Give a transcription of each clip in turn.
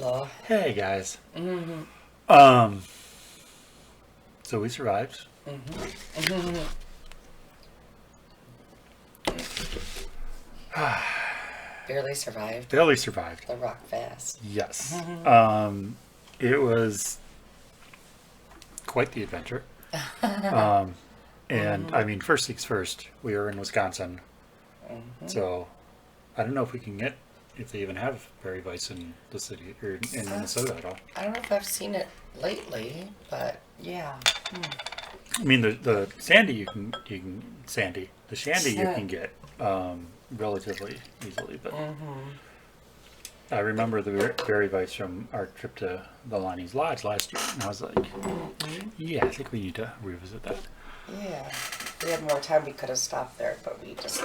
Hello. Hey guys. Mm-hmm. Um, so we survived. Mm-hmm. Barely survived Barely survived. the rock fast. Yes. Mm-hmm. It was quite the adventure. Um, and I mean, first things first, we were in Wisconsin. Mm-hmm. So I don't know if they even have Berry Vice in the city or in Minnesota at all. I don't know if I've seen it lately, but yeah. I mean, the Sandy the Shandy you can get relatively easily, but Mm-hmm. I remember the Berry Vice from our trip to the Lonnie's Lodge last year, and I was like, yeah, I think we need to revisit that. Yeah. We had more time. We could have stopped there, but we just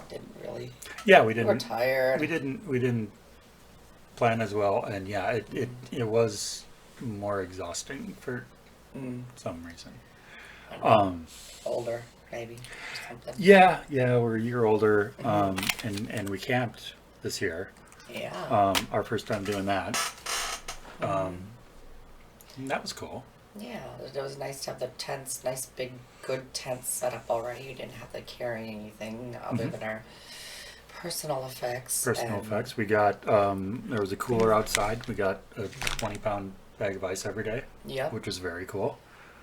didn't really. Yeah, We were tired. we didn't plan as well, and yeah, it was more exhausting for Mm. some reason. I don't know. Um, Older, maybe, or something. yeah, we're a year older, Mm-hmm. and we camped this year. Yeah. Our first time doing that. Mm-hmm. And that was cool. Yeah, it was nice to have the tents, nice big good tents set up already. You didn't have to carry anything other Mhm. than our personal effects. Personal And effects. We got there was a cooler outside. We got a 20-pound bag of ice every day, yep, which was very cool.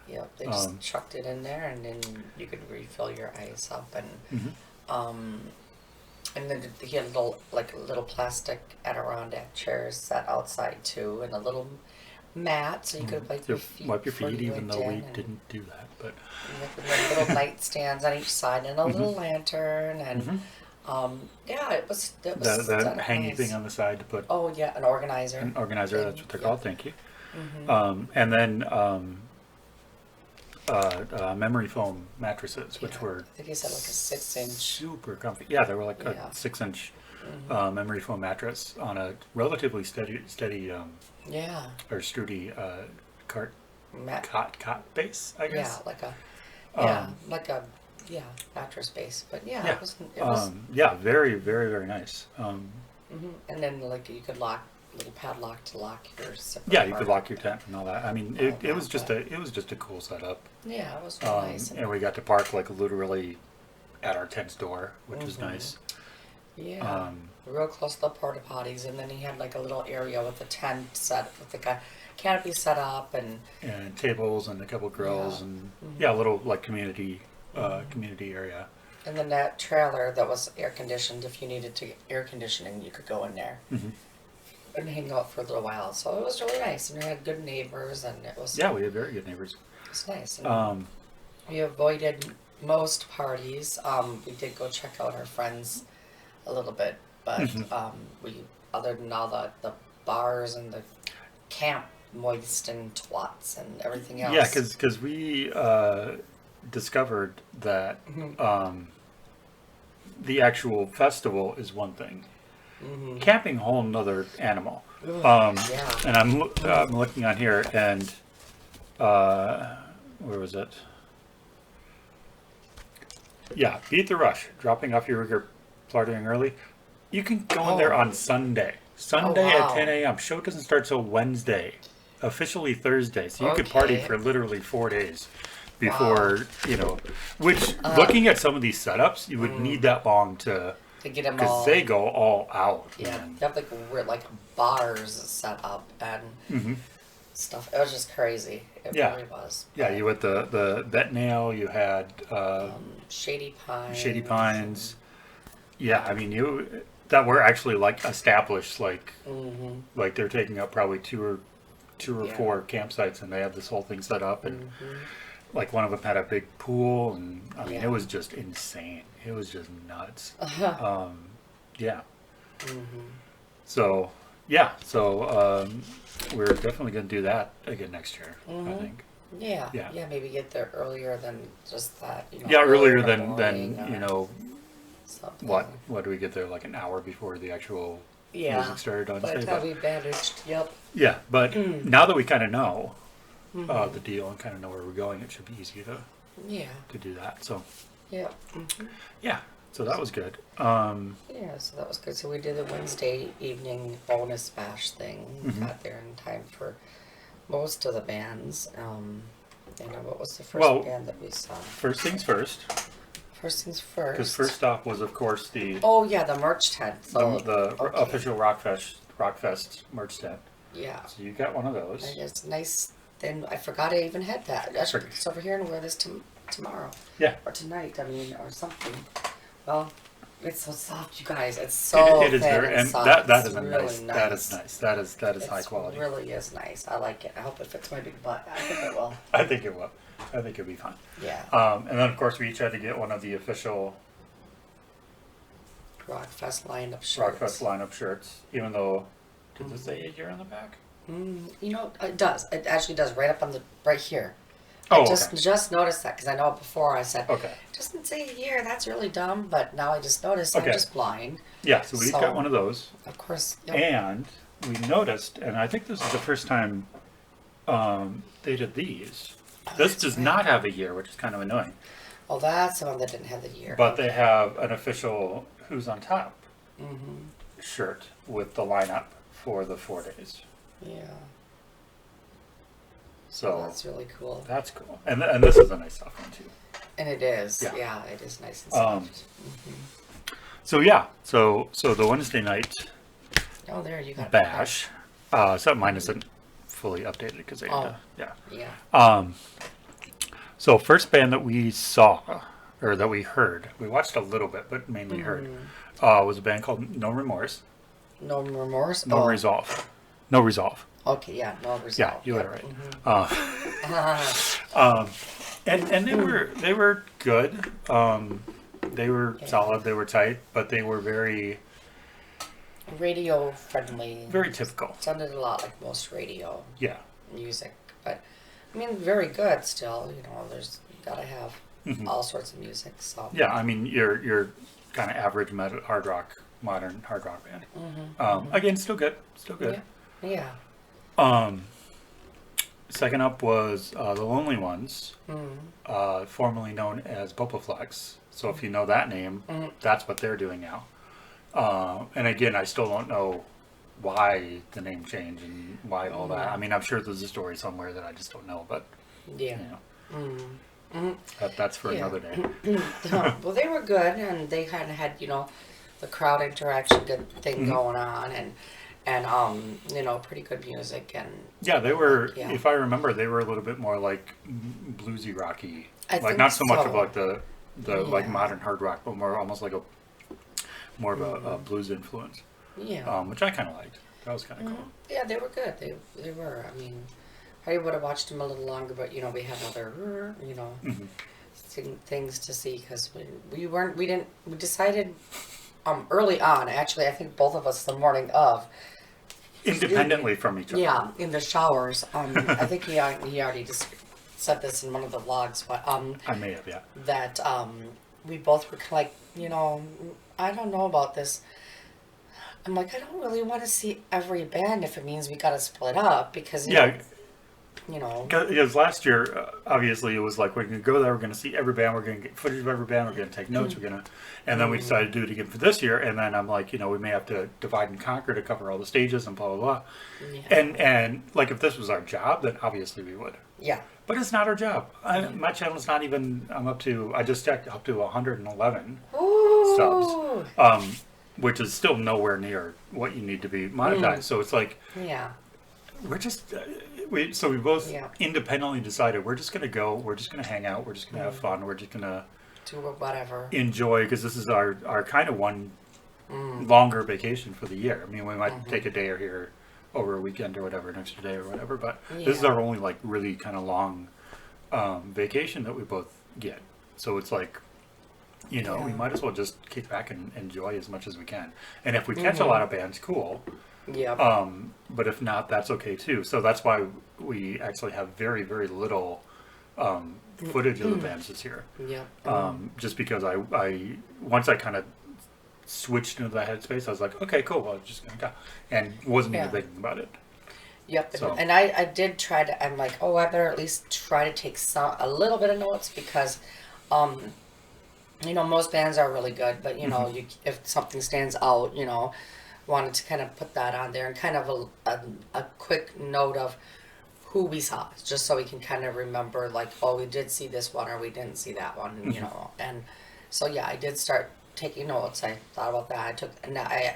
yep. They Um, just chucked it in there, and then you could refill your ice up, mhm. um, and then he had little plastic Adirondack chairs set outside too, and a little mat so you could wipe your To feet wipe your before feet, you even went though we in, and didn't do that. But with the little nightstands on each side, and a Mhm. little lantern, and Mhm. yeah, it was the done hanging nice. thing on the side to put Oh yeah, an organizer an organizer. That's thing. what they're Yep. called. Thank you. Mhm. And then memory foam mattresses, Yeah, which were I think he said like a 6 inch. super comfy. Yeah, they were like Yeah. a 6-inch Mhm. memory foam mattress on a relatively steady Yeah. or sturdy cart Mat. cot base, I Yeah, guess. like a Um, like a mattress base. But yeah, yeah, it was. yeah, very very very nice. And then like you could lock little padlock to lock your zipper. Yeah, you could part. lock your tent and all that. I mean, All it was that, just but it was just a cool setup. yeah, it was real nice. And we got to park like literally at our tent's door, which was Mhm. nice. Yeah, Um, real close to the porta potties, and then he had like a little area with a tent set with the canopy set up, and and tables and a couple grills yeah, and hmm yeah, a little like community hmm community area. and then that trailer that was air conditioned. If you needed to air conditioning, you could go in there Hmm. and hang out for a little while. So it was really nice, and we had good neighbors, and Yeah, we had very good neighbors. it was nice. And Um, we avoided most parties. We did go check out our friends a little bit, but mhm. we other than all the bars and the camp moist and twats and everything Yeah, else. because we discovered that Hmm. the actual festival is one thing. Hmm. Camping, a whole nother animal. Yeah. And I'm looking on here, and where was it? Yeah, Beat the Rush, dropping off your rigger, starting early. You can go in there Oh. on Sunday. Oh Sunday at wow. 10 a.m. Show doesn't start till Wednesday, officially Thursday. So you could party Okay. for literally 4 days Wow. before, which Uh, looking at some of these setups, you would need that long to get them because all. they go all out, Yeah. man. You have like bars set up and Hmm. stuff. It was just crazy. It Yeah. really was. Yeah, you had the Bet Nail, you had Shady Pines. Shady Pines. Yeah, I mean you that were actually like established, Mm-hmm. like they're taking up probably two or Yeah. four campsites, and they have this whole thing set up, and Mm-hmm. like one of them had a big pool, and I mean Yeah. it was just insane. It was just nuts. Uh-huh. Yeah. Mm-hmm. So we're definitely gonna do that again next year. I Mm-hmm. think. Yeah. Yeah. Yeah. Maybe get there earlier than just that. Yeah, earlier earlier in the morning than or something. what do we get there like an hour before the actual Yeah. music started on By the stage? time we managed. Yep. Yeah, but now that we kind of know Mm-hmm. the deal and kind of know where we're going, it should be easy Yeah. to do that. So Yep. Mm-hmm. yeah, So that was good. Yeah, so that was good. So we did the Wednesday evening bonus bash thing. Got there in time for most of the bands. What was the first Well, band that we saw? First things first, First things first. because first off was, of course, the Oh yeah, the merch tent. So, the official Rockfest merch tent. Yeah. So you got one of those. And it's nice. Then I forgot I even had that. I should put this over here and wear this tomorrow. Yeah. Or tonight. I mean, or something. Well, it's so soft, you guys. It's so It is thin very, and and soft. that It's is a really nice. That is nice. That is high quality. It really is nice. I like it. I hope it fits my big butt. I think it will. I think it will. I think it'll be fun. Yeah. And then of course we each had to get one of the official Rockfest lineup shirts. Rockfest lineup shirts, even though, did it say a year on the back? It does. It actually does right up on the right here. Oh, I just okay. noticed that because I know before I said Okay. it doesn't say a year. That's really dumb. But now I just noticed. Okay. I'm just blind. Yeah, so we each So- got one of those. Of course. Yep. And we noticed, and I think this is the first time they did these. This that's does right. not have a year, which is kind of annoying. Oh, that's the one that didn't have the year. But they have an official Who's on Top Mm-hmm. shirt with the lineup for the 4 days. Yeah. So That's really cool. that's cool. And this is a nice soft one too. And it is. Yeah. Yeah, it is nice and Um, soft. So yeah, so the Wednesday night Oh, there you got it. bash. So mine isn't fully updated because they had to, yeah. Yeah. So first band that we saw, or that we heard, we watched a little bit, but mainly heard, was a band called No Remorse, No remorse. No Resolve, No Resolve. Okay. Yeah. No resolve. Yeah, you had it right. Mm-hmm. And they were good. They were solid. They were tight, but they were very Radio friendly. very typical. Sounded a lot like most radio Yeah. music, but I mean, very good still. You know, you gotta have all sorts of music. So Yeah, I mean your kind of average metal, hard rock, modern hard rock band. Again, still good, still good. Yeah. Second up was The Lonely Ones, formerly known as Popoflex. So if you know that name, that's what they're doing now. And again, I still don't know why the name change and why all that. I mean, I'm sure there's a story somewhere that I just don't know, but Yeah. you know, that's for another day. Well, they were good, and they kind of had the crowd interaction good thing going on, and pretty good music, and Yeah, they were. Yeah. If I remember, they were a little bit more like bluesy rocky, I like think not so much of so. like the like Yeah. modern hard rock, but more almost like more of a blues influence, yeah. which I kind of liked. That was kind of cool. Yeah, they were good. They were. I mean, I would have watched them a little longer, but we have other things to see because we decided early on. Actually, I think both of us the morning of. Independently from each other. Yeah, in the showers. I think he already just said this in one of the vlogs, but I may have, yeah. that we both were kind of like, I don't know about this. I'm like, I don't really want to see every band if it means we got to split up because Yeah, you know. because last year, obviously, it was like, we're going to go there, we're going to see every band, we're going to get footage of every band, we're going to take notes, and then we decided to do it again for this year, and then I'm like, we may have to divide and conquer to cover all the stages and blah, blah, blah. Yeah. And like, if this was our job, then obviously we would. Yeah. But it's not our job. My channel's not even, I just checked, up to 111 Ooh. subs, which is still nowhere near what you need to be monetized. So it's like, Yeah. we're just, we both Yeah. independently decided we're just going to go, we're just going to hang out, we're just going to have fun, we're just going to Do whatever. enjoy, because this is our kind of one longer vacation for the year. I mean, we might take a day or here over a weekend or whatever, an extra day or whatever, but this is Yeah. our only like really kind of long vacation that we both get. So it's like, we might as well just kick back and enjoy as much as we can. And if we catch a lot of bands, cool. Yeah. But if not, that's okay too. So that's why we actually have very, very little footage of the bands this year. Yeah. Just because I once I kind of switched into that headspace, I was like, okay, cool, well, I'm just gonna go, and wasn't even Yeah. thinking about it. Yep, So- and I did try to. I'm like, oh, I better at least try to take a little bit of notes because, most bands are really good, but if something stands out, wanted to kind of put that on there and kind of a quick note of who we saw, just so we can kind of remember, like, oh, we did see this one or we didn't see that one, and so yeah, I did start taking notes. I thought about that.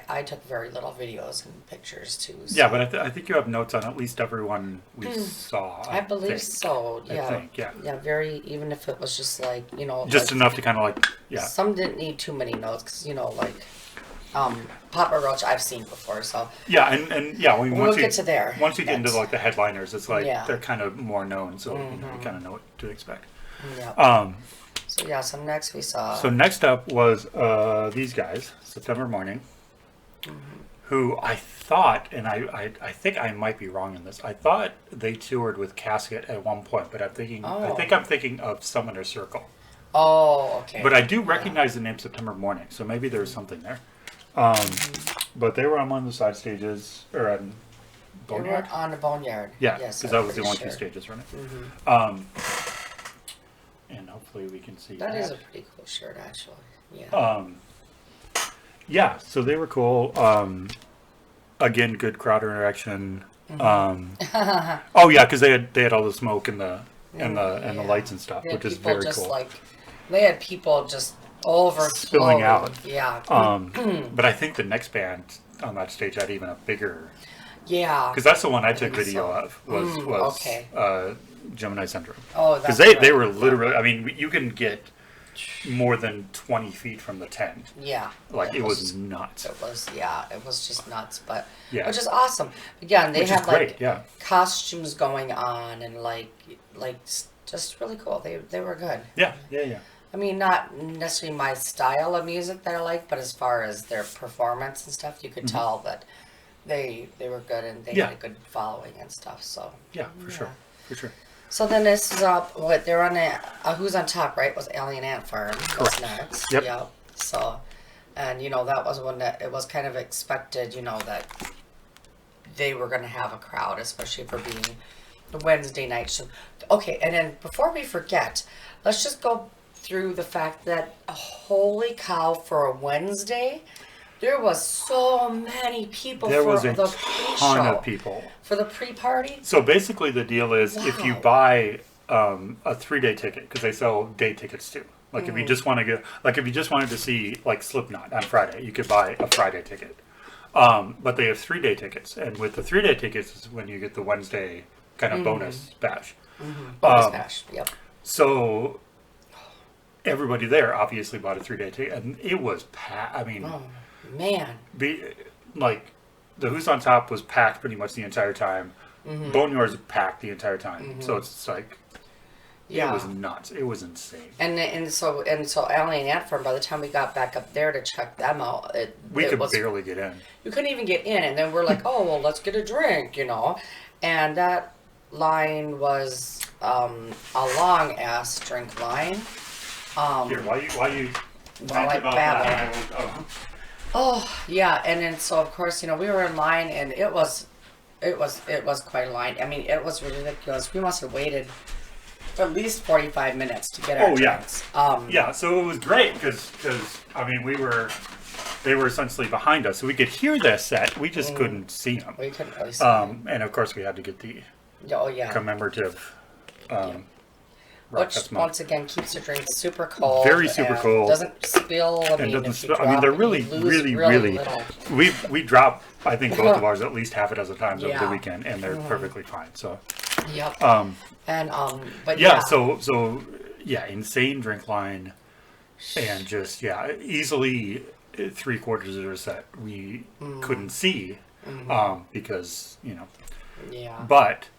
I took very little videos and pictures too. So. Yeah, but I think you have notes on at least everyone we saw. I believe so. Yeah. I think, yeah. Yeah, even if it was just like just like, enough to kind of like Some didn't need too many notes because Papa Roach I've seen before, so yeah, and yeah, I mean, we'll get to there. Once you get into like the headliners, it's like they're kind of more known, so you kind of know what to expect. Yeah. So next we saw. So next up was these guys, September Morning, who I thought, and I think I might be wrong in this. I thought they toured with Casket at one point, but I think I'm thinking of Summoner Circle. Oh, okay. But I do recognize the name September Morning, so maybe there's something there. But they were on one of the side stages, or on Boneyard? They were on the Boneyard. Yeah, yes, because that was the only two stages, right? And hopefully we can see that. That is a pretty cool shirt, actually. Yeah. Yeah, so they were cool. Again, good crowd interaction. Oh yeah, because they had all the smoke and the lights and stuff, which is very cool. They had people just spilling out. Yeah. But I think the next band on that stage had even a bigger. Yeah. Because that's the one I took video of was Gemini Syndrome. Oh, because they were literally. I mean, you can get more than 20 feet from the tent. Yeah. Like it was nuts. It was just nuts, but which is awesome. Again, they had like costumes going on and like just really cool. They were good. Yeah. I mean, not necessarily my style of music that I like, but as far as their performance and stuff, you could tell that they were good and they had a good following and stuff. So for sure. So then this is they're on Who's on Top, right? Was Alien Ant Farm. Correct. Next. Yep. So, and that was one that it was kind of expected, that they were going to have a crowd, especially for being the Wednesday night show. Okay, and then before we forget, let's just go through the fact that holy cow, for a Wednesday, there was so many people there for was a the pre-show. ton of people. For the pre-party? So basically the deal is if you buy a 3-day ticket, because they sell day tickets too. Like if you just want to go, like if you just wanted to see like Slipknot on Friday, you could buy a Friday ticket. But they have 3-day tickets. And with the 3-day tickets is when you get the Wednesday kind of bonus bash. Bonus bash, yep. So everybody there obviously bought a 3-day ticket. And it was packed. I mean... Oh, man. The Who's on Top was packed pretty much the entire time. Boneyard's packed the entire time. So it's like, it was nuts. It was insane. And so Alien Ant Farm, by the time we got back up there to check them out, we could barely get in. You couldn't even get in, and then we're like, oh well, let's get a drink, and that line was a long ass drink line. Here, while you while I babble. Oh, yeah, and then so of course, we were in line and it was quite a line. I mean, it was ridiculous. We must have waited for at least 45 minutes to get our drinks. So it was great because I mean, they were essentially behind us, so we could hear their set. We just couldn't see them. We couldn't really see them. And of course we had to get the commemorative which once again keeps the drink super cold. Very super cold. Doesn't spill. I mean, they're really. We drop. I think both of ours at least half a dozen times over the weekend, and they're perfectly fine. So. Yep. But So insane drink line, and just easily 3/4 of their set we couldn't see, because Yeah. But.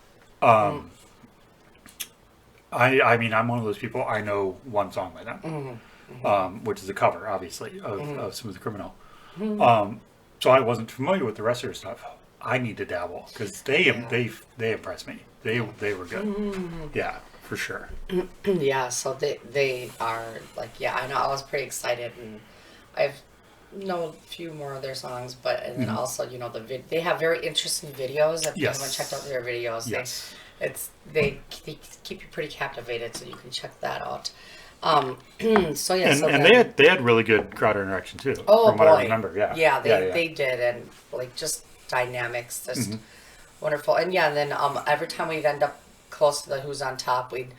I mean, I'm one of those people. I know one song by them, which is a cover, obviously, of Smooth Criminal. So I wasn't familiar with the rest of their stuff. I need to dabble because they impressed me. They were good. Yeah, for sure. Yeah, so they are like I know I was pretty excited, and I've know a few more of their songs, but and then also they have very interesting videos. If you haven't checked out their videos, they keep you pretty captivated, so you can check that out. So yeah, so And then, they had really good crowd interaction too, oh from what boy, I remember. Yeah. yeah, Yeah. Yeah. they did, and like just dynamics, just Mm-hmm. wonderful. And yeah, and then every time we'd end up close to the Who's on Top, we'd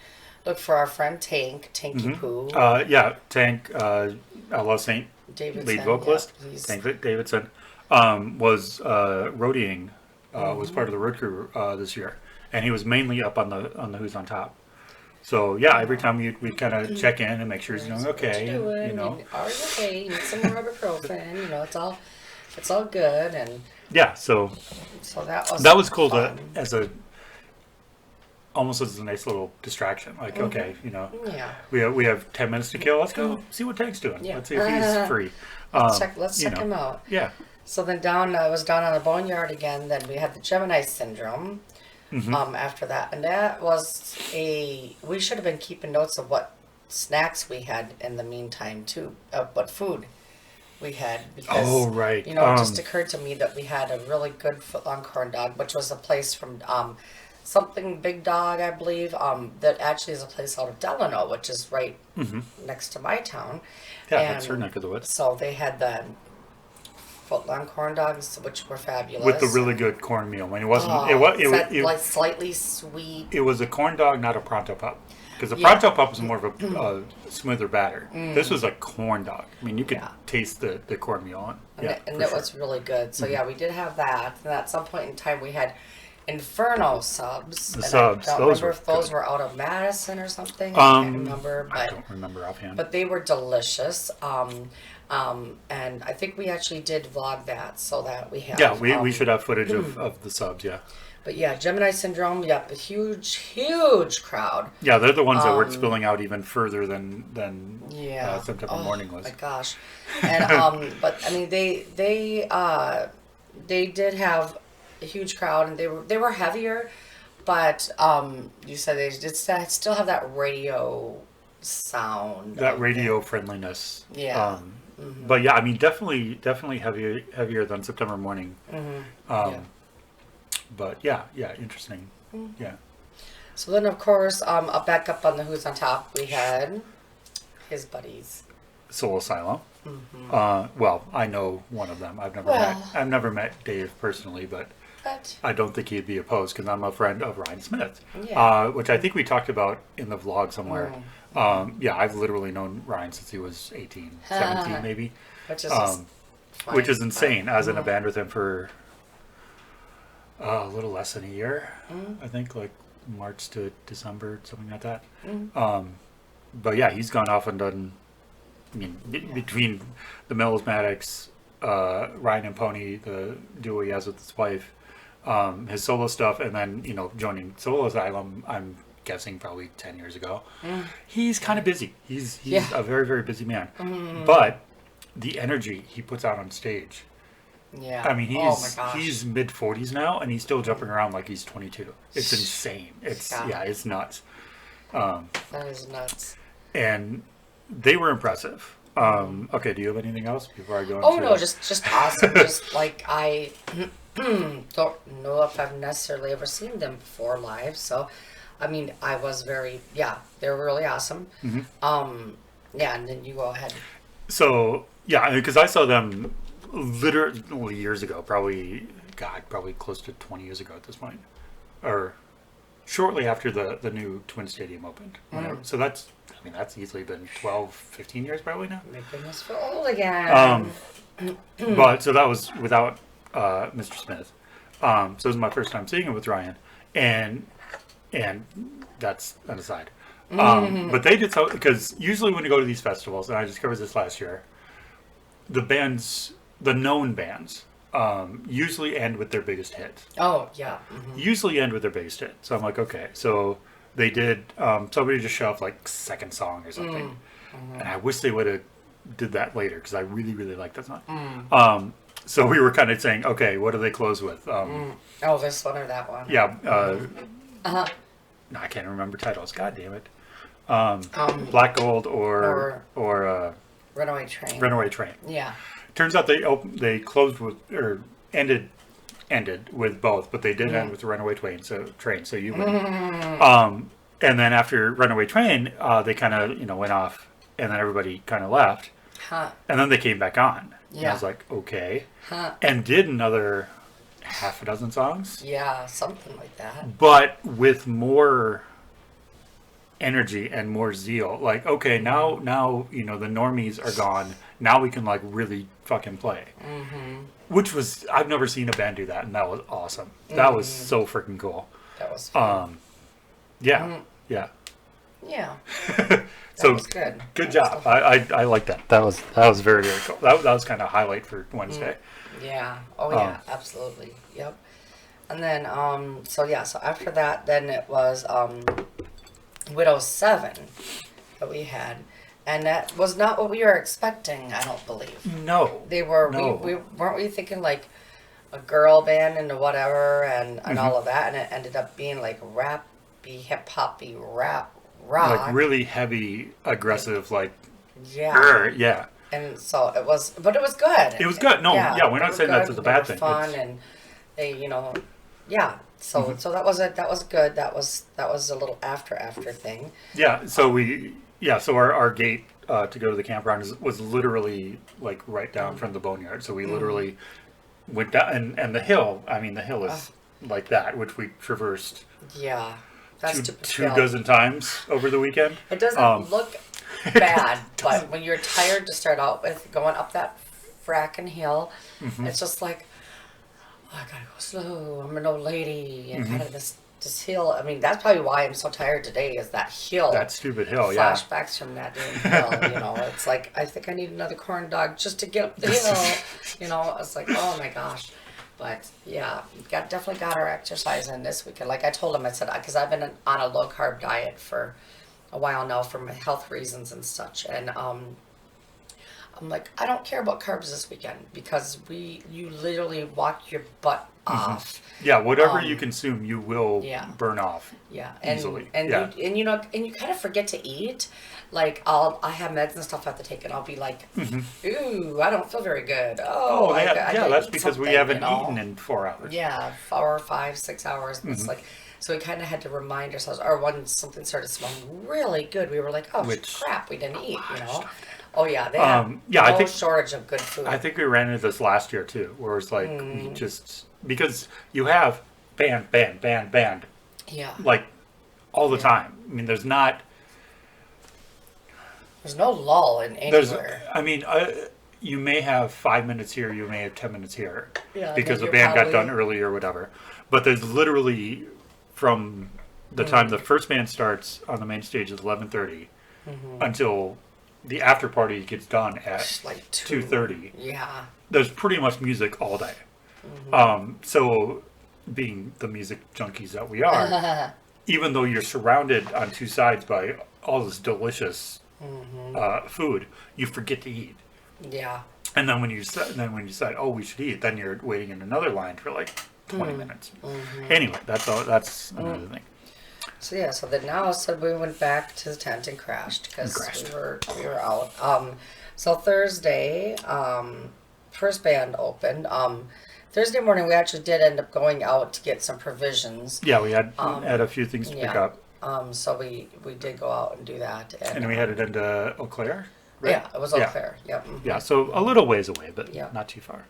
look for our friend Tanky Poo Yeah. Tank, Ella Saint, Davidson. lead vocalist, Yeah, he's Tank Davidson, was roadieing, was part of the road crew this year, and he was mainly up on the Who's on Top. So yeah, every time we kind of check in and make sure he's doing okay, what you doing? and, And are you okay? You need some more ibuprofen. It's all good. And yeah. So so that was cool fun. to almost as a nice little distraction. Like okay, Yeah. we have 10 minutes to kill. Let's go see what Tank's doing. Yeah. Let's see if he's free. Let's check you him know. out. Yeah. So then I was down on the boneyard again. Then we had the Gemini syndrome. After that, and that was we should have been keeping notes of what snacks we had in the meantime too, what food we had, because Oh right. it just occurred to me that we had a really good footlong corn dog, which was a place from something Big Dog, I believe, that actually is a place out of Delano, which is right next to my town. Yeah, that's her neck of the woods. So they had the footlong corn dogs, which were fabulous. With the really good cornmeal. I mean, it wasn't. Like slightly sweet. It was a corn dog, not a pronto pup. Because the pronto pup was more of a smoother batter. This was a corn dog. I mean, you could taste the cornmeal on. And it was really good. So yeah, we did have that. And at some point in time, we had Inferno subs. The subs, I don't those remember were if those good. were out of Madison or something. I can't remember. I But don't remember offhand. but they were delicious. And I think we actually did vlog that, so that we have. Yeah, we should have footage of the subs. Yeah. But yeah, Gemini syndrome. Yep, a huge crowd. Yeah, they're the ones that were spilling out even further than Yeah. September morning was. My gosh, and but I mean they did have a huge crowd, and they were heavier, but you said they did still have that radio sound. That radio friendliness. Yeah. But yeah, I mean, definitely heavier than September morning. Yeah. But yeah, interesting. Yeah. So then, of course, back up on the Who's on Top, we had his buddies. Soul Asylum. Well, I know one of them. I've never met Dave personally, but I don't think he'd be opposed because I'm a friend of Ryan Smith, which I think we talked about in the vlog somewhere. Yeah, I've literally known Ryan since he was 18, 17 maybe, Which is just which is insane. I was in a band with him for a little less than a year, I think, like March to December, something like that. But yeah, he's gone off and done. I mean, between the Melismatics, Ryan and Pony, the duo he has with his wife, his solo stuff, and then joining Soul Asylum, I'm guessing probably 10 years ago. He's kind of busy. He's a very, very busy man. But the energy he puts out on stage. Yeah. I mean, oh my gosh. he's mid 40s now, and he's still jumping around like he's 22. It's insane. It's it's nuts. That is nuts. And they were impressive. Okay, do you have anything else before I go into? Oh no, just awesome. Just like I don't know if I've necessarily ever seen them before live. So, I mean, I was they were really awesome. Yeah, and then you go ahead. So yeah, because I saw them literally years ago, probably close to 20 years ago at this point, or shortly after the new Twin Stadium opened. So that's easily been 12, 15 years probably now. My goodness, we're old again. But so that was without Mr. Smith. So it was my first time seeing him with Ryan, and that's an aside. But they did so because usually when you go to these festivals, and I discovered this last year, the known bands, usually end with their biggest hit. Oh yeah. Usually end with their biggest hit. So I'm like, okay, so they did. Somebody just shoved like second song or something, and I wish they would have did that later because I really, really like that song. So we were kind of saying, okay, what do they close with? Oh, this one or that one. Yeah. No, I can't remember titles. God damn it. Black Gold or Runaway Train. Runaway Train. Yeah. Turns out they closed with or ended with both, but they did end with the Runaway Train. So you win. And then after Runaway Train, they kind of, went off, and then everybody kind of left. Huh. And then they came back on. And I Yeah. was like, okay. Huh. And did another half a dozen songs, Yeah, something like that. but with more energy and more zeal. Like, okay, now, the normies are gone. Now we can, like, really fucking play. Mm-hmm. Which was, I've never seen a band do that, and that was awesome. That was so freaking cool. That was fun. Yeah. Yeah. Yeah. So That was good. Good That job. was I like that. That was very, very cool. That was kind of highlight for Wednesday. Yeah. Oh yeah, absolutely. Yep. And then so after that then it was Widows 7 that we had. And that was not what we were expecting, I don't believe. No. They were No. we weren't we thinking like a girl band and whatever and all of that, and it ended up being like rappy, hip hoppy rap rock. Like really heavy, aggressive, like Yeah. yeah. And so it was, but it was good. It was good. No, yeah, we're they not were saying good, that's a they bad were thing. Fun It's- and they, yeah. So so that was good. That was a little after thing. Yeah. So so our gate to go to the campground was literally like right down from the boneyard. So we literally went down and the hill. I mean, the hill is like that, which we traversed Yeah, that's two dozen times over the weekend. It doesn't look bad, but when you're tired to start out with going up that fracking hill, it's just like, oh, I gotta go slow. I'm an old lady, and kind of this hill. I mean, that's probably why I'm so tired today. Is that hill? That stupid hill, yeah. Flashbacks from that damn hill. It's like I think I need another corn dog just to get up the hill. It's like, oh my gosh. But yeah, definitely got our exercise in this weekend. Like I told him, I said, because I've been on a low carb diet for a while now for my health reasons and such. And I'm like, I don't care about carbs this weekend because you literally walk your butt off. Yeah, whatever you consume, you will burn off. Yeah, easily. And you kind of forget to eat. Like I have meds and stuff I have to take, and I'll be like, ooh, I don't feel very good. Oh, I gotta that's eat because we something, haven't eaten in 4 hours. Yeah, 4, 5, 6 hours. And it's like, so we kind of had to remind ourselves. Or when something started smelling really good, we were like, oh crap, we didn't eat. Oh yeah, they have I think shortage of good food. I think we ran into this last year too, where it's like we just because you have band, yeah, like all the time. I mean, there's no lull in anywhere. I mean, you may have 5 minutes here, you may have 10 minutes here, Yeah, because the you're band got probably- done early or whatever. But there's literally from the time the first band starts on the main stage at 11:30 until the after party gets done at like 2:30. Yeah. There's pretty much music all day. So being the music junkies that we are, even though you're surrounded on two sides by all this delicious food, you forget to eat. Yeah. And then when you decide, oh, we should eat, then you're waiting in another line for like 20 minutes. Anyway, that's another thing. So then now, we went back to the tent and crashed because we were out. So Thursday, first band opened. Thursday morning, we actually did end up going out to get some provisions. Yeah, we had a few things to pick up. So we did go out and do that. And we headed into Eau Claire, right? Yeah, it was Eau Claire. Yep. Yeah, so a little ways away, but not too far.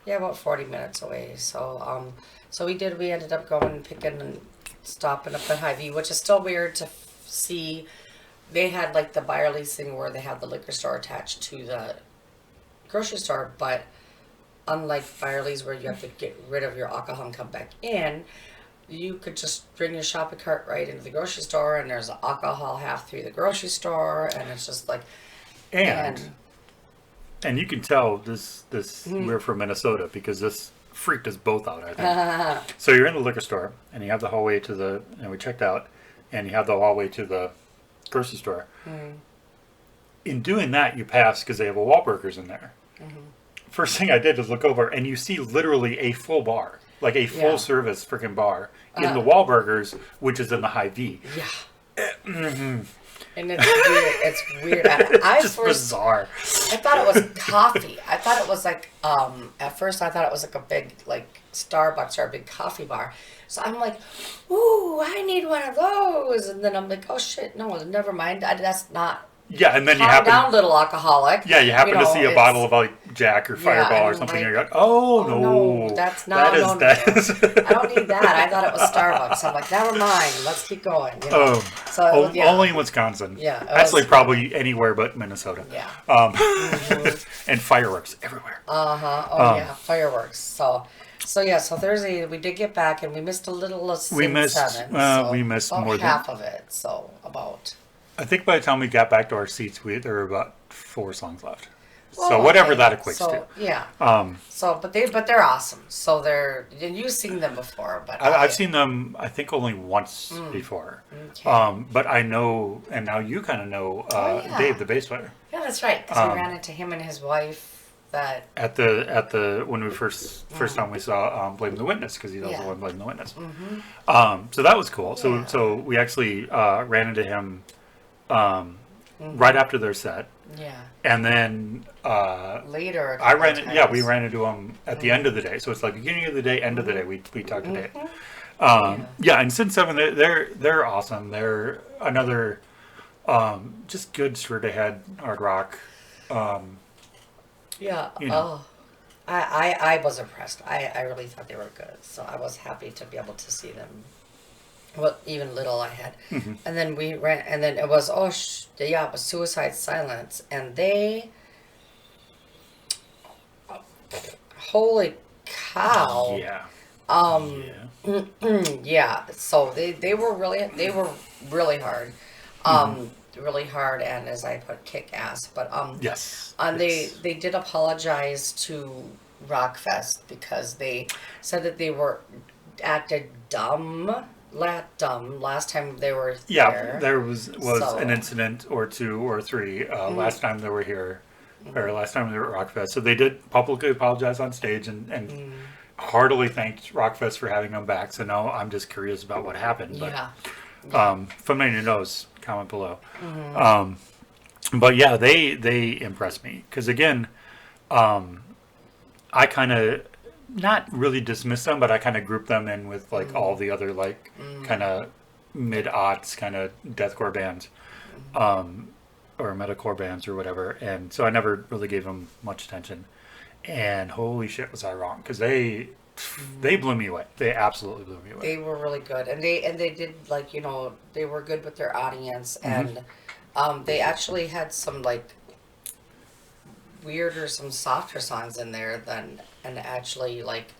Yeah, about 40 minutes away. So we ended up going and picking and stopping up at Hy-Vee, which is still weird to see. They had like the buyer leasing where they have the liquor store attached to the grocery store, but unlike Firely's where you have to get rid of your alcohol and come back in, you could just bring your shopping cart right into the grocery store, and there's alcohol half through the grocery store, and it's just like and you can tell this we're from Minnesota because this freaked us both out, I think. So you're in the liquor store and you have the hallway and we checked out, and you have the hallway to the grocery store. In doing that, you pass because they have a Wahlburgers in there. First thing I did is look over, and you see literally a full bar, like a full service freaking bar in the Wahlburgers, which is in the Hy-Vee. Yeah. And it's weird. It's weird. I Just first, bizarre. I thought it was coffee. I thought it was like, at first I thought it was like a big, like Starbucks or a big coffee bar. So I'm like, ooh, I need one of those. And then I'm like, oh shit, no, never mind. That's not. Yeah, and then you Calm happen. down, little alcoholic. Yeah, you happen to see a it's- bottle of like Jack or Fireball or and something. like, and you're like, oh no, no, that's not. that is. I don't need that. I thought it was Starbucks. I'm like, never mind. Let's keep going. You know? So it was, yeah. Only in Wisconsin. Yeah, it Actually, was- probably anywhere but Minnesota. Yeah. And fireworks everywhere. Oh yeah, fireworks. So yeah. So Thursday we did get back, and we missed a little of We missed- seven. we missed about more than- half of it. So about. I think by the time we got back to our seats, there were about 4 songs left. So Well, whatever okay. that equates So, yeah. to. But they're awesome. So and you've seen them before, but I've seen them, I think, only once before. Okay. But I know, and now you kind of know yeah. Dave, the bass player. Yeah, that's right. Because we ran into him and his wife. That. At the when we first time we saw Blame the Witness, because he does Yeah. the one Blame the Witness. Mm-hmm. So that was cool. Yeah. So we actually ran into him right after their set, Yeah. and then Later. a I couple ran. times. Yeah, we ran into him at the end of the day. So it's like beginning of the day, end of the day. We talked today. Yeah, and Sin 7, they're awesome. They're another just good straight ahead hard rock. Yeah. You know. Oh. I was impressed. I really thought they were good. So I was happy to be able to see them. Well, even little I had. And then we ran, and then it was, it was Suicide Silence. And they, holy cow. Yeah. Yeah. So they were really hard. Really hard, and as I put, kick ass. But Yes. and Yes. they did apologize to Rockfest because they said that they were acted dumb last time they were Yeah, there. there was So- an incident or 2 or 3 last time they were here, or last time they were at Rockfest. So they did publicly apologize on stage and heartily thanked Rockfest for having them back. So now I'm just curious about what happened. But, Yeah. familiar who knows, comment below. But yeah, they impressed me because again, I kind of not really dismiss them, but I kind of group them in with like all the other like kind of mid-aughts kind of deathcore bands, or metalcore bands or whatever, and so I never really gave them much attention. And holy shit, was I wrong? Because they blew me away. They absolutely blew me away. They were really good, and they did, like, they were good with their audience, and they actually had some like weirder, some softer songs in there and actually like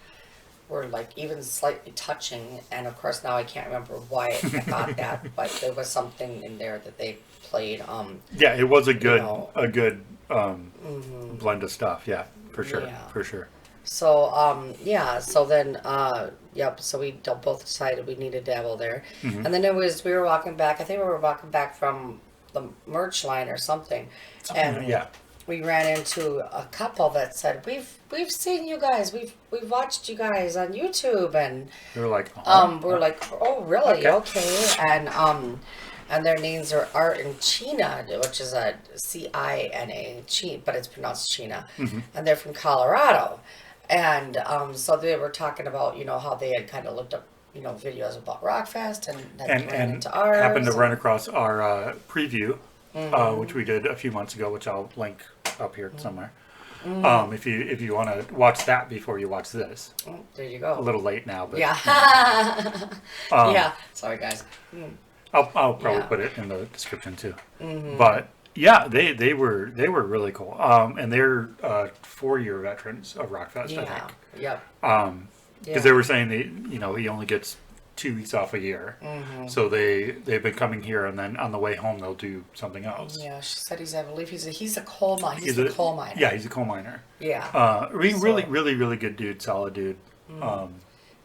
were like even slightly touching. And of course now I can't remember why I thought that, but there was something in there that they played. Yeah, it was a good know. blend of stuff. Yeah, for sure, Yeah. for sure. So so then so we both decided we needed Dabble there. And then we were walking back, I think we were walking back from the merch line or something, and Yeah, we ran into a couple that said, we've seen you guys, we've watched you guys on YouTube, and they were like, oh, we're like, oh really, Okay. okay. And their names are Art and China, which is a Cina, but it's pronounced China, and they're from Colorado. And so they were talking about, how they had kind of looked up, videos about Rockfest and ran and into ours. happened to run across our preview, which we did a few months ago, which I'll link up here somewhere. If you want to watch that before you watch this. Oh, there you go. A little late now, but Yeah. Yeah. Sorry, guys. I'll probably put it in the description too. But yeah, they were really cool. And they're 4-year veterans of Rockfest, I Yeah. think. Yep. Because they were saying he only gets 2 weeks off a year, so they've been coming here, and then on the way home they'll do something else. Yeah, she said I believe he's a coal miner. He's a coal miner. Yeah, he's a coal miner. Yeah. Really good dude, solid dude. Yeah,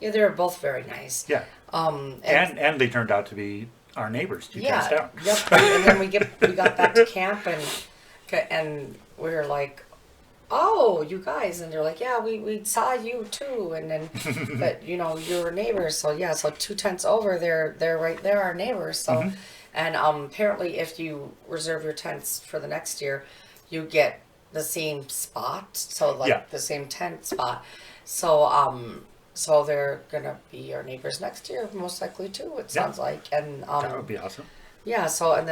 they were both very nice. Yeah, and they turned out to be our neighbors 2 towns down. Yep. And then we got back to camp, and we were like, oh, you guys, and they're like, yeah, we saw you too, and then but you're neighbors, so yeah, so 2 tents over, they're right there, our neighbors. So And apparently, if you reserve your tents for the next year, you get the same spot. So like Yeah. the same tent spot. So they're gonna be our neighbors next year, most likely too. It sounds like, and That would be awesome. yeah. So and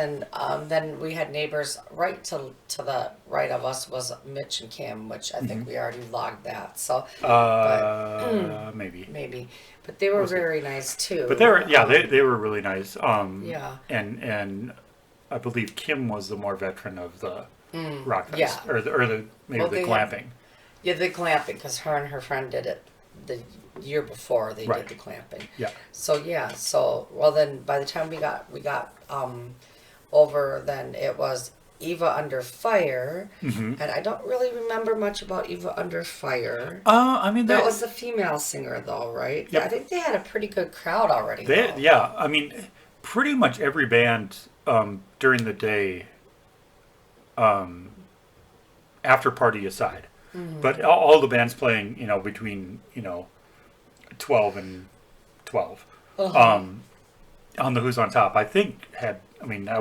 then we had neighbors right to the right of us was Mitch and Kim, which I think we already logged that. So Maybe. maybe, but they were very nice too. But they were, yeah, they were really nice. Yeah. And I believe Kim was the more veteran of the Rockfest, yeah. or the maybe Well, the they glamping. Yeah, the glamping, because her and her friend did it the year before they Right. did the glamping. Yeah. So yeah, well then by the time we got over, then it was Eva Under Fire, and I don't really remember much about Eva Under Fire. I mean, That was the female singer though, right? Yep. I think they had a pretty good crowd already. they, though. yeah. I mean, pretty much every band during the day, after party aside, but all the bands playing, between 12 and 12. On the Who's on Top, I think that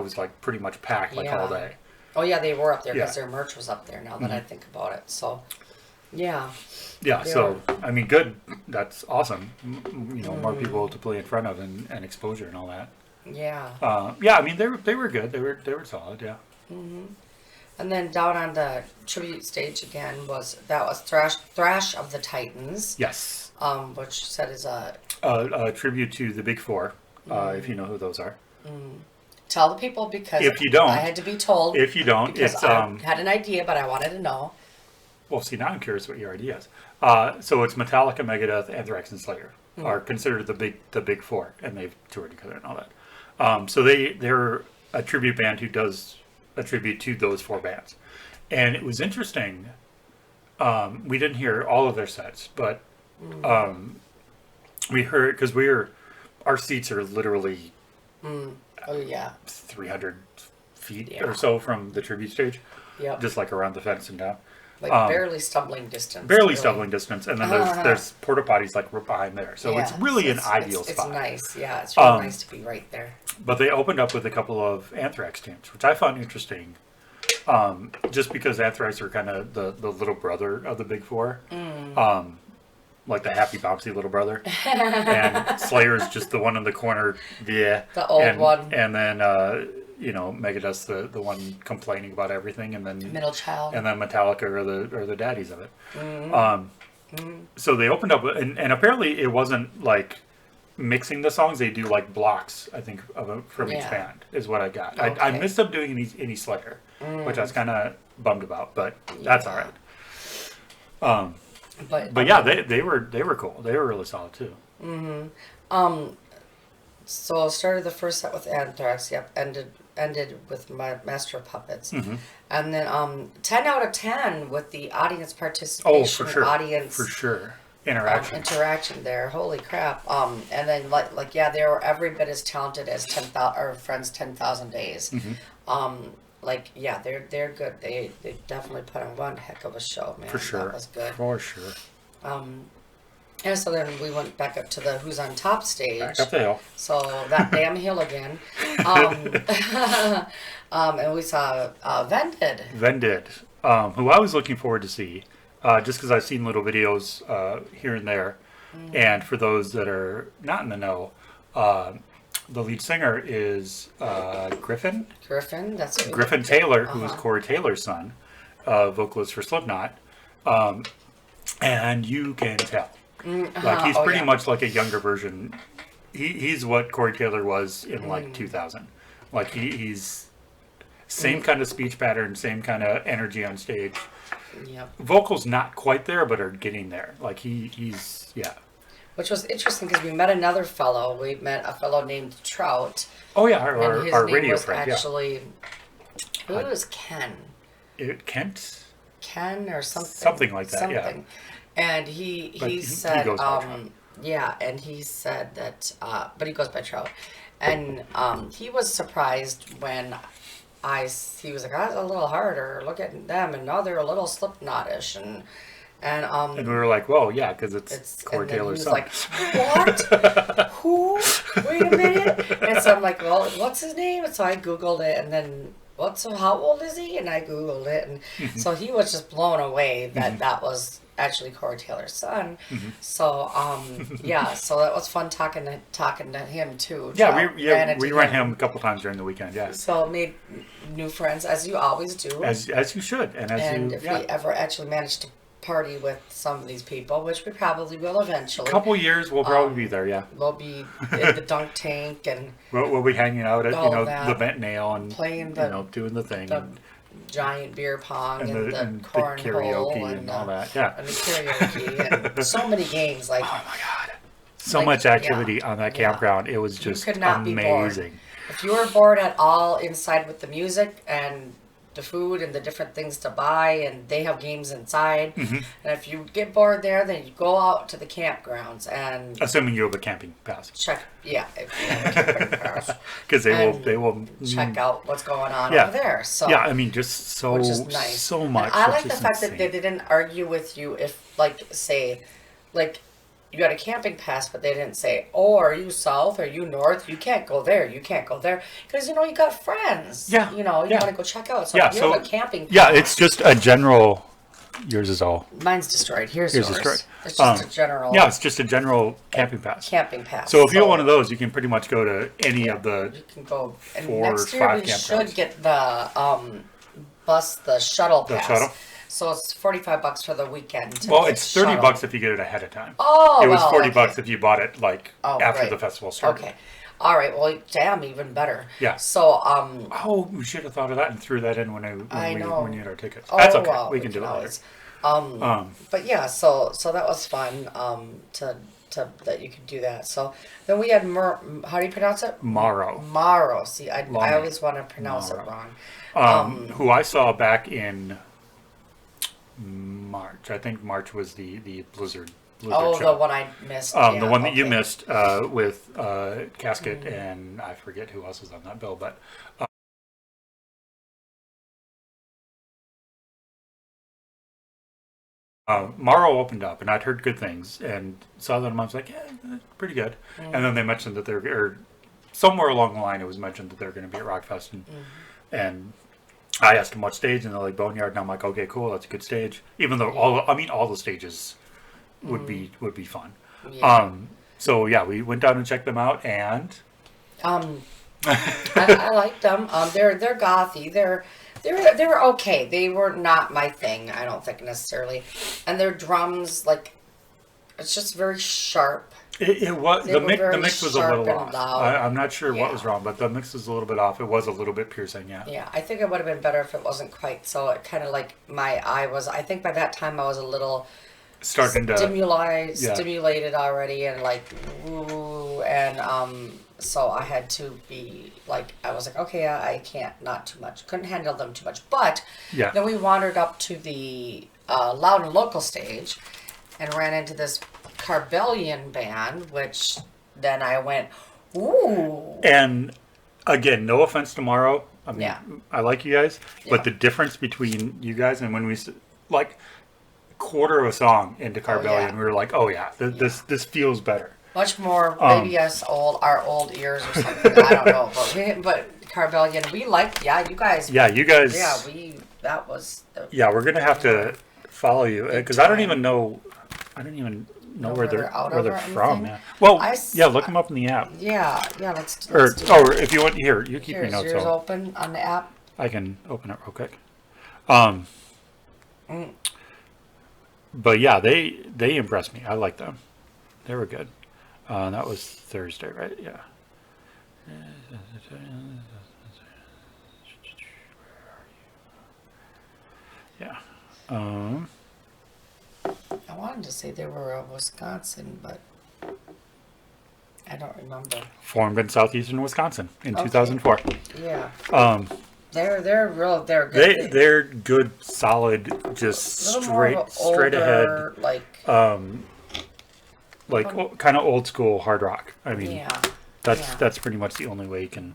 was like pretty much packed like all Yeah. day. Oh yeah, they were up there because Yeah. their merch was up there. Now that I think about it, so yeah. Yeah, They so I mean, good. That's awesome. More people to play in front of and exposure and all that. Yeah. Yeah, I mean they were good. They were solid. Yeah. And then down on the tribute stage again was Thrash of the Titans, Yes. which said is a A tribute to the Big Four, if you know who those are. tell the people because If you don't- I had to be told If you don't, because it's I had an idea but I wanted to know. well. See, now I'm curious what your idea is. So it's Metallica, Megadeth, Anthrax, and Slayer are considered the big four, and they've toured together and all that. So they're a tribute band who does a tribute to those four bands, and it was interesting. We didn't hear all of their sets, but we heard because our seats are literally Oh yeah. 300 feet Yeah. or so from the tribute stage, Yep. just like around the fence and down. Like barely stumbling distance. Barely really. stumbling distance, and then there's porta potties like right behind there, so it's Yeah, really so an ideal it's spot. nice. Yeah, it's really nice to be right there. But they opened up with a couple of Anthrax tunes, which I found interesting, just because Anthrax are kind of the little brother of the Big Four, like the happy bouncy little brother, and Slayer is just the one in the corner, yeah, The old one. and then Megadeth's the one complaining about everything, and then Middle child. and then Metallica are the daddies of it. So they opened up, and apparently it wasn't like mixing the songs. They do like blocks, I think, from each Yeah. band is what I got. I Okay. missed them doing any Slayer, which I was kind of bummed about, but that's all right. But yeah, they were cool. They were really solid too. So started the first set with Anthrax. Yep, ended with my Master of Puppets, and then 10 out of 10 with the audience participation. Oh, for sure, Audience for sure. Interaction. interaction there. Holy crap! And then like yeah, they were every bit as talented as 10,000 our friends 10,000 Days. Like yeah, they're good. They definitely put on one heck of a show, man. For sure. That was good. For sure. And so then we went back up to the Who's on Top stage. Back up the hill. So that damn hill again. And we saw Vended. Vended, who I was looking forward to see, just because I've seen little videos here and there. And for those that are not in the know, the lead singer is Griffin. Griffin, that's who. Griffin Taylor, who was Corey Taylor's son, vocalist for Slipknot. And you can tell. Like he's pretty much like a younger version. He's what Corey Taylor was in like 2000. Like he's same kind of speech pattern, same kind of energy on stage. Yep. Vocals not quite there, but are getting there. Like he's yeah. Which was interesting because we met another fellow. We met a fellow named Trout. Oh yeah, And his our name radio was friend. actually, who was Ken? Kent. Ken or something. Something like that, yeah. Something. And he But he said, goes by Trout. yeah, and he said that, but he goes by Trout. And he was surprised when he was like, "Oh, it's a little harder. Look at them, and now they're a little Slipknot-ish." And And we were like, well, yeah, because it's Corey and then Taylor's he was son. like, "What? Who? Wait a minute!" And so I'm like, well, what's his name? And so I Googled it, and then, how old is he? And I Googled it, and so he was just blown away that that was actually Corey Taylor's son. So, yeah, so that was fun talking to him too. We ran him a couple times during the weekend. Yeah. So made new friends, as you always do. As you should, and if we ever actually manage to party with some of these people, which we probably will eventually. A couple years, we'll probably be there. Yeah. We'll be in the dunk tank and we'll be hanging out at the Bent Nail and playing doing the thing. Giant beer pong and the cornhole karaoke and all that. Yeah. And the karaoke and so many games. Like, oh my god, so much activity on that campground. It was just you could not amazing. Be bored. If you were bored at all inside with the music and the food and the different things to buy, and they have games inside. And if you get bored there, then you go out to the campgrounds and assuming you have a camping pass. Check, if you have a camping pass, because they will check out what's going on over there. So yeah, I mean, just so which is nice. So much. And I like the fact that they didn't argue with you if, say, you got a camping pass, but they didn't say, oh, are you south? Are you north? You can't go there. You can't go there. Because, you got friends. Yeah. You want to go check out. So if you have a camping pass. Yeah, it's just a general. Yours is all. Mine's destroyed. Here's yours. Destroyed. It's just a general. Yeah, it's just a general camping pass. Camping pass. So if you want one of those, you can pretty much go to any of the you can go. And 4 or 5 next year we should get the the shuttle pass. The shuttle? So it's $45 for the weekend. Well, it's $30 if you get it ahead of time. Oh, it was $40 if you bought it after the festival started. Okay, all right. Well, damn, even better. Yeah. So oh, we should have thought of that and threw that in when we had our tickets. Oh, that's okay. Well, we can do it later. But yeah, so that was fun. To that you could do that. So then we had how do you pronounce it? Morrow. Morrow. See, I always want to pronounce it wrong. Who I saw back in March. I think March was the Blizzard show. The one I missed. The one that you missed with Casket and I forget who else was on that bill, but Morrow opened up, and I'd heard good things and saw them. I was like, yeah, pretty good. And then they mentioned that or somewhere along the line, it was mentioned that they're going to be at Rockfest, and I asked them what stage, and they're like Boneyard, and I'm like, okay, cool, that's a good stage. Even though all the stages would be fun. Yeah. So yeah, we went down and checked them out, and I liked them. They're gothy. They were okay. They were not my thing, I don't think necessarily. And their drums, it's just very sharp. It was the mix was a little off. I'm not sure what was wrong, but the mix was a little bit off. It was a little bit piercing, yeah. Yeah, I think it would have been better if it wasn't quite so. It kind of my eye was. I think by that time I was a little starting to stimulated already, and ooh, and so I had to be I was okay, I can't, not too much, couldn't handle them too much. But then we wandered up to the Loud and Local stage, and ran into this Carbellion band, which then I went, ooh. And again, no offense to Morrow. I mean, I like you guys, but the difference between you guys and when we quarter of a song into Carbellion, we were like, oh yeah, this feels better. Much more, maybe our old ears or something. I don't know, but Carbellion, we liked. Yeah, you guys. Yeah, you guys. Yeah, that was. We're gonna have to follow you because I don't even know where they're from. Yeah. Well, look them up in the app. Yeah, let's do or if you want, you keep your notes. Is yours open on the app? I can open it real quick. But yeah, they impressed me. I like them. They were good. That was Thursday, right? Yeah. Yeah. I wanted to say they were Wisconsin, but I don't remember. Formed in southeastern Wisconsin in 2004. Yeah. They're good. They're good, solid, just straight ahead. Kind of old school hard rock. I mean, that's pretty much the only way you can.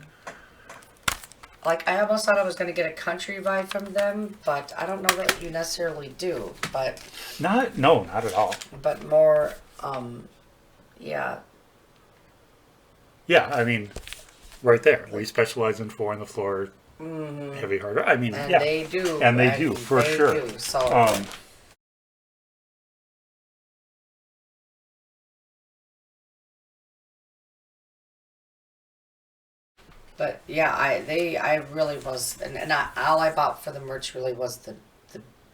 I almost thought I was going to get a country vibe from them, but I don't know that you necessarily do. But not at all. But more, yeah. Yeah, I mean, right there. We specialize in 4 on the floor, heavy hard. I mean, And yeah, they do. and they do for they sure. do. So but yeah, I really was, and all I bought for the merch really was the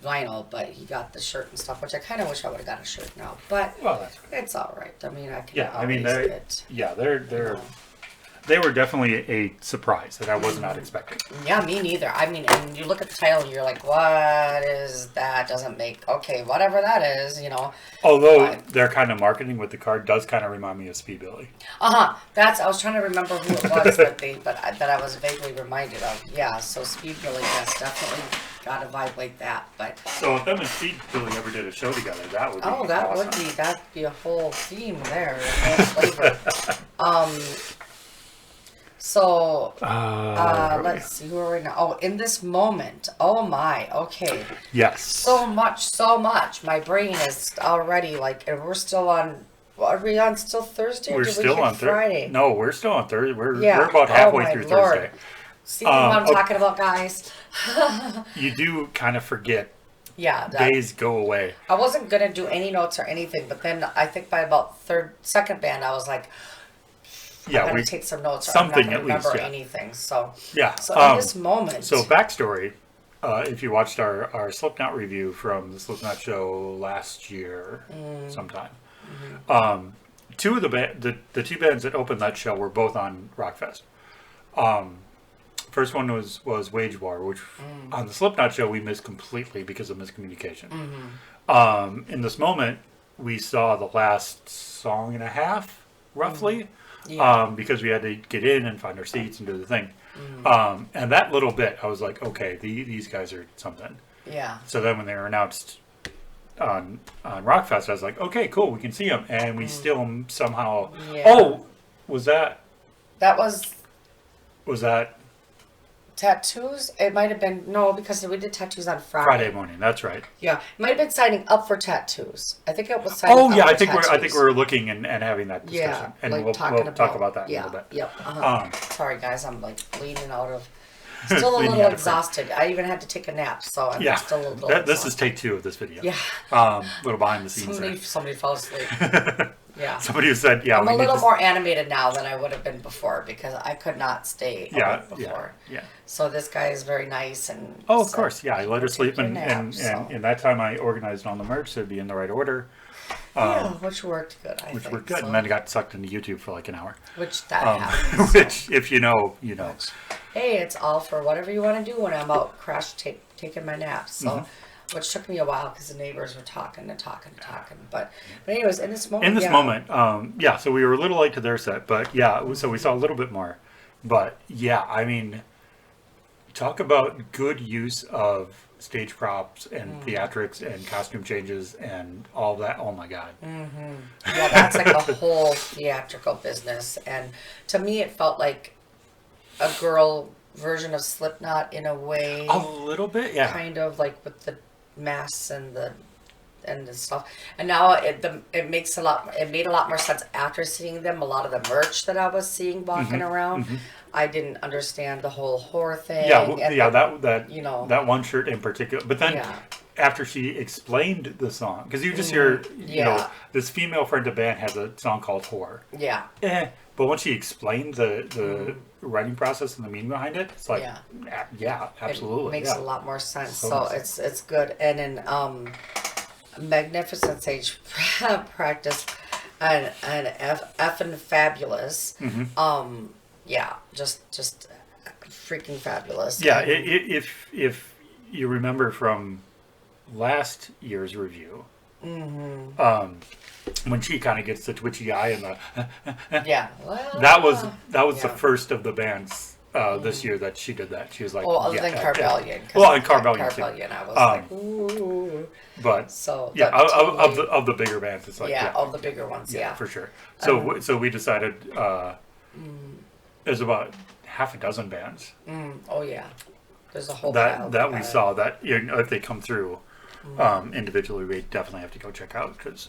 vinyl, but he got the shirt and stuff, which I kind of wish I would have got a shirt now, but Well, that's good. it's all right. I mean, I can Yeah, I mean, always get. they're they were definitely a surprise that I was not expecting. Yeah, me neither. I mean, and you look at the title and you're like, what is that? Doesn't make, okay, whatever that is, you know. Although But- their kind of marketing with the card does kind of remind me of Speed Billy. I was trying to remember who it was that I was vaguely reminded of. Yeah, so Speed Billy, yes, definitely got a vibe like that. But So if them and Speed Billy ever did a show together, that would be awesome. that'd be a whole theme there, a whole flavor. So let's see who are we now. Oh, in this moment. Oh my. Okay. Yes. So much. My brain is already like, and we're still on. Are we on still Thursday? Or We're did still we hit on Friday. Thursday. No, we're still on Thursday. We're Yeah. about Oh halfway my through Lord. Thursday. See what I'm okay. talking about, guys? You do kind of forget. Yeah. Days go away. I wasn't gonna do any notes or anything, but then I think by about second band, I was like, Yeah, I'm gonna we take some notes. Or something I'm not at gonna least. remember Yeah. anything. So Yeah. So in this moment. So backstory, if you watched our Slipknot review from the Slipknot show last year, sometime, two of the two bands that opened that show were both on Rockfest. First one was Wage War, which on the Slipknot show we missed completely because of miscommunication. In this moment, we saw the last song and a half, roughly, because we had to get in and find our seats and do the thing. And that little bit, I was like, okay, these guys are something. Yeah. So then when they were announced on Rockfest, I was like, okay, cool, we can see them, and we still somehow. Yeah. Oh, was that tattoos? It might have been no, because we did tattoos on Friday morning? That's right. Yeah, it might have been signing up for tattoos. I think it was signing Oh up yeah, for I think we're looking and having that discussion, yeah, and like we'll talk about that in a little bit. Yep. Sorry guys, I'm like bleeding out of. Still a Bleeding little out of exhausted. I even had to take a nap, so I'm Yeah, still a little. this is exhausted. take 2 of this video. Yeah. Little behind the scenes. Somebody fell asleep. Yeah. Somebody who said, "Yeah, I'm we a need little to." more animated now than I would have been before because I could not stay awake before. Yeah. So this guy is very nice and. Oh, of so course, yeah. I let her take sleep, your and nap, so. in that time I organized all the merch so it'd be in the right order, Yeah, which worked good. I which think, worked good. so. And then got sucked into YouTube for like an hour. Which that happens. so. Which, if you know, you know. Hey, it's all for whatever you want to do when I'm out taking my naps. So, Mm-hmm. which took me a while because the neighbors were talking. But anyways, in this moment. So we were a little late to their set, but yeah, so we saw a little bit more. But yeah, I mean, talk about good use of stage props and theatrics and costume changes and all that. Oh my God. Yeah, that's like a whole theatrical business, and to me, it felt like a girl version of Slipknot in a way. A little bit, yeah. Kind of like with the masks and the stuff. And now it made a lot more sense after seeing them. A lot of the merch that I was seeing walking around, I didn't understand the whole horror thing. That you know, that one shirt in particular. But then after she explained the song, because you just hear, you know, this female friend of band has a song called Horror. Yeah. But once she explained the writing process and the meaning behind it, it's like, yeah, absolutely. It makes a lot more sense. So So makes it's good. And in Magnificent Stage Practice and effing fabulous. Just freaking fabulous. Yeah, And- if you remember from last year's review, when she kind of gets the twitchy eye and the yeah. Well, that was the yeah. first of the bands this year that she did that. She was like, well, other than Carbellion. 'cause Well, and Carbellion too. Carbellion, I was like, ooh. But So yeah, but of totally- the bigger bands, it's like of the bigger ones, yeah. for sure. So so we decided there's about half a dozen bands Oh yeah. There's a whole file that we about it. saw that, you know, if they come through individually, we definitely have to go check out because.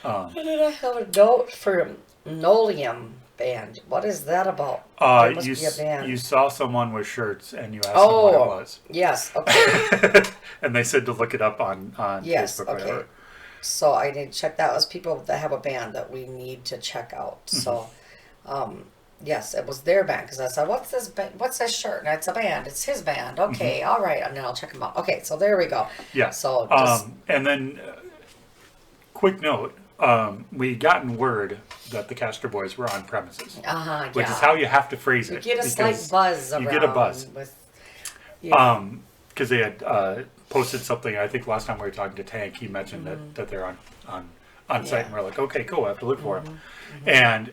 And then I have a note for Nolium band. What is that about? There must You be a band. you saw someone with shirts and you asked them what it was. Yes. Okay. And they said to look it up on Yes. Facebook or Okay. whatever. So I need to check that. Was people that have a band that we need to check out. So, yes, it was their band because I said, "What's this? What's this shirt?" And it's a band. It's his band. Okay, all right, and then I'll check them out. Okay, so there we go. Yeah. So just And then, quick note: we gotten word that the Castor Boys were on premises, which yeah. is how you have to phrase You it. get a slight because buzz around. You get a buzz. With, yeah. Because they had posted something. I think last time we were talking to Tank, he mentioned that they're on site, and we're like, okay, cool. I have to look for them, and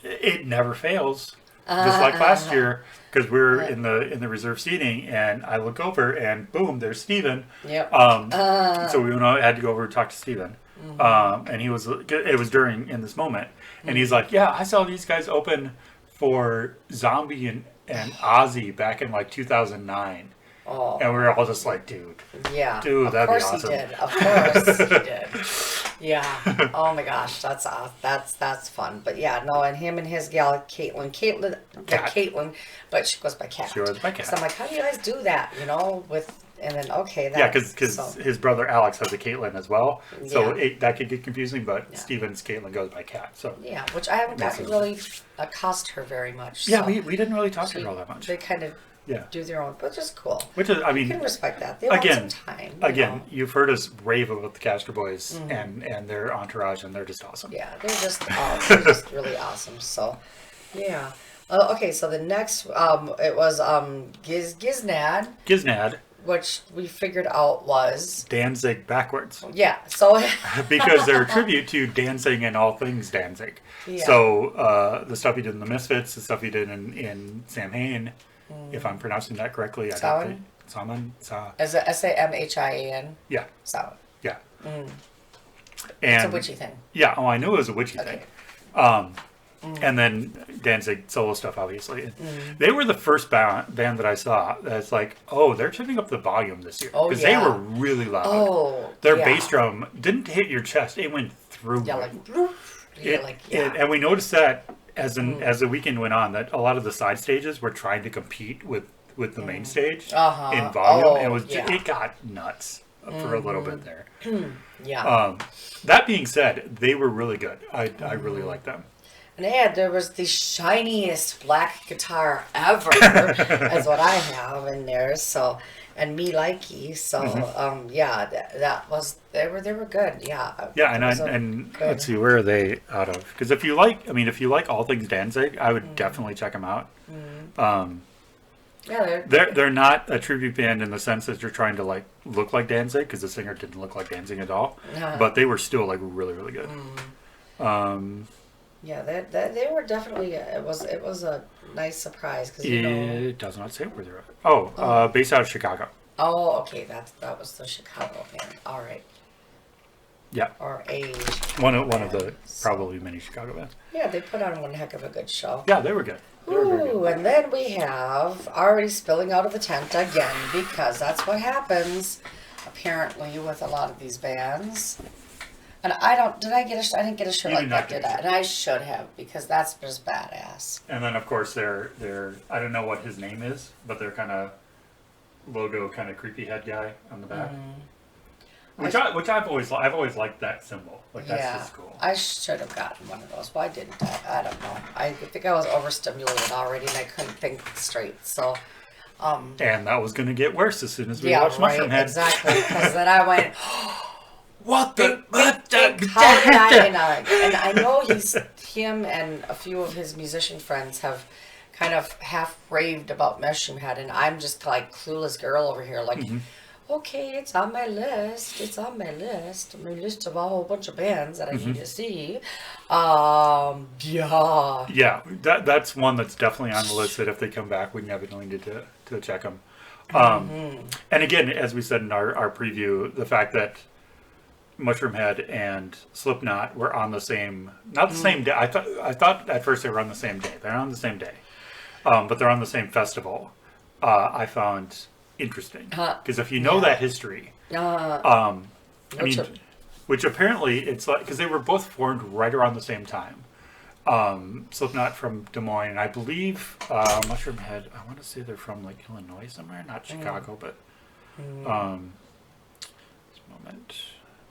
it never fails. Just like last year, because we were in the reserve seating, and I look over, and boom, there's Steven. Yep. So we had to go over and talk to Steven. And it was in this moment, and he's like, yeah, I saw these guys open for Zombie and Ozzy back in like 2009. Oh. And we were all just like, dude, Yeah. that'd be awesome. Of course he did. Of course he did. Yeah. Oh my gosh, that's fun. But yeah, no, and him and his gal Caitlin, but she goes by Cat. She goes by Cat. So I'm like, how do you guys do that? You know, and then okay, that. Yeah, because his brother Alex has a Caitlin as well, so Yeah. that could get confusing. But Steven's Caitlin goes by Cat. So yeah, which I haven't gotten to really accost her very much. yeah, so we didn't really talk to her all that much. They kind of do their own, which is cool. Which is, I You mean, can respect that. They want some time. You know? you've heard us rave about the Castor Boys and their entourage, and they're just awesome. Yeah, they're just they're just really awesome. So, yeah. Okay, so the next it was Giznad, which we figured out was Danzig backwards. yeah. So Because they're a tribute to Danzig and all things Danzig. Yeah. So the stuff he did in the Misfits, the stuff he did in Samhain, if I'm pronouncing that correctly, I don't think. Samhain? as a Samhian. Yeah, So yeah. it's And a witchy thing. yeah, oh, I knew it was a witchy Okay. thing. And then Danzig solo stuff, obviously. They were the first band that I saw that's like, oh, they're turning up the volume this year. Oh, Because yeah. they were really loud. Oh, Their yeah. bass drum didn't hit your chest; it went through. Yeah, you. And we noticed that as the weekend went on, that a lot of the side stages were trying to compete with the main stage in volume. Oh, and it got nuts for a little bit there. Yeah. That being said, they were really good. I really liked them. And there was the shiniest black guitar ever, is what I have in there. So, and me likey. So, that was they were good. Yeah. Yeah, and let's see, where are they out of? Because if you like all things Danzig, I would definitely check them out. Yeah, They're not a tribute band in the sense that you're trying to like look like Danzig, because the singer didn't look like Danzig at all. But they were still like really, really good. Yeah, they were definitely. It was a nice surprise because It does not say where they're at. Based out of Chicago. Oh, okay, that was the Chicago band. All right. Yeah. Or a One of the probably many Chicago bands. Yeah, they put on one heck of a good show. Yeah, they were good. They were very good. Ooh, and then we have already spilling out of the tent again, because that's what happens apparently with a lot of these bands. And I didn't get a shirt You like did that, not did get a I? shirt. And I should have, because that's just badass. And then of course they're I don't know what his name is, but they're kind of logo kind of creepy head guy on the back. Which I've always liked that symbol. Like that's just cool. I should have gotten one of those. Why didn't I? I don't know. I think I was overstimulated already and I couldn't think straight. So, And that was gonna get worse as soon as we yeah, watched right, Mushroom Head. exactly. Because then I went, What the? how did I? And I know him and a few of his musician friends have kind of half raved about Mushroom Head, and I'm just like clueless girl over here, like, okay, it's on my list. It's on my list. My list of a whole bunch of bands that I need to see. Yeah. Yeah, that's one that's definitely on the list that if they come back, we definitely need to check them. And again, as we said in our preview, the fact that Mushroom Head and Slipknot were on the same, not the same day. I thought at first they were on the same day. They're on the same day, but they're on the same festival. I found interesting because if you know that history, which apparently it's like because they were both formed right around the same time. Slipknot from Des Moines. And I believe Mushroom Head, I want to say they're from like Illinois somewhere, not Chicago, but this moment,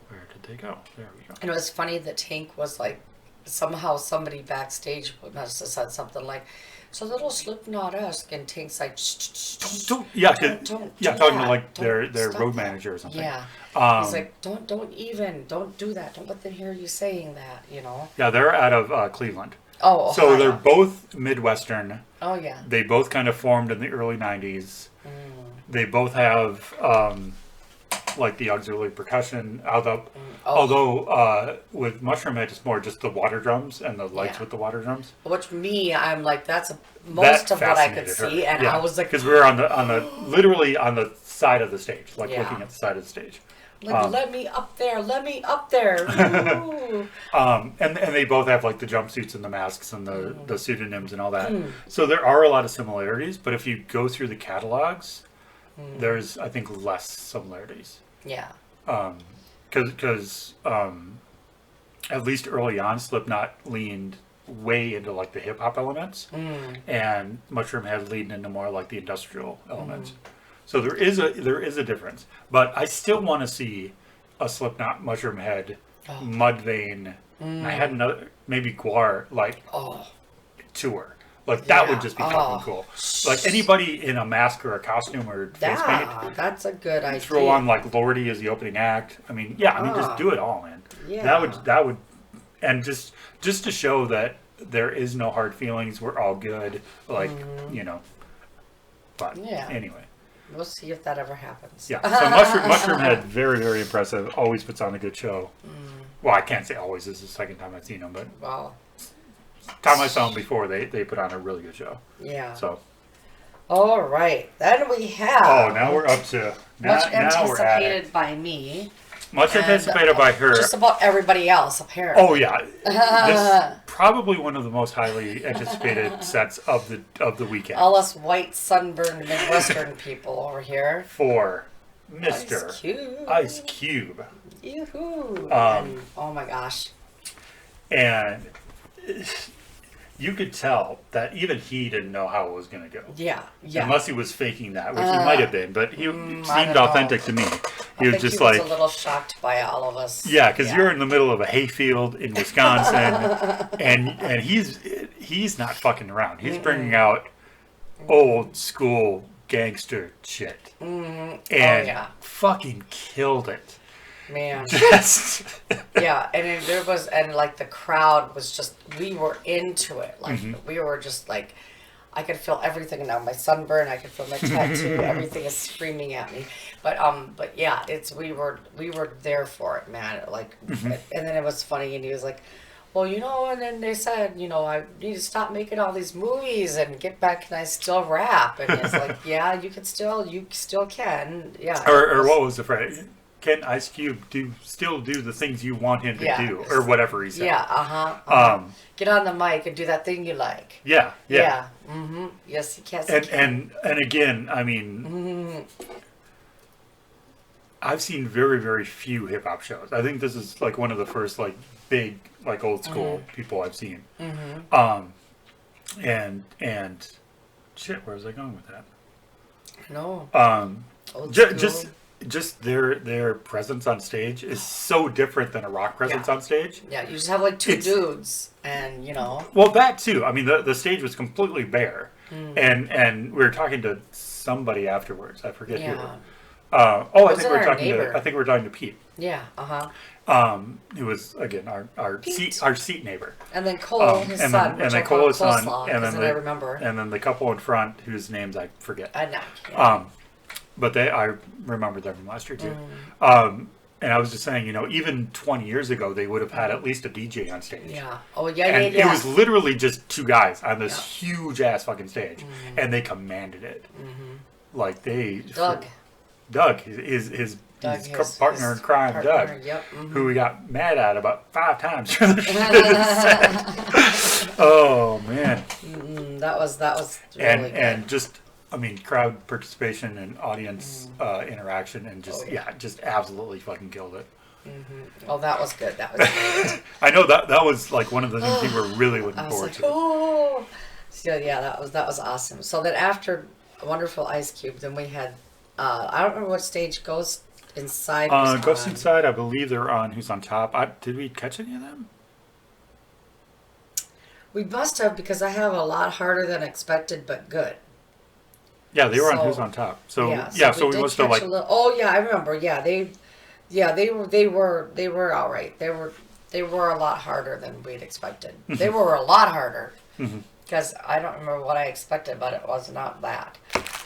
where did they go? There we go. And it was funny that Tank was like, somehow somebody backstage must have said something like, "It's a little Slipknot-esque," and Tank's like, "Shh, shh, shh, Don't, yeah, don't yeah, do talking that. to like Don't their stop road that." manager or something. Yeah. He's like, don't do that. Don't let them hear you saying that, you know? Yeah, they're out of Cleveland. Oh, So Ohio. they're both Midwestern. Oh, yeah. They both kind of formed in the early 90s. They both have like the auxiliary percussion, although with Mushroom Head it's more just the water drums and the lights Yeah. with the water drums. Which me, I'm like, that's most That of what I could fascinated see, her. and Yeah, I was like, because we were on the literally on the side of the stage, like Yeah. looking at the side of the stage. let me up there, let me up there. Ooh. And they both have like the jumpsuits and the masks and the pseudonyms and all that. So there are a lot of similarities, but if you go through the catalogs, there's I think less similarities. Yeah. Because at least early on, Slipknot leaned way into like the hip hop elements, and Mushroom Head leaned into more like the industrial elements. So there is a difference, but I still want to see a Slipknot Mushroom Head, Mudvayne. I had another maybe Guar like tour. Like that Yeah. would just be fucking cool. Like anybody in a mask or a costume or face paint. That's a good idea. Throw on like Lordy as the opening act. I mean, just do it all, man. Yeah. That would, and just to show that there is no hard feelings. We're all good. Like But anyway, We'll see if that ever happens. yeah. So Mushroom Head, very very impressive. Always puts on a good show. Well, I can't say always. This is the second time I've seen him, but Wow. time I saw him before, they put on a really good show. Yeah. So. All right. Then we have. Oh, now we're up to much now we're at it. anticipated by me. Much anticipated by her. Just about everybody else, apparently. Oh yeah, this probably one of the most highly anticipated sets of the weekend All us white, sunburned Midwestern people over here. for Mr. Ice Cube. Ice Cube. Yoo-hoo. And, oh my gosh. And you could tell that even he didn't know how it was going to go. Yeah. Yeah. Unless he was faking that, which he might have been, but he I seemed don't authentic know. to me. I He was think just he was like, a little shocked by all of us. yeah, because you're in the middle of a hayfield in Wisconsin, and he's not fucking around. He's bringing out old school gangster shit, and fucking killed it. Man. Just Yeah, and there was, and like the crowd was just, we were into it. Like we were just like, I could feel everything now. My sunburn, I could feel my tattoo. Everything is screaming at me. But yeah, we were there for it, man. Like, and then it was funny, and he was like, well, and then they said, I need to stop making all these movies and get back. Can I still rap? And it's like, yeah, you still can. Yeah. or what was the phrase? Can Ice Cube still do the things you want him to do, or whatever he said? Yeah. Get on the mic and do that thing you like. Yeah. Mm-hmm. Yes, he can. And again, I mean, I've seen very very few hip hop shows. I think this is like one of the first like big like old school people I've seen. And shit, where was I going with that? No. Old Just their presence on stage is so different than a rock presence on stage. Yeah, you just have like two dudes, and Well, that too. I mean, the stage was completely bare, and we were talking to somebody afterwards. I forget who. I think we were talking to Pete. Yeah. It was again our seat neighbor. And then Cole, his son, which I call Coleslaw, because I remember. And then the couple in front, whose names I forget. I know. But I remember them from last year too. And I was just saying, even 20 years ago, they would have had at least a DJ on stage. Yeah. Oh, yeah, and yeah. it was literally just two guys on this huge ass fucking stage, and they commanded it. Like they. Doug, his partner in crime, Doug, who we got mad at about 5 times for the set. Oh man. That was really good. And just. I mean, crowd participation and audience interaction, and just absolutely fucking killed it. Oh, that was good. That was great. I know that was like one of the things we were really looking I was forward like, to. oh. So yeah, that was awesome. So then after Wonderful Ice Cube, then we had I don't remember what stage Ghost Inside was Ghost on. Inside, I believe they're on Who's on Top. Did we catch any of them? We must have because I have a lot harder than expected, but good. Yeah, they were on So, Who's on Top. So so we did must have catch like a little. Oh yeah, I remember. Yeah, they were all right. They were a lot harder than we'd expected. They were a lot harder because I don't remember what I expected, but it was not that.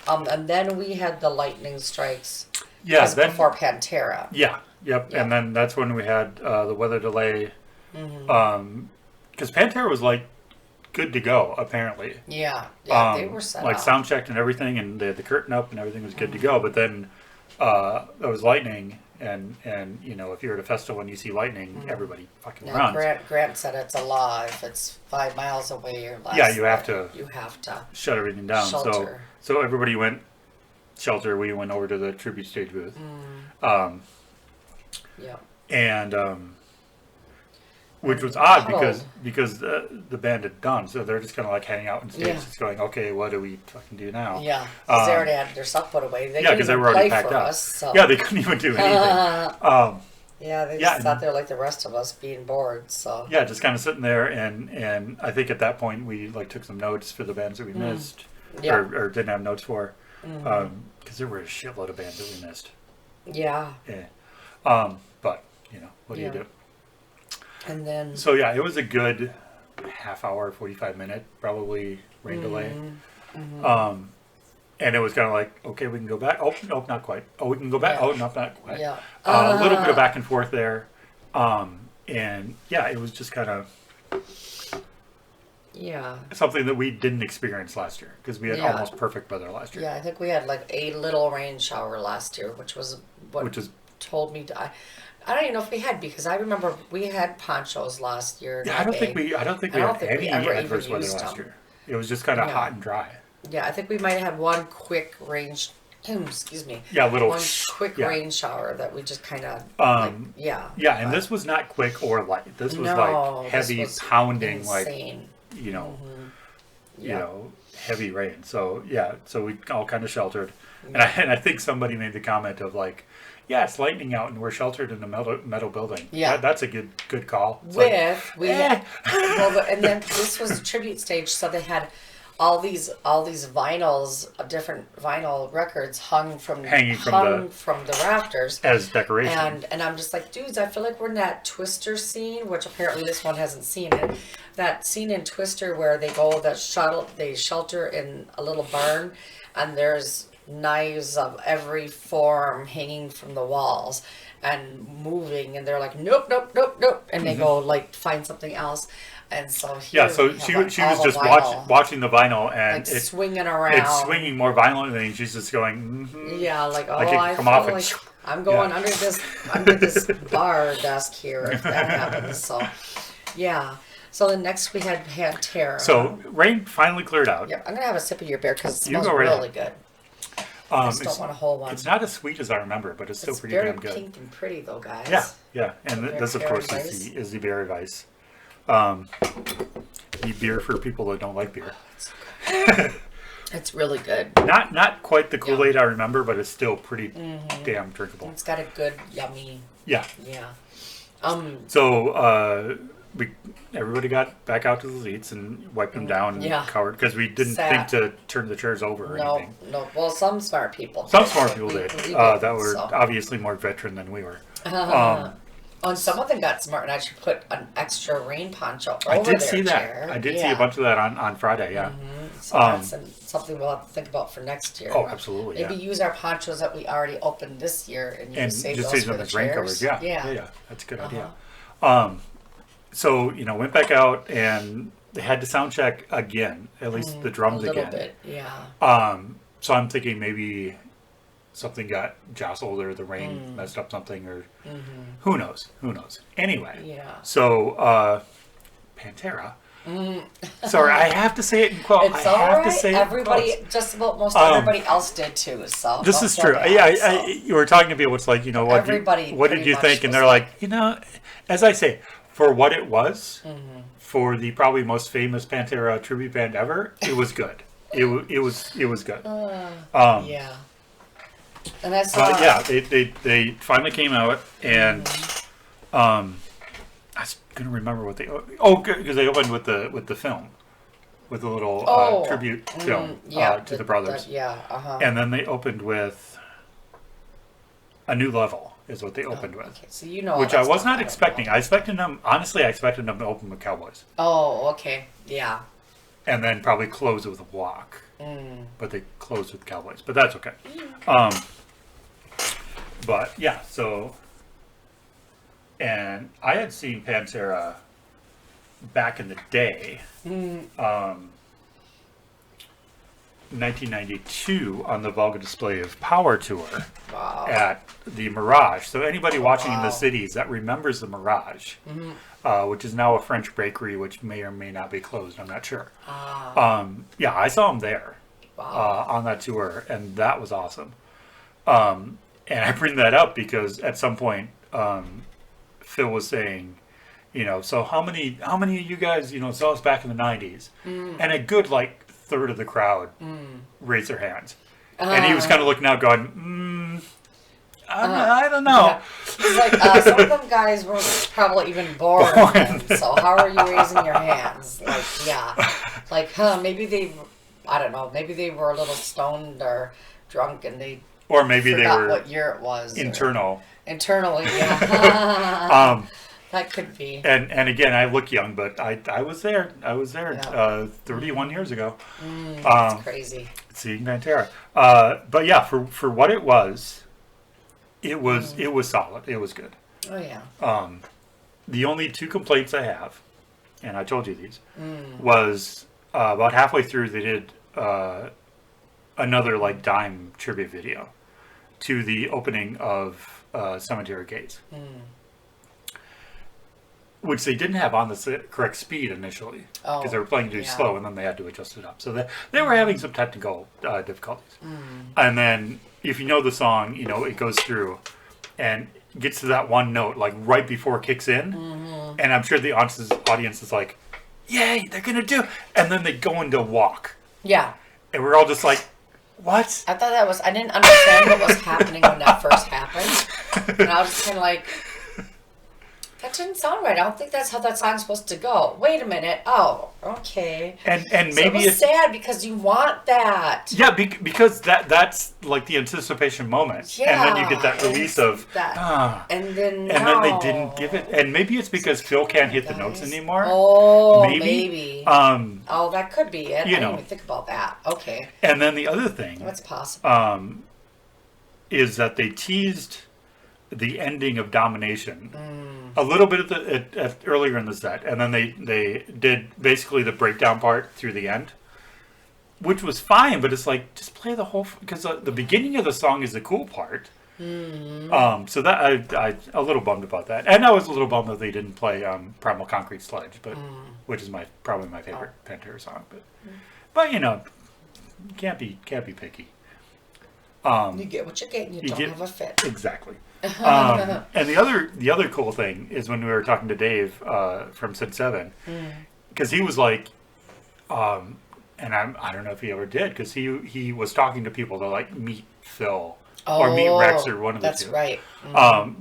And then we had the lightning strikes. yeah then Before Pantera. yeah yep Yeah. and then that's when we had the weather delay. Because Pantera was like good to go apparently. Yeah, they were set like up. sound checked and everything, and they had the curtain up and everything was good to go. But then there was lightning, and you know, if you're at a festival and you see lightning, everybody fucking Yeah, runs. Grant said it's a law. If it's 5 miles away or less. Yeah, you have to You have to. shut everything down. Shelter. So everybody went shelter. We went over to the tribute stage booth. Yeah. And which was odd Huddled. because the band had done, so they're just kind of like hanging out on stage, Yeah. just going, okay, what do we fucking do now? Yeah. 'Cause they already had their stuff put away. They Yeah, couldn't because they even were already play packed for up. us. So. Yeah, they couldn't even do anything. Yeah, they Yeah, just sat there like the rest of us, being bored. So. Yeah, just kind of sitting there, and I think at that point we like took some notes for the bands that we missed, Yeah. or didn't have notes for, because there were a shitload of bands that we missed. Yeah. Yeah. But you know, what do you Yeah. do? And then. So yeah, it was a good half hour, 45 minute, probably rain delay. And it was kind of like, okay, we can go back. Oh, nope, not quite. Oh, we can go back. Yeah. Oh, nope, not quite. Yeah. A little bit of back and forth there. And yeah, it was just kind of Yeah. something that we didn't experience last year because we had Yeah. almost perfect weather last year. Yeah, I think we had like a little rain shower last year, which was what Which is told me to. I don't even know if we had because I remember we had ponchos last year. yeah. not I don't big. think we I had don't think any we ever even adverse weather used last them. year. It was just kind of Yeah. hot and dry. Yeah, I think we might have had one quick rain. Excuse me. Yeah, little One quick yeah. rain shower that we just kind of. yeah. Yeah, and but this was not quick or light. This was no, like this heavy was pounding, like insane. you know, Yeah. heavy rain. So yeah, so we all kind of sheltered, and I think somebody made the comment of like, yeah, it's lightning out and we're sheltered in a metal building. Yeah. That's a good call. It's like, We had and then this was a tribute stage, so they had all these vinyls, different vinyl records hung from Hanging from the rafters as decoration. and I'm just like, dudes, I feel like we're in that Twister scene, which apparently this one hasn't seen it. That scene in Twister where they shelter in a little barn, and there's knives of every form hanging from the walls and moving, and they're like, nope, and they go like find something else. And so Yeah, here so we have, she like, was all the just vinyl, watching the vinyl, and like swinging around. it's swinging more violently, and she's just going, Yeah, like, oh, Like it I come feel off and like I'm going yeah. under this bar desk here if that happens. So, yeah. So then next we had Pantera. So rain finally cleared out. Yep, I'm gonna have a sip of your beer because it You smells go right really good. I just don't It's, want a whole one. it's not as sweet as I remember, but it's still It's pretty very damn good. pink and pretty though, guys. Yeah, and this of Berry course Weiss. is the Berry Weiss. The beer for people that don't like beer. It's really good. Not quite the Kool-Aid I remember, but it's still pretty damn drinkable. It's got a good, yummy, Yeah. yeah. So everybody got back out to the seats and wiped them down and Yeah. covered because we didn't Sat. think to turn the chairs over or anything. No. Well, some smart people. Some did, smart but people we did didn't, that were so. obviously more veteran than we were. And some of them got smart and actually put an extra rain poncho over I did their see chair. that. I did see a bunch of that on Friday. Yeah. So that's something we'll have to think about for next year. Oh, absolutely. Maybe Yeah. use our ponchos that we already opened this year and And save just those use for them the as rain chairs. covers. Yeah. That's a good idea. So went back out and they had to sound check again, at least the drums a little again. bit, yeah. So I'm thinking maybe something got jostled or the rain messed up something or who knows. Anyway, Yeah. so Pantera Sorry, I have to say it in quote. It's I all have right. to say it in Everybody, quotes. just about most everybody else did too. So This don't is feel true. bad, Yeah, so. you were talking to people. It's like, what? Everybody What did pretty you much think? And was they're like- like, as I say, for what it was, for the probably most famous Pantera tribute band ever, it was good. It was good. Yeah. And I saw. Yeah, they finally came out, and I was gonna remember what they. Oh, because they opened with the film, with the little tribute film to the brothers. Yeah. And then they opened with A New Level is what they opened with. Okay, so all Which that I was stuff, not don't expecting. know. I expected them, honestly, I expected them to open with Cowboys. Oh, okay. Yeah. And then probably close with Walk. But they closed with Cowboys. But that's okay. But yeah, so. And I had seen Pantera back in the day. 1992 on the Volga Display of Power tour at the Mirage. So anybody watching in the cities that remembers the Mirage, which is now a French bakery, which may or may not be closed, I'm not sure. Yeah, I saw him there on that tour, and that was awesome. And I bring that up because at some point, Phil was saying, so how many of you guys, saw us back in the 90s? And a good, third of the crowd raised their hands. And he was kind of looking out going, I don't know. Yeah. He's like, some of them guys were probably even born then, so how are you raising your hands? Maybe they, I don't know, maybe they were a little stoned or drunk and they or maybe they forgot were what year it was. Internally, yeah. That could be. And again, I look young, but I was there. I was there 31 years ago. That's crazy. Seeing Pantera. But yeah, for what it was solid. It was good. Oh yeah. The only two complaints I have, and I told you these, was about halfway through they did another Dime tribute video to the opening of Cemetery Gates. Which they didn't have on the correct speed initially, because they were playing too slow, and then they had to adjust it up. So they were having some technical difficulties. And then, if you know the song, it goes through and gets to that one note, right before it kicks in. And I'm sure the audience is like, yay, they're going to do it. And then they go into Walk. Yeah. And we're all just like, what? I thought I didn't understand what was happening when that first happened. And I was just kind of like, that didn't sound right. I don't think that's how that song's supposed to go. Wait a minute. Oh, okay. And so maybe it was sad because you want that. Yeah, because that's the anticipation moment. Yeah. And then you get that release of that. And then they didn't give it. And maybe it's because Phil can't hit the notes anymore. Oh, maybe. Oh, that could be it. I didn't even think about that. Okay. And then the other thing. That's possible. Is that they teased the ending of Domination a little bit at earlier in the set, and then they did basically the breakdown part through the end, which was fine, but it's just play the whole, because the beginning of the song is the cool part. So that I a little bummed about that, and I was a little bummed that they didn't play Primal Concrete Sledge, but which is probably my favorite Pantera song, but can't be picky. You get what you get, and you don't have a fit. Exactly. And the other cool thing is when we were talking to Dave from Sid 7, because he was like, and I don't know if he ever did, because he was talking to people to meet Phil or meet Rex or one of the two. That's right.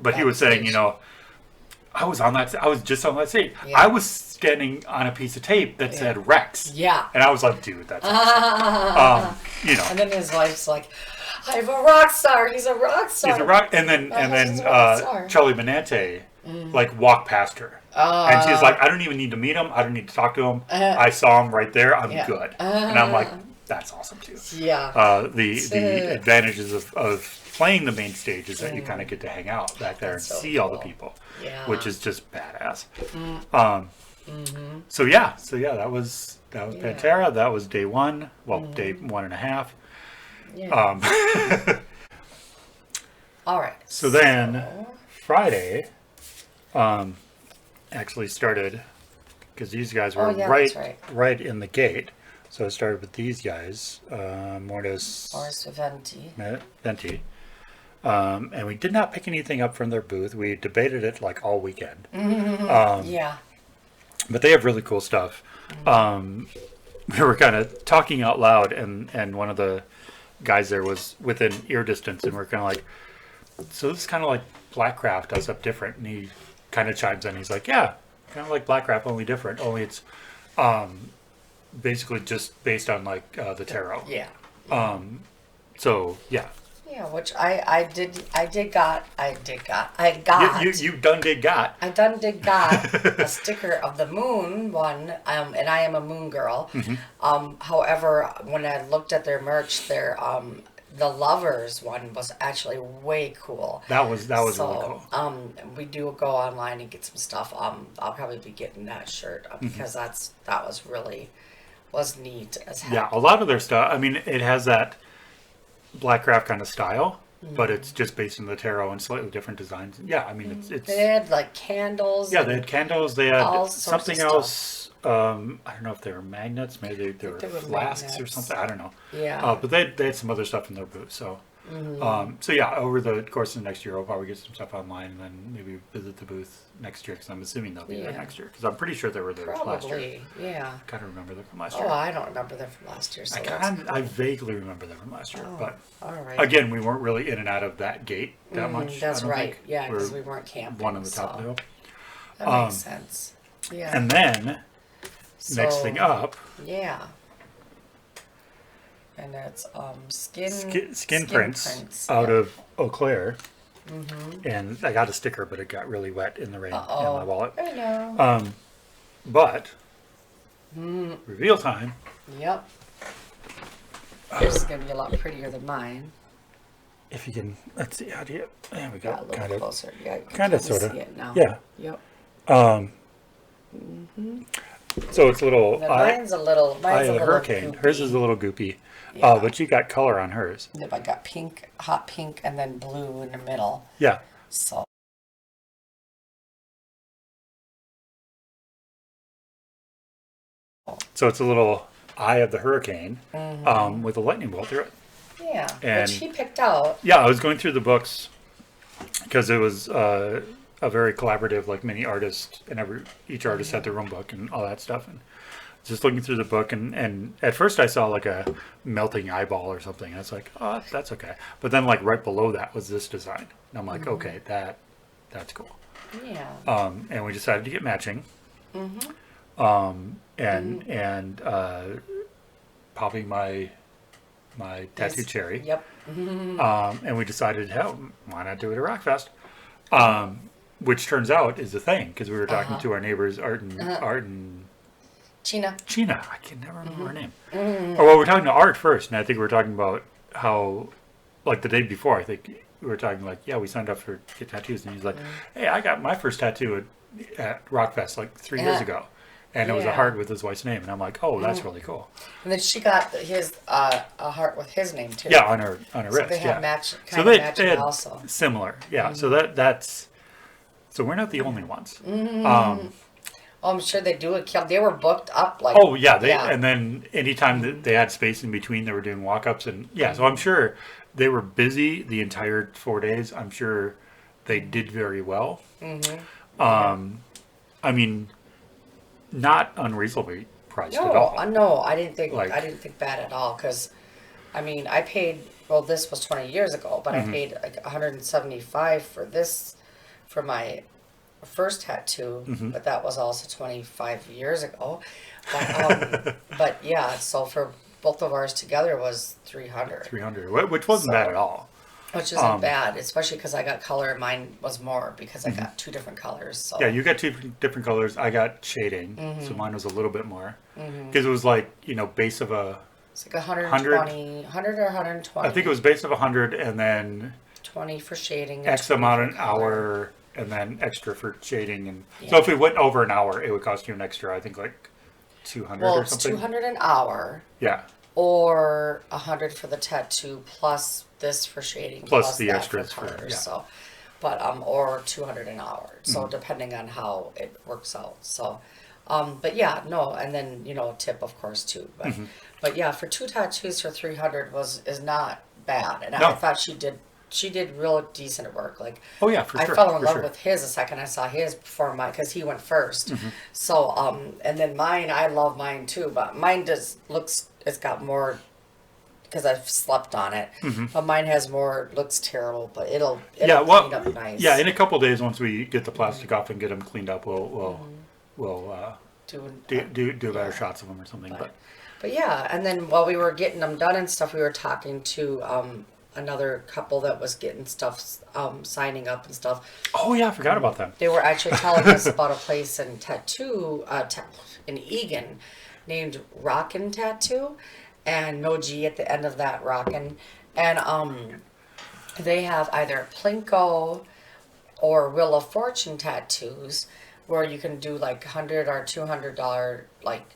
But he was saying, I was just on that stage. Yeah. I was standing on a piece of tape that said Rex. Yeah. And I was like, dude, that's awesome. And then his wife's like, I'm a rock star. He's a rock star. He's a rock, and then Charlie Benante walked past her, and she's like, I don't even need to meet him. I don't need to talk to him. I saw him right there. I'm good. And I'm like, that's awesome too. Yeah. The advantages of playing the main stage is that you kind of get to hang out back there and see all the people, which is just badass. So yeah, that was Pantera. That was day one. Well, day 1.5. Yeah. All right. So then Friday actually started because these guys were Oh, yeah, right, that's right. right in the gate. So I started with these guys, Mortis, Morris Venti. Venti. And we did not pick anything up from their booth. We debated it like all weekend. Yeah. But they have really cool stuff. We were kind of talking out loud, and one of the guys there was within ear distance, and we're kind of like, so this is kind of like Blackcraft does up different. And he kind of chimes in. He's like, yeah, kind of like Blackcraft, only different. Only it's basically just based on like the tarot. Yeah. So yeah, Yeah, which I got. you done did got. I done did got a sticker of the moon one, and I am a moon girl. However, when I looked at their merch, the lovers one was actually way cool. That was really So, cool. we do go online and get some stuff. I'll probably be getting that shirt because that was neat as heck. Yeah, a lot of their stuff. I mean, it has that Blackcraft kind of style, but it's just based in the tarot and slightly different designs. Yeah, I mean, it's They had like candles. yeah. They had candles. They all had sorts of something else. I don't know if they were magnets. Maybe they were they were flasks or magnets. something. I don't know. Yeah. But they had some other stuff in their booth. So, so yeah, over the course of next year, I'll probably get some stuff online and then maybe visit the booth next year because I'm assuming they'll be there Yeah. next year because I'm pretty sure they were there last year. Probably. Yeah. Gotta remember them from last Oh, year. I don't remember them from last year. So that's I vaguely remember them from last year, but all right. again, we weren't really in and out of that gate that much. That's I don't right. think. Yeah, because We're we weren't camping. one on the top of the so hill. That makes sense. Yeah. And then next So, thing up, Yeah. And it's skin prints out Yep. of Eau Claire. And I got a sticker, but it got really wet in the rain in my wallet. I know. But reveal time. Yep. Yours is gonna be a lot prettier than mine. If you can, let's see. How do you? There we Yeah, a go. little Kind of. closer. Yeah, you Kind of, can sort of. see it now. Yeah. Yep. So it's a little Now, eye mine's a little. of Mine's a the little hurricane. goopy. Hers is a little goopy. Yeah. But you got color on hers. Yep, I got pink, hot pink, and then blue in the middle. Yeah. So. So it's a little eye of the hurricane with a lightning bolt through it. Yeah, And- which he picked out. Yeah, I was going through the books because it was a very collaborative, like many artists, and each artist had their own book and all that stuff. And just looking through the book, and at first I saw like a melting eyeball or something. And I was like, oh, that's okay. But then like right below that was this design, and I'm like, okay, that's cool. Yeah. And we decided to get matching. And popping my tattoo cherry. Yep. And we decided, hell, why not do it at Rockfest? Which turns out is a thing because we were talking to our neighbors, Art and China. China. I can never remember her name. Or well, we're talking to Art first, and I think we were talking about how, like the day before, I think we were talking like, yeah, we signed up for get tattoos, and he's like, hey, I got my first tattoo at Rockfest like 3 years ago. And it was a Yeah. heart with his wife's name, and I'm like, "Oh, that's really cool." And then she got his a heart with his name too. Yeah, on her So wrist. they have yeah. match, So kind they, of matching they had also. similar. Yeah. So that's. So we're not the only ones. Oh, I'm sure they do it. They were booked up like. Oh yeah, and then anytime that they had space in between, they were doing walk-ups, and yeah. So I'm sure they were busy the entire 4 days. I'm sure they did very well. I mean, not unreasonably priced at all. No, I didn't think Like- I didn't think bad at all because, I mean, I paid. Well, this was 20 years ago, but I paid like 175 for this, for my first tattoo. But that was also 25 years ago. But but yeah, so for both of ours together was 300, 300, which wasn't bad at all. which isn't bad, especially because I got color. Mine was more because I got two different colors. So Yeah, you got two different colors. I got shading, so mine was a little bit more because it was like base of a. it's like 120, 100 or 120. I think it was base of 100, and then 20 for shading. and X 20 amount for an color. hour, and then extra for shading. And so if we went over an hour, it would cost you an extra. I think like 200 Well, or it's something. 200 an hour, Yeah, or 100 for the tattoo plus this for shading Plus the that extras for for- colors. yeah. So, but or 200 an hour. So depending on how it works out. So, But yeah, no, and then tip of course too. But yeah, for 2 tattoos for 300 is not bad, and No. I thought she did real decent work. Like, Oh yeah, for I sure. fell in for love sure. with his the second I saw his before mine because he went first. So and then mine, I love mine too, but mine it's got more because I've slept on it. But mine has more, looks terrible, but it'll Yeah, well, clean up nice. yeah. In a couple days, once we get the plastic off and get them cleaned up, we'll do better shots of them or something. But yeah, and then while we were getting them done and stuff, we were talking to another couple that was getting stuff, signing up and stuff. Oh yeah, I forgot about them. They were actually telling us about a place in in Egan named Rockin' Tattoo, and no G at the end of that, Rockin'. And they have either Plinko or Wheel of Fortune tattoos, where you can do like $100 or $200 like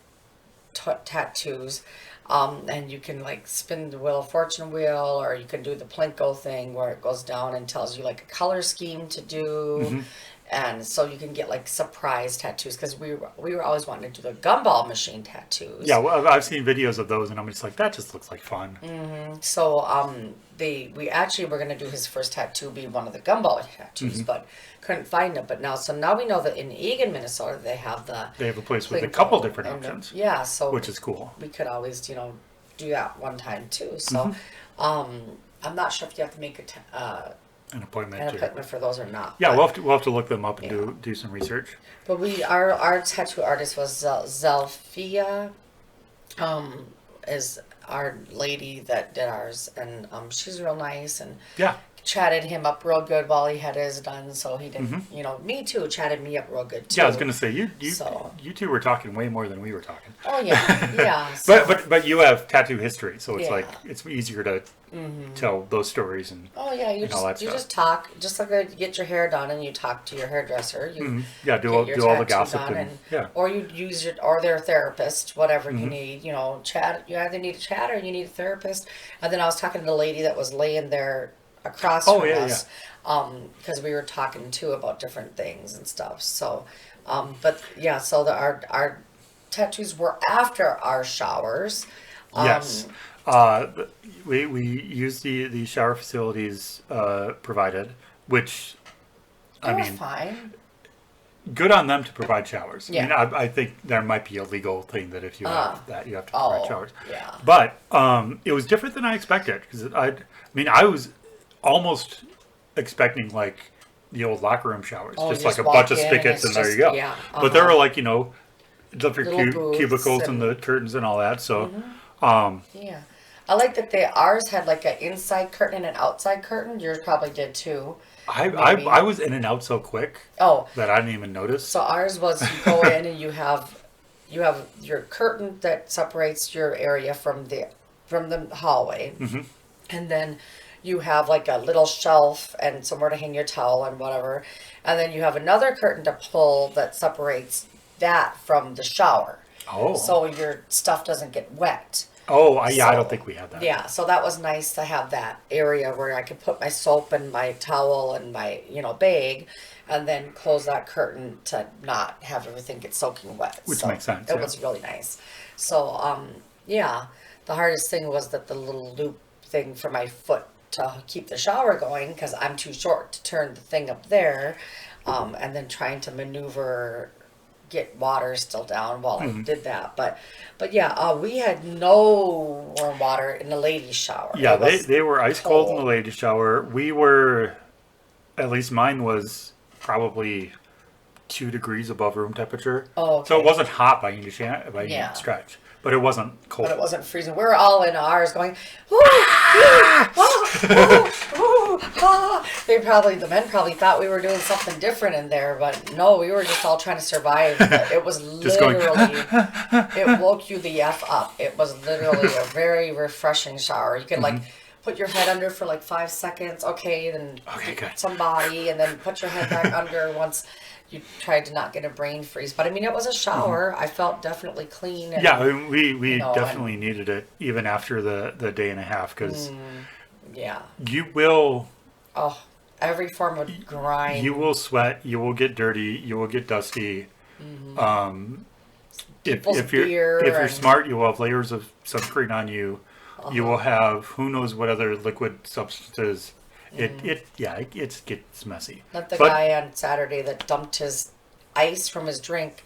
tattoos. And you can like spin the Wheel of Fortune wheel, or you can do the Plinko thing where it goes down and tells you like a color scheme to do. And so you can get like surprise tattoos, because we were always wanting to do the gumball machine tattoos. Yeah, well, I've seen videos of those, and I'm just like, that just looks like fun. So we actually were gonna do his first tattoo be one of the gumball tattoos, but couldn't find it. But now we know that in Egan, Minnesota, they have They have a place with a Plinko couple different and options, yeah, so which is cool. we could always do that one time too. So I'm not sure if you have to make An appointment. an appointment for those or not. Yeah, but, we'll have to look them up and do some research. But our tattoo artist was Zelfia, is our lady that did ours, and she's real nice, and Yeah, chatted him up real good while he had his done, so he didn't, me too, chatted me up real good too. yeah. I was gonna say So- you two were talking way more than we were talking. Oh yeah, yeah. So, But you have tattoo history, so it's Yeah. like it's easier to tell those stories and oh yeah, you and all that just you stuff. just talk, just like you get your hair done and you talk to your hairdresser. You yeah, get your do all the tattoo gossip done and yeah. or you use or their therapist, whatever you need. Chat. You either need a chat or you need a therapist. And then I was talking to the lady that was laying there across Oh, from yeah, us, because we were talking too about different things and stuff. So, but yeah, so our tattoos were after our showers. Yes. We use the shower facilities provided, which They were I mean, fine. good on them to provide showers. Yeah. I mean, I think there might be a legal thing that if you have that, you have to provide showers. Yeah. But it was different than I expected, because I was almost expecting like the old locker room showers, Oh, just you like a just bunch of walk in spigots and and it's there you just- go. yeah, But there were like different Little booths cubicles and and- the curtains and all that. So Yeah. I like that ours had like an inside curtain and an outside curtain. Yours probably did too. Maybe. I was in and out so quick Oh, that I didn't even notice. so ours was you go in and you have your curtain that separates your area from the hallway, and then you have like a little shelf and somewhere to hang your towel and whatever, and then you have another curtain to pull that separates that from the shower, Oh. so your stuff doesn't get wet. I So- don't think we had that. Yeah, so that was nice to have that area where I could put my soap and my towel and my, bag, and then close that curtain to not have everything get soaking wet. Which So makes sense, It yeah. was really nice. So, yeah, the hardest thing was that the little loop thing for my foot to keep the shower going, because I'm too short to turn the thing up there, and then trying to maneuver get water still down while I did that. But yeah, we had no warm water in the ladies' shower. Yeah, It was they were ice cold in the cold. ladies' shower. We were, at least mine was probably 2 degrees above room temperature. Oh, So it okay. wasn't hot by any Yeah. stretch, but it wasn't cold. But it wasn't freezing. We were all in ours going, "Ooh, ooh, ah, ooh, ooh, ah." The men probably thought we were doing something different in there, but no, we were just all trying to survive. But it was Just going, literally, it woke you the F up. It was literally a very refreshing shower. You could like put your head under for like 5 seconds, okay, then Okay, good. somebody, and then put your head back under once you tried to not get a brain freeze. But I mean, it was a shower. I felt definitely clean. And, Yeah, I mean, we know, definitely needed it even after the day and a half, because yeah. you will Oh, every form of grind. you will sweat, you will get dirty, you will get dusty. people's if you're beer. if you're and, smart, you will have layers of sunscreen on you. You will have who knows what other liquid substances. It gets messy. Not the But- guy on Saturday that dumped his ice from his drink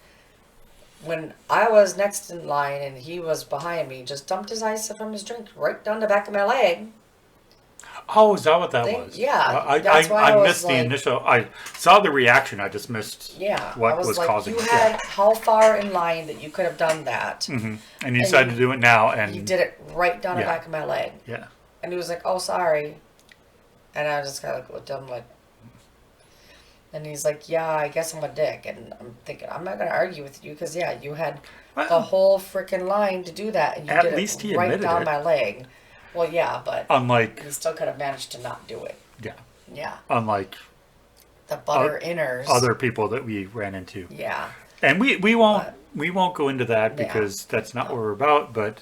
when I was next in line and he was behind me. Just dumped his ice from his drink right down the back of my leg. Oh, is that what that was? Yeah, that's why I was missed the like- initial. I saw the reaction. I just missed. Yeah, What I was like, causing you it? had how far in line that you could have done that? And you decided to do it now, and You did it right down the Yeah. back of my leg, Yeah. and he was like, "Oh, sorry," and I just kind of looked at him like, and he's like, "Yeah, I guess I'm a dick," and I'm thinking, I'm not gonna argue with you because yeah, you had the Well, whole freaking line to do that, and you At did least it he right admitted down it. my leg. Well, yeah, but unlike he still could have managed to not do it. yeah, Yeah, unlike the butter inners. other people that we ran into, Yeah, and we won't go into that Yeah. because that's not what we're about. But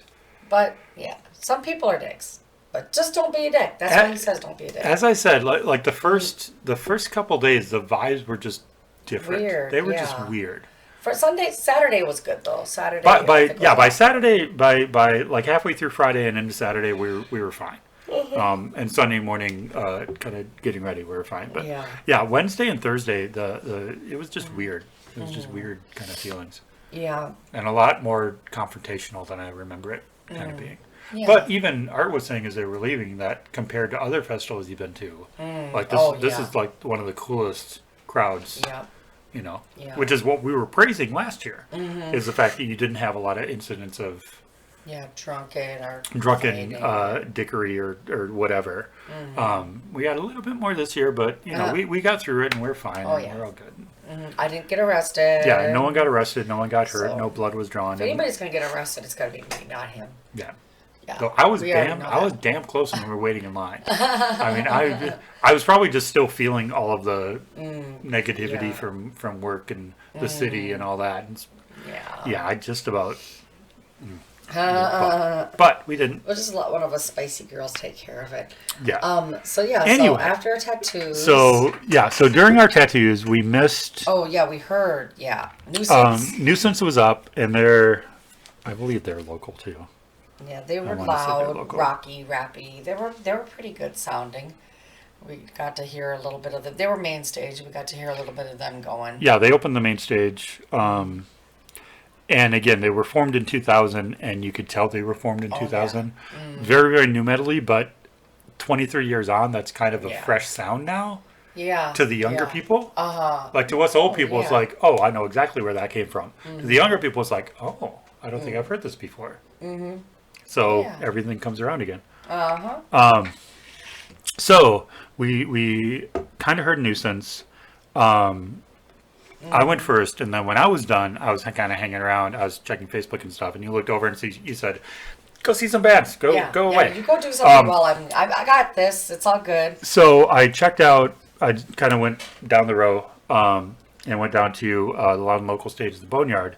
but yeah, some people are dicks, but just don't be a dick. That's A- why he says don't be a dick. as I said, like the first couple days, the vibes were just different. Weird, They were yeah. just weird. For Saturday was good though. Saturday. By I think was by awesome. Saturday, by like halfway through Friday and into Saturday, we were fine. And Sunday morning, kind of getting ready, we were fine. But Yeah. Wednesday and Thursday, the it was just weird. It was just weird kind of feelings, Yeah. and a lot more confrontational than I remember it kind of being. Yeah. But even Art was saying as they were leaving that compared to other festivals you've been to, like this, Oh, this yeah. is like one of the coolest crowds. Yeah. You know, Yeah. which is what we were praising last year, is the fact that you didn't have a lot of incidents of Yeah. Drunken or drunken fighting. dickery or whatever. We had a little bit more this year, but you know, we got through it and we're fine. Oh, and yeah. we're all good. I didn't get arrested. Yeah, no one got arrested, no one got hurt, So, no blood was drawn. If and- anybody's gonna get arrested, it's gotta be me, not him. yeah. Yeah. So I was We already damn, know I was that. damn close when we were waiting in line. I mean, I was probably just still feeling all of the negativity Yeah. from work and the city and all that. And Yeah. yeah, I just about. But we didn't. We'll just let one of us spicy girls take care of it. Yeah. So yeah. Anyway. So after our tattoos. So yeah, so during our tattoos, we missed. Oh yeah, we heard. Yeah. Nuisance. Nuisance was up, and I believe they're local too. Yeah, they were wanna say they're loud, local. rocky, rappy. They were pretty good sounding. We got to hear a little bit of them. They were main stage. We got to hear a little bit of them going. Yeah, they opened the main stage. And again, they were formed in 2000, and you could tell they were formed in 2000. Very, very new metally, but 23 years on, that's kind of a Yeah. fresh sound now Yeah. to the younger people. Uh-huh. Like to us old people, it's yeah. like, oh, I know exactly where that came from. To the younger people, it's like, oh, I don't think I've heard this before. So Yeah. everything comes around again. Uh-huh. So we kind of heard Nuisance. I went first, and then when I was done, I was kind of hanging around. I was checking Facebook and stuff, and you looked over and you said, "Go see some bands. Go away." You go do something while I got this. It's all good. So I checked out. I kind of went down the row and went down to the Loud and Local stage of the Boneyard,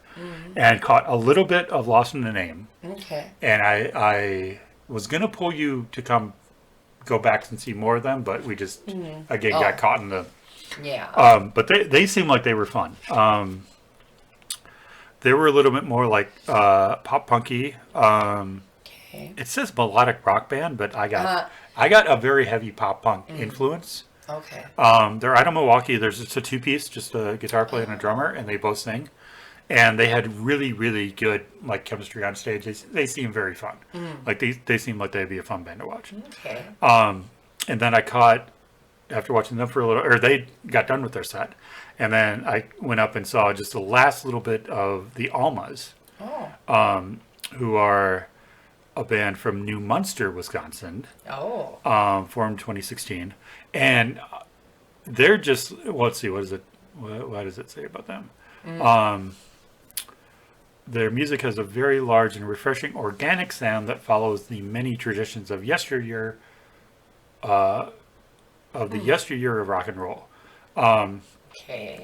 and caught a little bit of Lost in the Name. Okay. And I was gonna pull you to come go back and see more of them, but we just again got caught in the. Yeah. But they seemed like they were fun. They were a little bit more like pop punky. Okay. It says melodic rock band, but I got a very heavy pop punk influence. Okay. They're out of Milwaukee. There's just a two-piece, just a guitar player and a drummer, and they both sing. And they had really, really good like chemistry on stage. They seem very fun. Like they seem like they'd be a fun band to watch. Okay. And then I caught, after watching them for a little, or they got done with their set, and then I went up and saw just the last little bit of the Almas, Oh. who are a band from New Munster, Wisconsin, Oh. formed 2016, and they're just, well, let's see, what is it? What does it say about them? Their music has a very large and refreshing organic sound that follows the many traditions of yesteryear, yesteryear of rock and roll. Okay.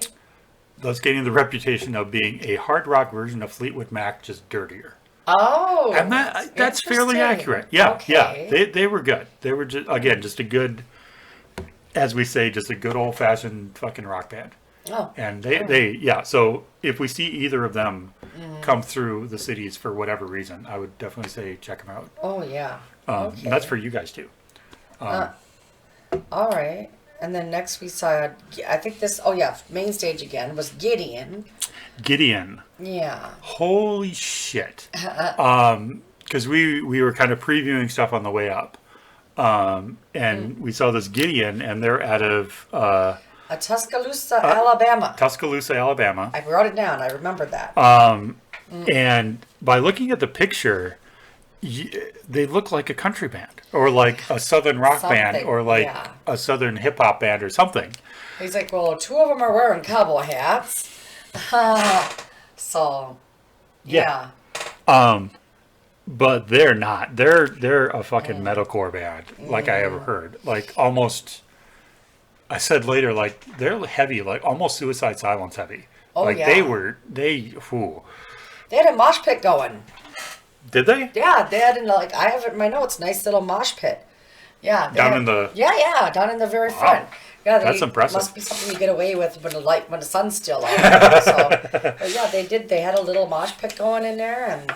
Thus gaining the reputation of being a hard rock version of Fleetwood Mac, just dirtier. Oh. And that's fairly interesting. accurate. Yeah, Okay. yeah. They were good. They were just, again, just a good, as we say, just a good old-fashioned fucking rock band. Oh. And they yeah. So if we see either of them come through the cities for whatever reason, I would definitely say check them out. Oh yeah. And that's for you guys too. All right. And then next we saw, I think this, main stage again was Gideon. Gideon. Yeah. Holy shit. Because we were kind of previewing stuff on the way up. And we saw this Gideon, and they're out of Tuscaloosa, Alabama. Tuscaloosa, Alabama. I wrote it down. I remember that. And by looking at the picture, they look like a country band or like a southern rock band or like a southern hip hop band or something. He's like, well, two of them are wearing cowboy hats. So, yeah. But they're not. They're a fucking metalcore band like I ever heard. Like almost. I said later, like they're heavy, like almost Suicide Silence heavy. Oh, like yeah. They had a mosh pit going. Did they? Yeah, they had I have it in my notes, nice little mosh pit. Yeah. Down in the down in the very front. Yeah, that's impressive. Must be something you get away with when the sun's still out. So, but yeah, they had a little mosh pit going in there, and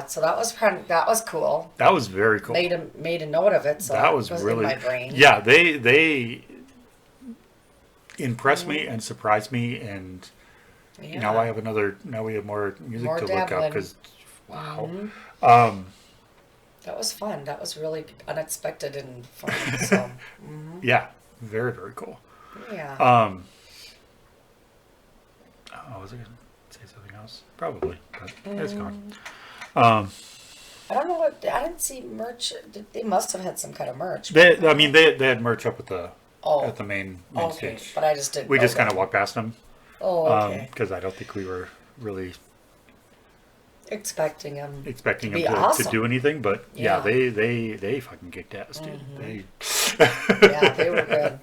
so that was cool. That was very cool. Made a note of it, so that was really really in my brain. Yeah, they impressed me and surprised me, and now we have more music to look up because wow. That was fun. That was really unexpected and fun. So yeah, very very cool. Yeah. Was I going to say something else? Probably, but it's gone. I don't know what I didn't see merch. They must have had some kind of merch. They had merch up at the main stage. But I just didn't. We just kind of walked past them. Oh, okay. Because I don't think we were really expecting them to do anything, but they fucking kicked ass, dude. They were good.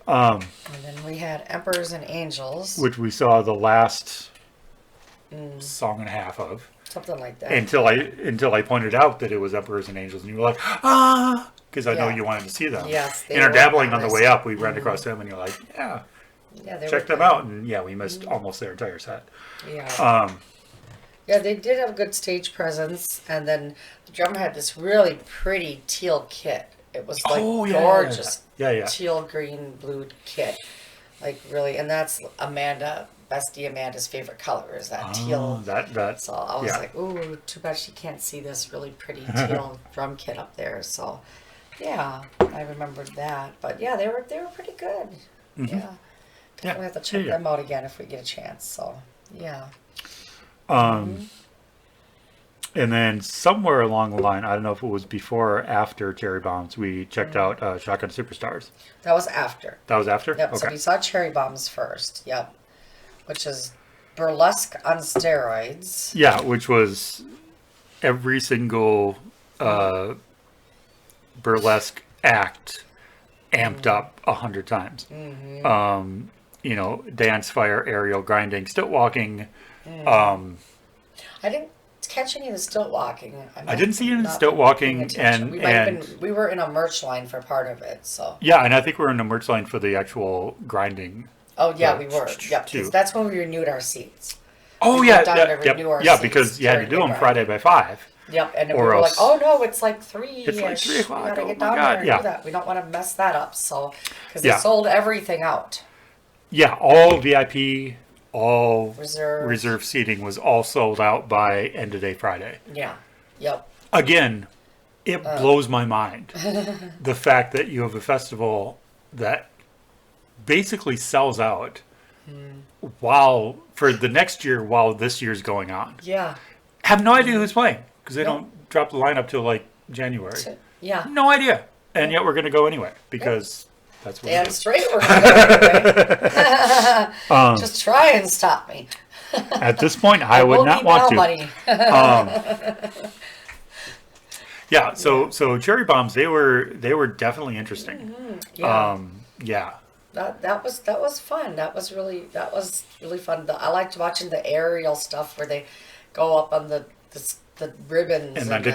And then we had Emperors and Angels, which we saw the last song and a half of. Something like that. Until I pointed out that it was Emperors and Angels, and you were like, because I know you wanted to see them. Yes. In our dabbling on the way up, we ran across them, and you're like, check them out, and we missed almost their entire set. Yeah. They did have a good stage presence, and then the drummer had this really pretty teal kit. It was gorgeous. Teal green blue kit. Like really, and that's Bestie Amanda's favorite color is that teal. That. So I was like, ooh, too bad she can't see this really pretty teal drum kit up there. So yeah, I remembered that. But yeah, they were pretty good. Mm-hmm. Yeah. Definitely have to check them out again if we get a chance. So yeah. And then somewhere along the line, I don't know if it was before or after Cherry Bombs, we checked out Shotgun Superstars. That was after. That was after? Yep, okay. So we saw Cherry Bombs first, yep. Which is burlesque on steroids. Yeah, which was every single burlesque act amped up 100 times. Mm-hmm. Dance, fire, aerial, grinding, stilt walking. I didn't catch any of the stilt walking. I didn't see any stilt walking, and we were in a merch line for part of it. So yeah, and I think we're in a merch line for the actual grinding. Oh yeah, we were. Yep, that's when we renewed our seats. Oh yeah, because you had to do them Friday by 5. Yep, and we were like, oh no, it's like 3. It's like 3 o'clock. We gotta get down there and do that. We don't want to mess that up. So because they sold everything out. Yeah, all VIP. All reserve seating was all sold out by end of day Friday. Yeah. Yep. Again, it blows my mind. The fact that you have a festival that basically sells out for the next year while this year's going on. Yeah. Have no idea who's playing because they don't drop the lineup till like January. Yeah. No idea. And yet we're going to go anyway because that's what damn straight we're going to go anyway. Just try and stop me. At this point, I would not want to. Money. Yeah, so Cherry Bombs, they were definitely interesting. Mm-hmm. Yeah. That was fun. That was really fun. I liked watching the aerial stuff where they go up on the ribbons and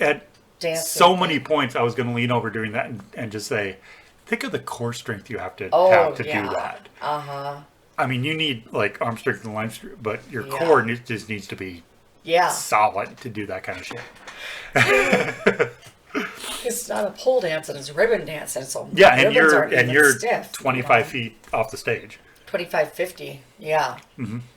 at so many points I was going to lean over doing that and just say, think of the core strength you have to do that. I mean, you need like arm strength and line strength, but your Yeah. core just needs to be Yeah. solid to do that kind of shit. It's not a pole dance and it's ribbon dance and so Yeah, and ribbons aren't even you're stiff, 25 feet off the stage. 25, 50. Yeah.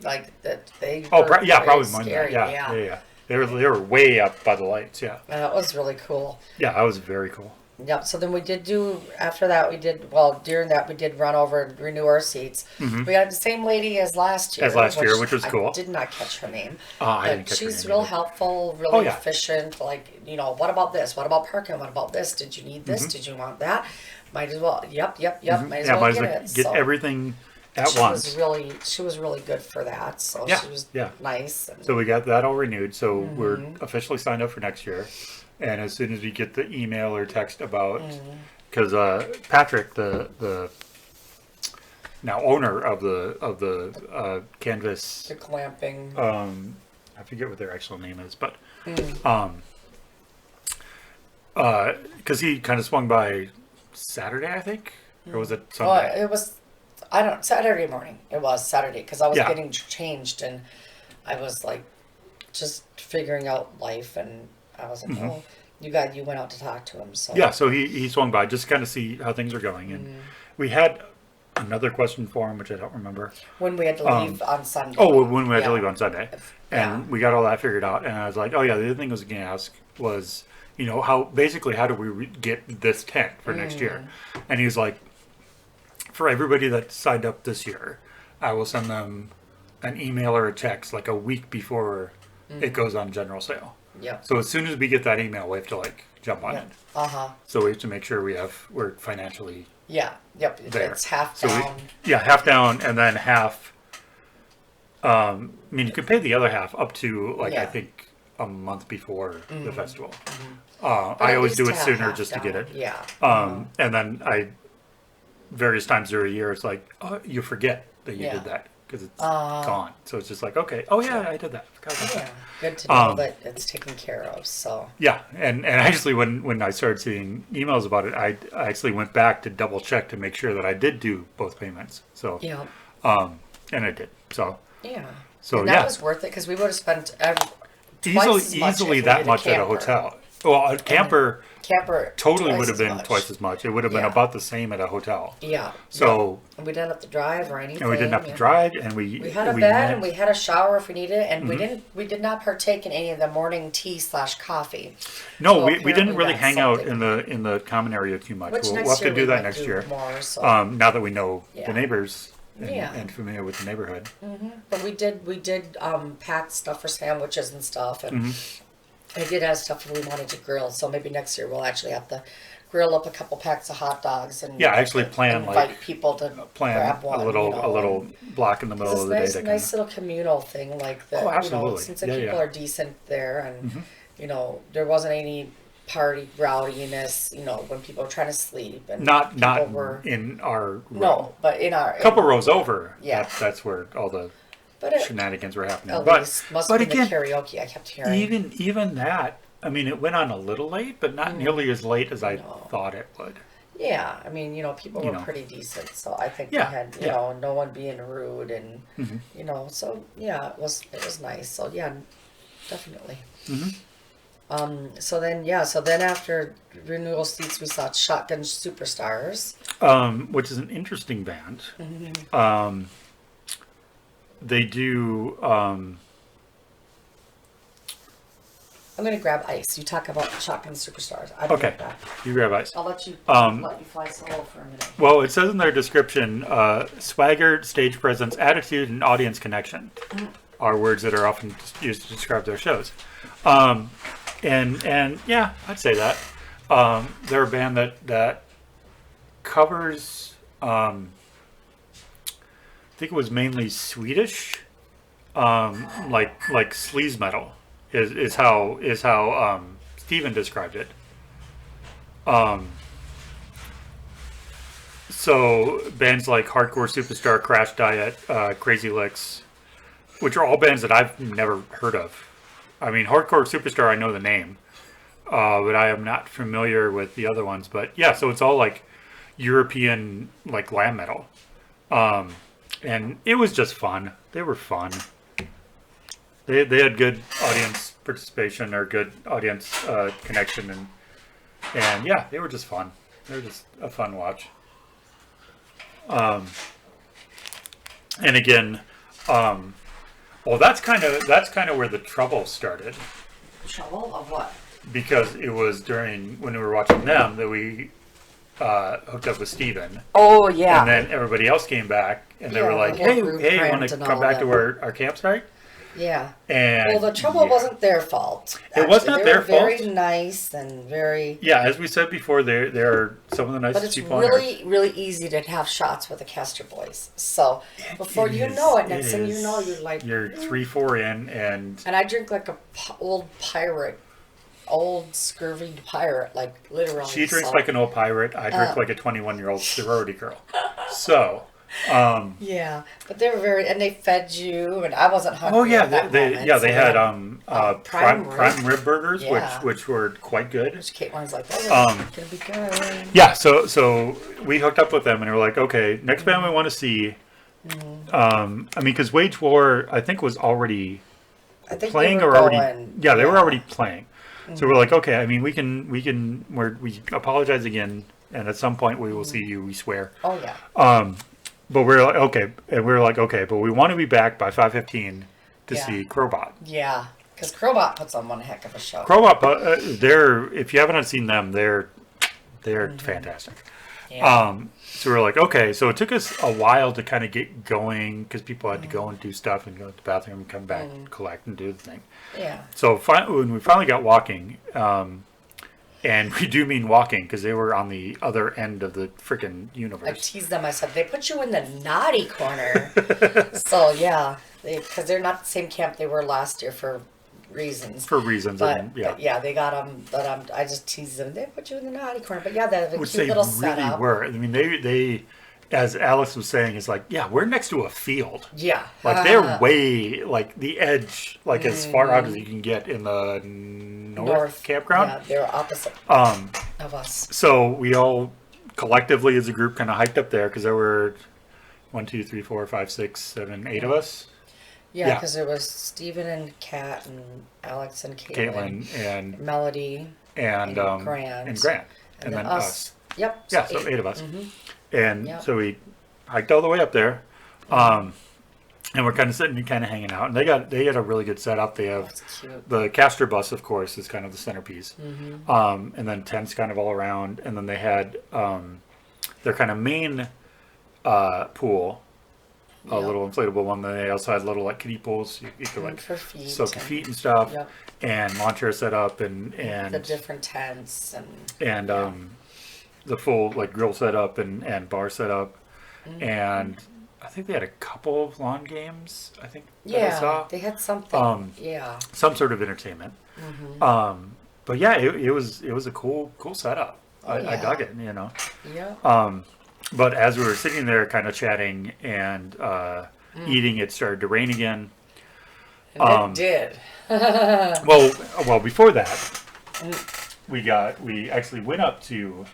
Like that they Oh, were probably more than scary. that. Yeah. They were way up by the lights. Yeah. That was really cool. Yeah, that was very cool. Yep. So then we did after that, during that, we did run over and renew our seats. We had the same lady as last year. Which was cool. I did not catch her name. I didn't But catch her she's name real either. helpful, really Oh, yeah. efficient. Like, what about this? What about parking? What about this? Did you need this? Did you want that? Might as well. Yep. Might as Yeah, well might as get well it. get So everything at she once. she was really good for that. So Yeah, she was yeah. nice. And, So we got that all renewed. So we're officially signed up for next year. And as soon as we get the email or text about, because Patrick, the now owner of the Canvas, the clamping. I forget what their actual name is, but because he kind of swung by Saturday, I think, or was it Well, Sunday? it was, Saturday morning. It was Saturday because I was Yeah. getting changed and I was like just figuring out life and I was like, oh, you went out to talk to him. So Yeah, so he swung by just to kind of see how things are going, and we had another question for him, which I don't remember. when we had to leave on Sunday. Oh, when we had to Yeah. leave on Sunday, Yeah. and we got all that figured out, and I was like, oh yeah, the other thing I was going to ask was, how do we get this tent for next year? And he was like, for everybody that signed up this year, I will send them an email or a text like a week before it goes on general sale. Yep. So as soon as we get that email, we have to like jump on it. Uh-huh. So we have to make sure we're financially Yeah. Yep. there. It's half So down. half down and then half. I mean, you can pay the other half up to I Yeah. think a month before the festival. But I at always least do to it have sooner half just to down. get it. Yeah. And then various times during a year, it's like you forget that you Yeah. did that because it's gone. So it's just like, okay, oh yeah, I did that. Forgot about that. Yeah. Good to know that it's taken care of. So. Yeah, and actually, when I started seeing emails about it, I actually went back to double check to make sure that I did do both payments. So Yeah. and I did. So Yeah. So, and that yeah. was worth it because we would have spent easily that much at a hotel. Well, a camper Camper totally twice would have as been much. twice as much. It would have been Yeah. about the same at a hotel. Yeah. So And we didn't have to drive or anything. and we didn't have to and drive, and we We had a bed met. and we had a shower if we needed it, and Mm-hmm. we did not partake in any of the morning tea / coffee. No, So we didn't apparently really that's hang out something. in the common area too much. Which We'll next have to year do we that might next do year. more. So, Now that we know Yeah. the neighbors Yeah. and familiar with the neighborhood. but we did pack stuff for sandwiches and stuff, and Mm-hmm. I did have stuff if we wanted to grill. So maybe next year we'll actually have to grill up a couple packs of hot dogs and Yeah, actually plan, invite like, people to Plan grab one. a little block in the middle It's of a the nice, day. To nice kinda, little communal thing like that. Oh, absolutely. Since the Yeah, people yeah. Mm-hmm. are decent there, and there wasn't any party rowdiness. When people were trying to sleep and not people were in our row. no, but in our Couple rows over. Yeah. that's where all the but it, shenanigans were happening. at But least must but be the again, karaoke I kept hearing. even that. I mean, it went on a little late, but not nearly as late as I No. thought it would. Yeah, I mean, people You were know. pretty decent, so I think Yeah, we had, yeah. no one being rude and, so yeah, it was nice. So yeah, definitely. So then after Renewal Seats, we saw Shotgun Superstars. Which is an interesting band. Mm-hmm. They do. I'm gonna grab ice. You talk about Shotgun Superstars. I'll be Okay, right back. you grab ice. I'll let you fly solo for a minute. Well, it says in their description, swagger, stage presence, attitude, and audience connection are words that are often used to describe their shows. And yeah, I'd say that. They're a band that covers, I think it was mainly Swedish, like sleaze metal is how Steven described it. So bands like Hardcore Superstar, Crash Diet, Crazy Licks, which are all bands that I've never heard of. I mean, Hardcore Superstar, I know the name, but I am not familiar with the other ones. But yeah, so it's all like European, like glam metal. and it was just fun. They were fun. They had good audience participation or good audience connection, and yeah, they were just fun. They were just a fun watch. And again, well, that's kind of where the trouble started. Trouble of what? Because it was during when we were watching them that we hooked up with Steven. Oh yeah. And then everybody else came back, and they were like, the whole "Hey, group you want crammed to and come all back that. to our campsite?" Yeah. And Well, the trouble wasn't their fault. It was not their They were very fault. nice and very. Yeah, as we said before, they're some of the But nicest it's people on earth. really, really easy to have shots with the Castor Boys. So before you know it, next thing you know, you're like. You're 3-4 in, and And I drink like a old pirate, old scurvy pirate, like literally. she drinks so. like an old pirate. I drink like a 21-year-old sorority girl. So. Yeah, but they were very, and they fed you, and I wasn't hungry. Oh yeah, at that they moment, yeah so they had prime prime rib burgers, Yeah. which were quite good. Which Caitlin's like, oh, it's gonna be good. Yeah, so we hooked up with them and we were like, okay, next band we want to see. I mean, because Wage War I think was already I think playing they were or already going, they were already playing. So we're like, okay, I mean, we apologize again, and at some point we will see you. We swear. Oh yeah. But we're like, okay, and we're like, okay, but we want to be back by 5:15 to Yeah. see Crowbot. Yeah, because Crowbot puts on one heck of a show. Crowbot, they're if you haven't seen them, they're fantastic. Yeah. So we're like, okay, so it took us a while to kind of get going because people had to go and do stuff and go to the bathroom and come back and collect and do the thing. Yeah. So when we finally got walking, and we do mean walking because they were on the other end of the freaking I universe. teased them. I said they put you in the naughty corner. So yeah, because they're not the same camp they were last year for reasons. For reasons, But yeah. yeah, they got them. But I just teased them. They put you in the naughty corner. But yeah, they have a Which cute they little really setup. were. I mean, they, as Alex was saying, is like, yeah, we're next to a field. Yeah. Like they're way like the edge, like as far out as you can get in the north campground. Yeah, they were opposite Um, of us. so we all collectively as a group kind of hiked up there because there were 1, 2, 3, 4, 5, 6, 7, 8 of us. Yeah, yeah. because there was Steven and Kat and Alex and Caitlin, Caitlin and Melody, and Grant. and then us. Yep. Yeah, so 8 of us. And Yep. so we hiked all the way up there. And we're kind of sitting and kind of hanging out. And they had a really good setup. They have That's cute. the Castor bus, of course, is kind of the centerpiece. And then tents kind of all around. And then they had their kind of main pool, a Yep. little inflatable one. Then they also had little like kiddie pools. You could like For feet. soak your and feet and stuff. Yep. And lawn chair set up and The different tents and the full like grill setup and bar setup. And I think they had a couple of lawn games. I think that I saw they had something. some sort of entertainment. But yeah, it was a cool setup. I dug it, you know. Yeah. But as we were sitting there, kind of chatting and eating, it started to rain again. And it did. Well, before that, we actually went up to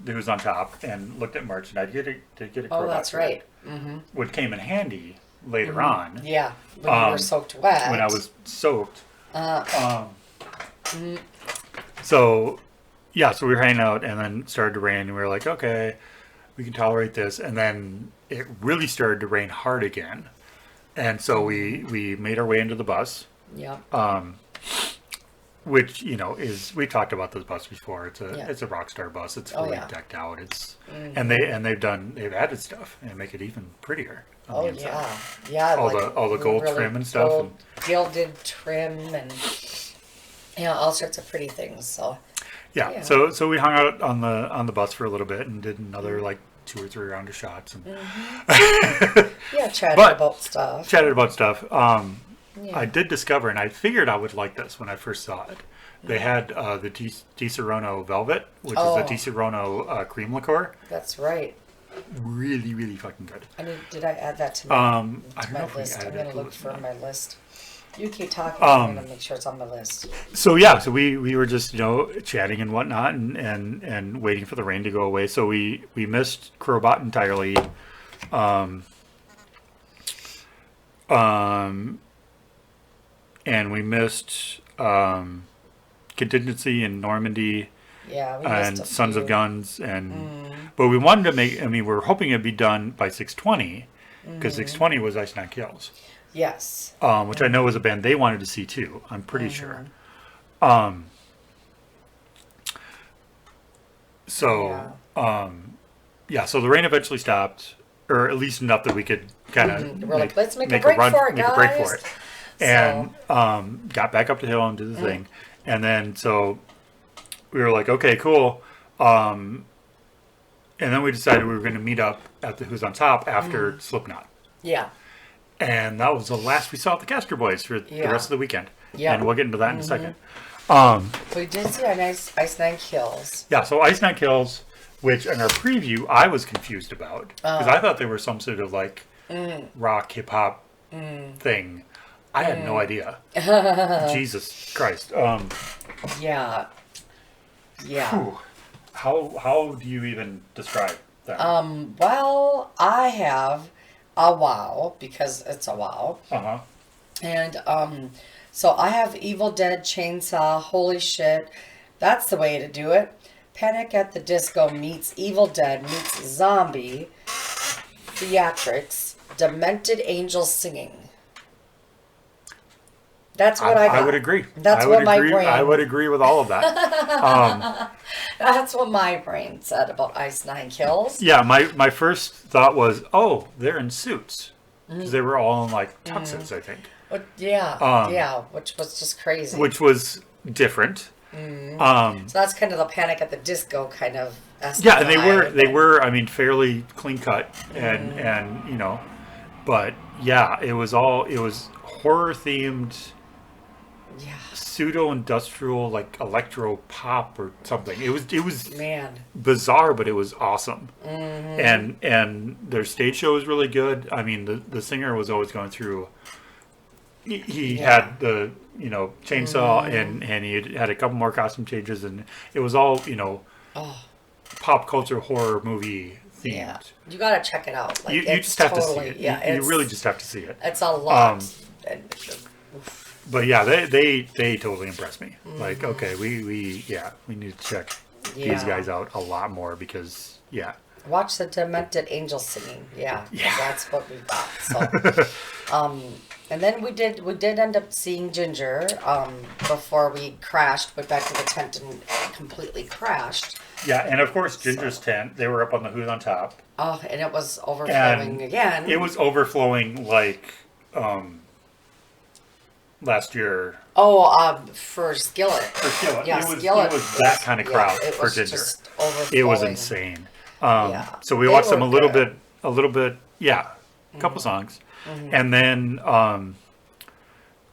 Who's on Top and looked at merch, and I did get a Oh, Crowbot that's shirt, right. which came in handy later on Yeah. When you were soaked wet. when I was soaked. So yeah, so we were hanging out, and then it started to rain, and we were like, okay, we can tolerate this, and then it really started to rain hard again, and so we made our way into the bus. Yep. Which, you know, we talked about this bus before. It's a Yeah. it's a Rockstar bus. It's Oh, fully yeah. decked out. It's and they've added stuff and make it even prettier on Oh the inside. yeah. Yeah. All the gold trim and stuff Gold, gilded trim and all sorts of pretty things. So Yeah. Yeah. So we hung out on the bus for a little bit and did another like 2 or 3 rounds of shots and yeah, chatted But- about stuff. chatted about stuff. Yeah. I did discover, and I figured I would like this when I first saw it. They had the Di Serono Velvet, which is Oh. a Di Serono cream liqueur. That's right. Really, really fucking good. Did I add that to my, I don't know my if we list? I'm added gonna it to look the for list. my list. You keep talking. I'm gonna make sure it's on my list. So yeah, so we were just, you know, chatting and whatnot and waiting for the rain to go away. So we missed Crowbot entirely. And we missed Contingency in Normandy Yeah, we and missed a Sons of few. Guns, but we wanted to make. I mean, we were hoping it'd be done by 620 because 620 was Ice Nine Kills, Yes. which I know was a band they wanted to see too. I'm pretty sure. So yeah, so the rain eventually stopped, or at least enough that we could kind of We're like, let's make a break for it, make a break for guys. it, and got back up the hill and did the thing, and then so we were like, okay, cool, and then we decided we were going to meet up at the Who's on Top after Slipknot, Yeah. and that was the last we saw of the Castor Boys for the Yeah. rest of the weekend. Yeah. And we'll get into that in a second. We did see our nice Ice Nine Kills. Yeah, so Ice Nine Kills, which in our preview I was confused about because I thought they were some sort of like rock hip hop thing. I had no idea. Jesus Christ. Yeah. Yeah. Whew. How do you even describe that? Well, I have a wow because it's a wow. Uh-huh. And so I have Evil Dead Chainsaw, holy shit. That's the way to do it. Panic at the Disco meets Evil Dead meets Zombie Theatrics, Demented Angels Singing. That's what I got. I would agree. That's I would what my agree. brain. I would agree with all of that. That's what my brain said about Ice Nine Kills. Yeah, my first thought was, oh, they're in suits. Because they were all in like tuxes, I think. But yeah, which was just crazy. Which was different. So that's kind of the Panic at the Disco kind of. Yeah, and they were I mean fairly clean cut and you know, but yeah, it was horror themed, Yeah, pseudo industrial like electro pop or something. It was man. bizarre, but it was awesome. And their stage show was really good. I mean the singer was always going through. He had the chainsaw and he had a couple more costume changes, and it was all pop culture horror movie themed. Yeah, you gotta check it out. Like, You it's just have totally, to see it. Yeah, You really just have to see it. It's a lot. But yeah, they totally impressed me. Like, okay, we need to check these guys out a lot more because Watch the Demented Angels Singing. Yeah, 'cause Yeah. that's what we got. So, and then we did end up seeing Ginger before we crashed, went back to the tent and completely crashed. yeah, and of course Ginger's tent. They were up on the Who's on Top. Oh, and it was overflowing again. It was overflowing like last year. Oh, for Skillet. For Skillet. Yeah, it was Skillet that kind of crowd it for was Ginger. just overflowing. It was insane. Yeah. So we They watched them were a little good. bit, a couple songs, and then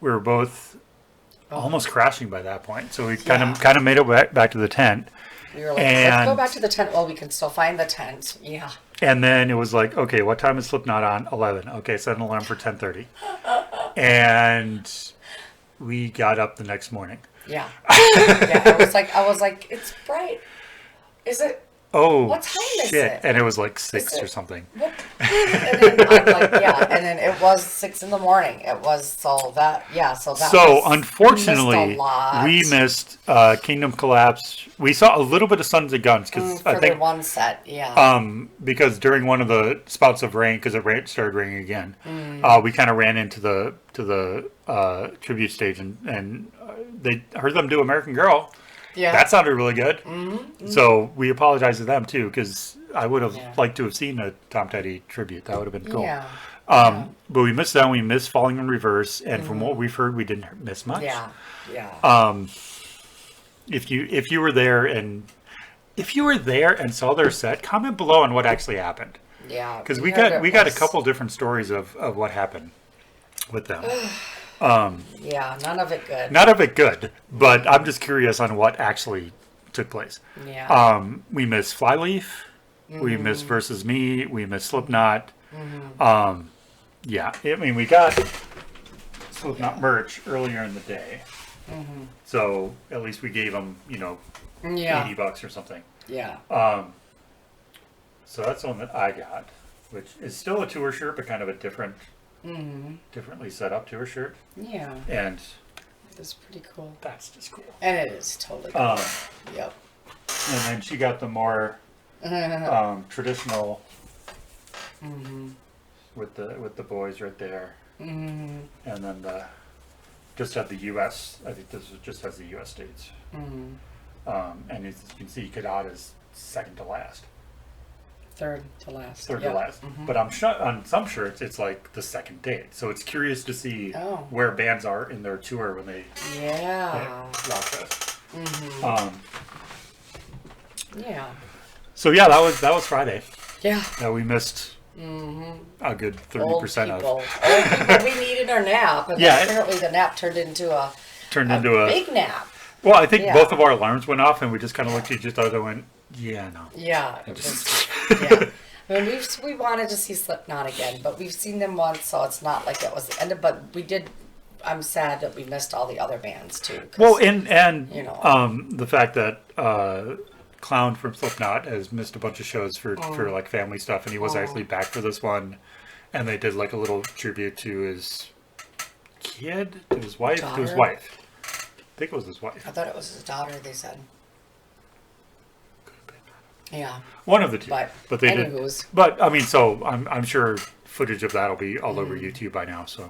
we were both almost crashing by that point. So we kind of made it back to the tent, We were like, let's and go back to the tent. Well, we can still find the tent. Yeah. and then it was like, okay, what time is Slipknot on? 11. Okay, set an alarm for 10:30, and we got up the next morning. Yeah. Yeah. I was like, it's bright. Is it? Oh, What time is shit! it? And it was like 6 Is or it- something. What? And then I'm like, yeah. And then it was 6 a.m. It was so that So was, unfortunately, we we missed Kingdom Collapse. We saw a little bit of Sons of Guns because for I the think one set. Yeah. because during one of the spouts of rain, because it started raining again, we kind of ran into the tribute stage and they heard them do American Girl. Yeah. That sounded really good. So we apologize to them too because I would have Yeah. liked to have seen a Tom Petty tribute. That would have been cool. Yeah. But we missed that. We missed Falling in Reverse, and from what we've heard, we didn't miss much. Yeah. Yeah. If you were there and saw their set, comment below on what actually happened Yeah. because we we got a couple different stories of what happened with them. Yeah. None of it good. Not of it good, but I'm just curious on what actually took place. Yeah. We missed Flyleaf. We missed Versus Me. We missed Slipknot. Yeah, I mean, we got Slipknot merch earlier in the day. So at least we gave them, yeah. $80 or something. Yeah. So that's the one that I got. which is still a tour shirt, but kind of a differently set up tour shirt. Yeah. And it's pretty cool. That's just cool. And it is totally cool. Yep. And then she got the more traditional with the boys right there. And then just had the U.S. I think this just has the U.S. states. And as you can see, Cadott is second to last. Third to last. Third to last. But I'm sure on some shirts it's like the second date. So it's curious to see where bands are in their tour when they Rockfest. Yeah. So yeah, that was Friday. Yeah. That we missed a good 30% of. Old people, we needed our nap, and apparently the nap turned into a big nap. Well, I think both of our alarms went off, and we just kind of looked at each other and went, "Yeah, no." Yeah. I mean, we wanted to see Slipknot again, but we've seen them once, so it's not like it was the end of. But we did. I'm sad that we missed all the other bands too. Well, and you know, the fact that Clown from Slipknot has missed a bunch of shows for like family stuff, and he was actually back for this one, and they did like a little tribute to his kid, to his wife, daughter? to his wife. I think it was his wife. I thought it was his daughter. They said. Yeah. One of the two. But they did. But I mean, so I'm sure footage of that'll be all over YouTube by now. So.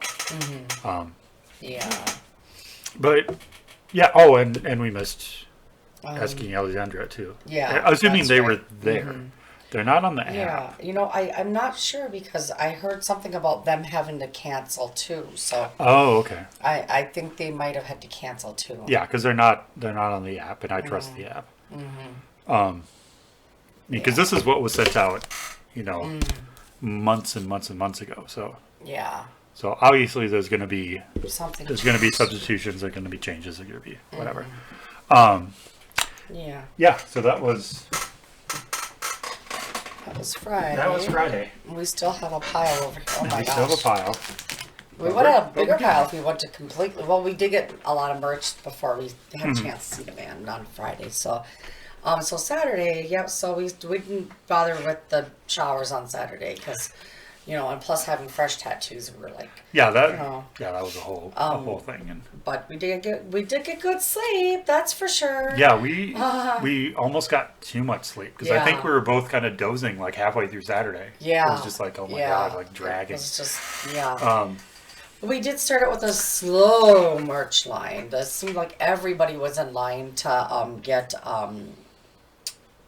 Yeah. But yeah. Oh, and we missed Asking Alexandria too. Yeah. Assuming they were there. They're not on the app. Yeah. You know, I'm not sure because I heard something about them having to cancel too. So. Oh, okay. I think they might have had to cancel too. Yeah, because they're not on the app, and I trust the app. Because this is what was sent out, you know, months and months and months ago. So yeah. So obviously there's going to be something. There's going to be substitutions. There's going to be changes. There's going to be whatever. Yeah. Yeah. So that was Friday. That was Friday. We still have a pile over here. Oh my gosh. We still have a pile. We would have a bigger pile if we went to completely. Well, we did get a lot of merch before we had a chance to see the band on Friday. So. So Saturday, so we didn't bother with the showers on Saturday because, you know, and plus having fresh tattoos, we were like, that was a whole thing. And but we did get good sleep, that's for sure. Yeah, we almost got too much sleep because I think we were both kind of dozing like halfway through Saturday. Yeah, it was just like, oh my god, like dragging. It was just we did start it with a slow merch line. It seemed like everybody was in line to get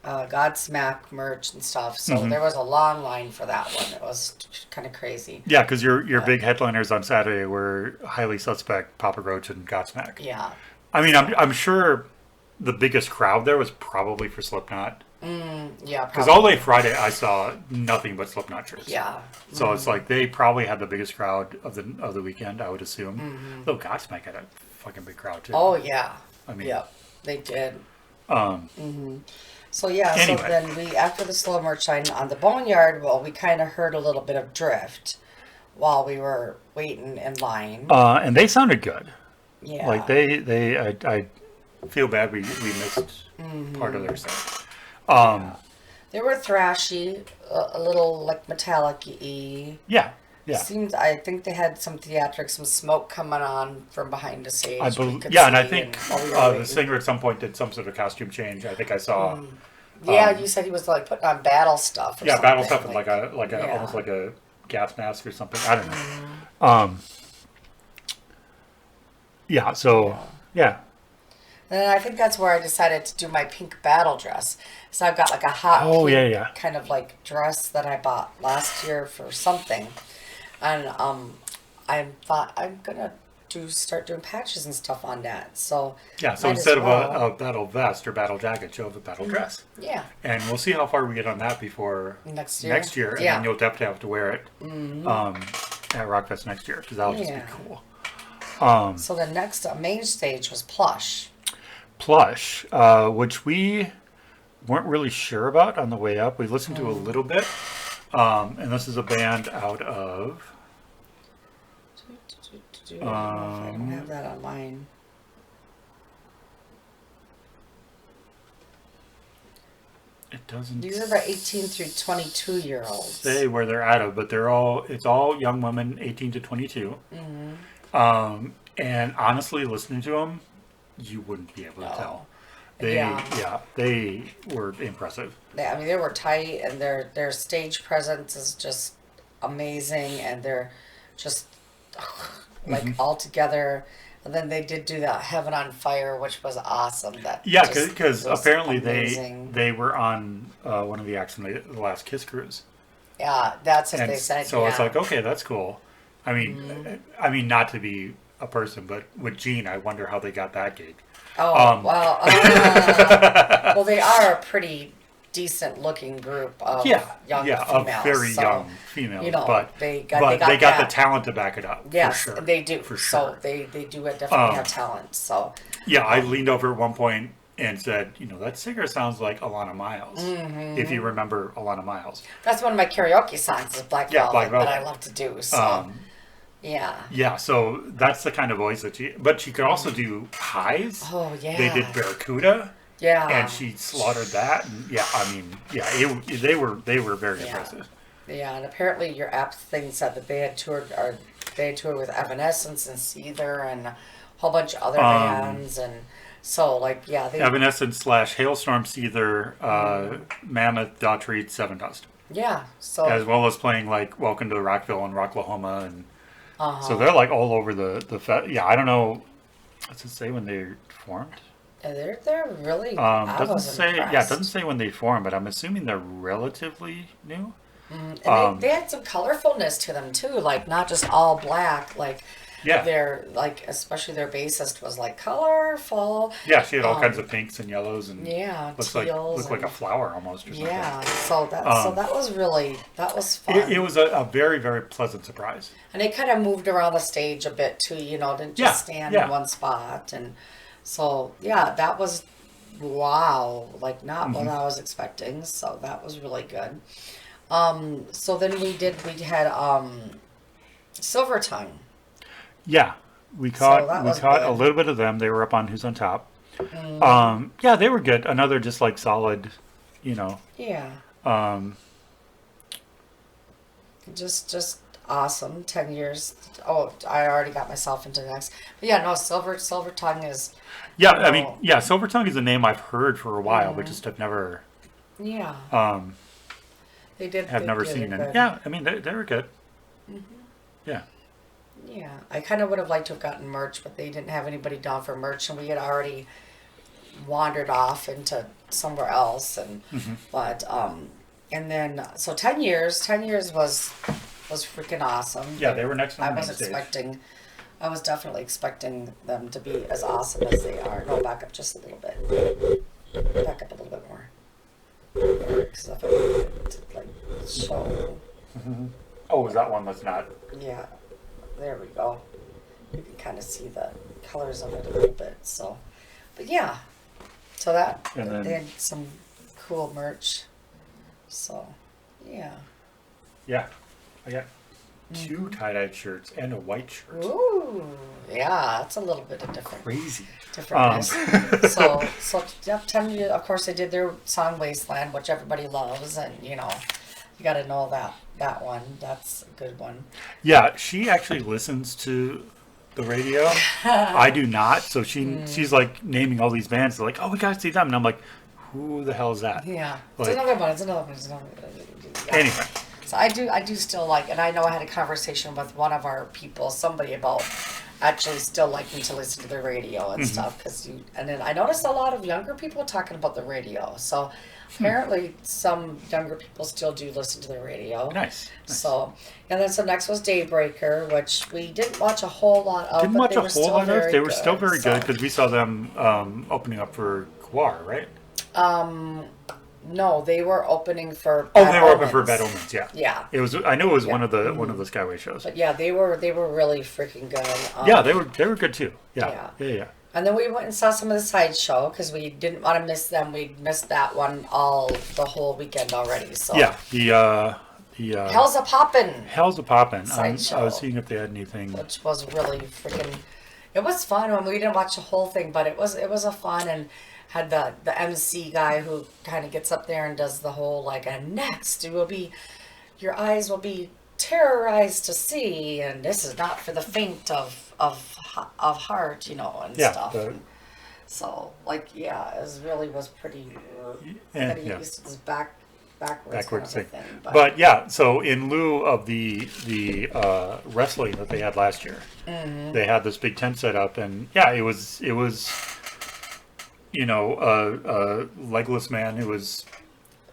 Godsmack merch and stuff, so there was a long line for that one. It was kind of crazy. Yeah, because your big headliners on Saturday were Highly Suspect, Papa Roach, and Godsmack. Yeah. I mean, I'm sure the biggest crowd there was probably for Slipknot. Yeah. Because all day Friday I saw nothing but Slipknot shirts. Yeah. So it's like they probably had the biggest crowd of the weekend, I would assume. Though Godsmack had a fucking big crowd too. Oh yeah. I mean. Yep. They did. So anyway. So then we, after the slow merch line on the Boneyard, we kind of heard a little bit of drift while we were waiting in line. And they sounded good. Yeah. Like I feel bad we missed part of their set. They were thrashy, a little like metallic-y. Yeah. Yeah. I think they had some theatrics, some smoke coming on from behind the stage. And I think the singer at some point did some sort of costume change. I think I saw. You said he was like putting on battle stuff. Yeah, battle stuff and like a almost like a gas mask or something. I don't know. Yeah. So yeah. And I think that's where I decided to do my pink battle dress. So I've got like a hot pink kind of like dress that I bought last year for something. And I thought I'm gonna start doing patches and stuff on that. So so instead of a battle vest or battle jacket, you'll have a battle dress. Yeah. And we'll see how far we get on that before next year, and then you'll definitely have to wear it at Rockfest next year because that'll just be cool. So the next main stage was Plush. Plush, which we weren't really sure about on the way up. We listened to a little bit. And this is a band out of. I don't have that online. doesn't. These are the 18 through 22-year-olds. Say where they're out of, but it's all young women, 18 to 22. And honestly, listening to them, you wouldn't be able to tell. They were impressive. They were tight, and their stage presence is just amazing, and they're just like all together. And then they did do that "Heaven on Fire," which was awesome. Because apparently amazing. they were on one of the acts in the last Kiss cruise. Yeah, that's what they said. So it's like, okay, that's cool. I mean, not to be a person, but with Gene, I wonder how they got that gig. Oh, well, they are a pretty decent-looking group of young females. Of very young females. But they got the talent to back it up. Yes, for sure. they do. For sure. So they do definitely have talent. So yeah, I leaned over at one point and said, that singer sounds like Alana Miles. If you remember Alana Miles. That's one of my karaoke songs is Black Velvet that I love to do. So yeah, so that's the kind of voice that she could also do highs. Oh yeah. They did Barracuda. Yeah. And she slaughtered that. And they were very impressive. Yeah, and apparently your app thing said that they had toured with Evanescence and Seether and a whole bunch of other bands, and so Evanescence / Hailstorm, Seether, Mammoth, Daughtry, Sevendust. Yeah, so as well as playing like Welcome to Rockville and Rocklahoma, and so they're like all over the I don't know. Does it say when they formed? They're really. Doesn't say. Impressed. Yeah, it doesn't say when they formed, but I'm assuming they're relatively new. And they had some colorfulness to them too, like not just all black. Like they're like, especially their bassist was like colorful. Yeah, she had all kinds of pinks and yellows and looked like a flower almost or something. Yeah, so that was fun. It was a very, very pleasant surprise. And they kind of moved around the stage a bit too, didn't just stand in one spot. And so that was wow, like not what I was expecting. So that was really good. So then we had Silver Tongue. Yeah, we caught a little bit of them. They were up on Who's on Top. They were good. Another just like solid, Yeah. Just awesome. 10 years. Oh, I already got myself into the next. But yeah, no, Silver Tongue is. Yeah, I mean, Silver Tongue is a name I've heard for a while, but just have never. Yeah. They did. Have never seen them. Yeah, I mean, they were good. Yeah. Yeah, I kind of would have liked to have gotten merch, but they didn't have anybody down for merch, and we had already wandered off into somewhere else, and but and then so 10 years was freaking awesome. Yeah, they were next on the stage. I was definitely expecting them to be as awesome as they are. No, back up just a little bit. Back up a little bit more. Because if I wanted to like show. Oh, is that one that's not? Yeah. There we go. You can kind of see the colors of it a little bit. So, but yeah. So they had some cool merch. So, yeah. Yeah. I got 2 tie-dyed shirts and a white shirt. Ooh. Yeah, that's a little bit of different. Crazy. Differentness. So 10 years, of course, they did their song Wasteland, which everybody loves, and you got to know that one. That's a good one. Yeah, she actually listens to the radio. I do not. So she's like naming all these bands. They're like, oh, we got to see them. And I'm like, who the hell is that? Yeah. Like, it's another one. Anyway. So I do still like, and I know I had a conversation with one of our people, somebody about actually still liking to listen to the radio and stuff. And then I noticed a lot of younger people talking about the radio. So apparently some younger people still do listen to the radio. Nice. So, and then next was Daybreaker, which we didn't watch a whole lot of. Didn't watch a whole lot of. They were still very good because we saw them opening up for Gwar, right? No, they were opening for. They were opening for Bad Omens. Yeah. Yeah. It was. I knew it was one of the Skyway shows. But yeah, they were really freaking good. Yeah, they were good too. Yeah. And then we went and saw some of the sideshow because we didn't want to miss them. We missed that one the whole weekend already. So yeah, the Hell's a Poppin'. Hell's a Poppin'. Sideshow. I was seeing if they had anything. Which was really freaking. It was fun. We didn't watch the whole thing, but it was a fun, and had the MC guy who kind of gets up there and does the whole like, and next it will be, your eyes will be terrorized to see, and this is not for the faint of heart, and Yeah, stuff. And so like, yeah, it really was pretty. I gotta get used to this backwards kind of thing. thing. But yeah, so in lieu of the wrestling that they had last year, they had this big tent set up, and yeah, it was a legless man who was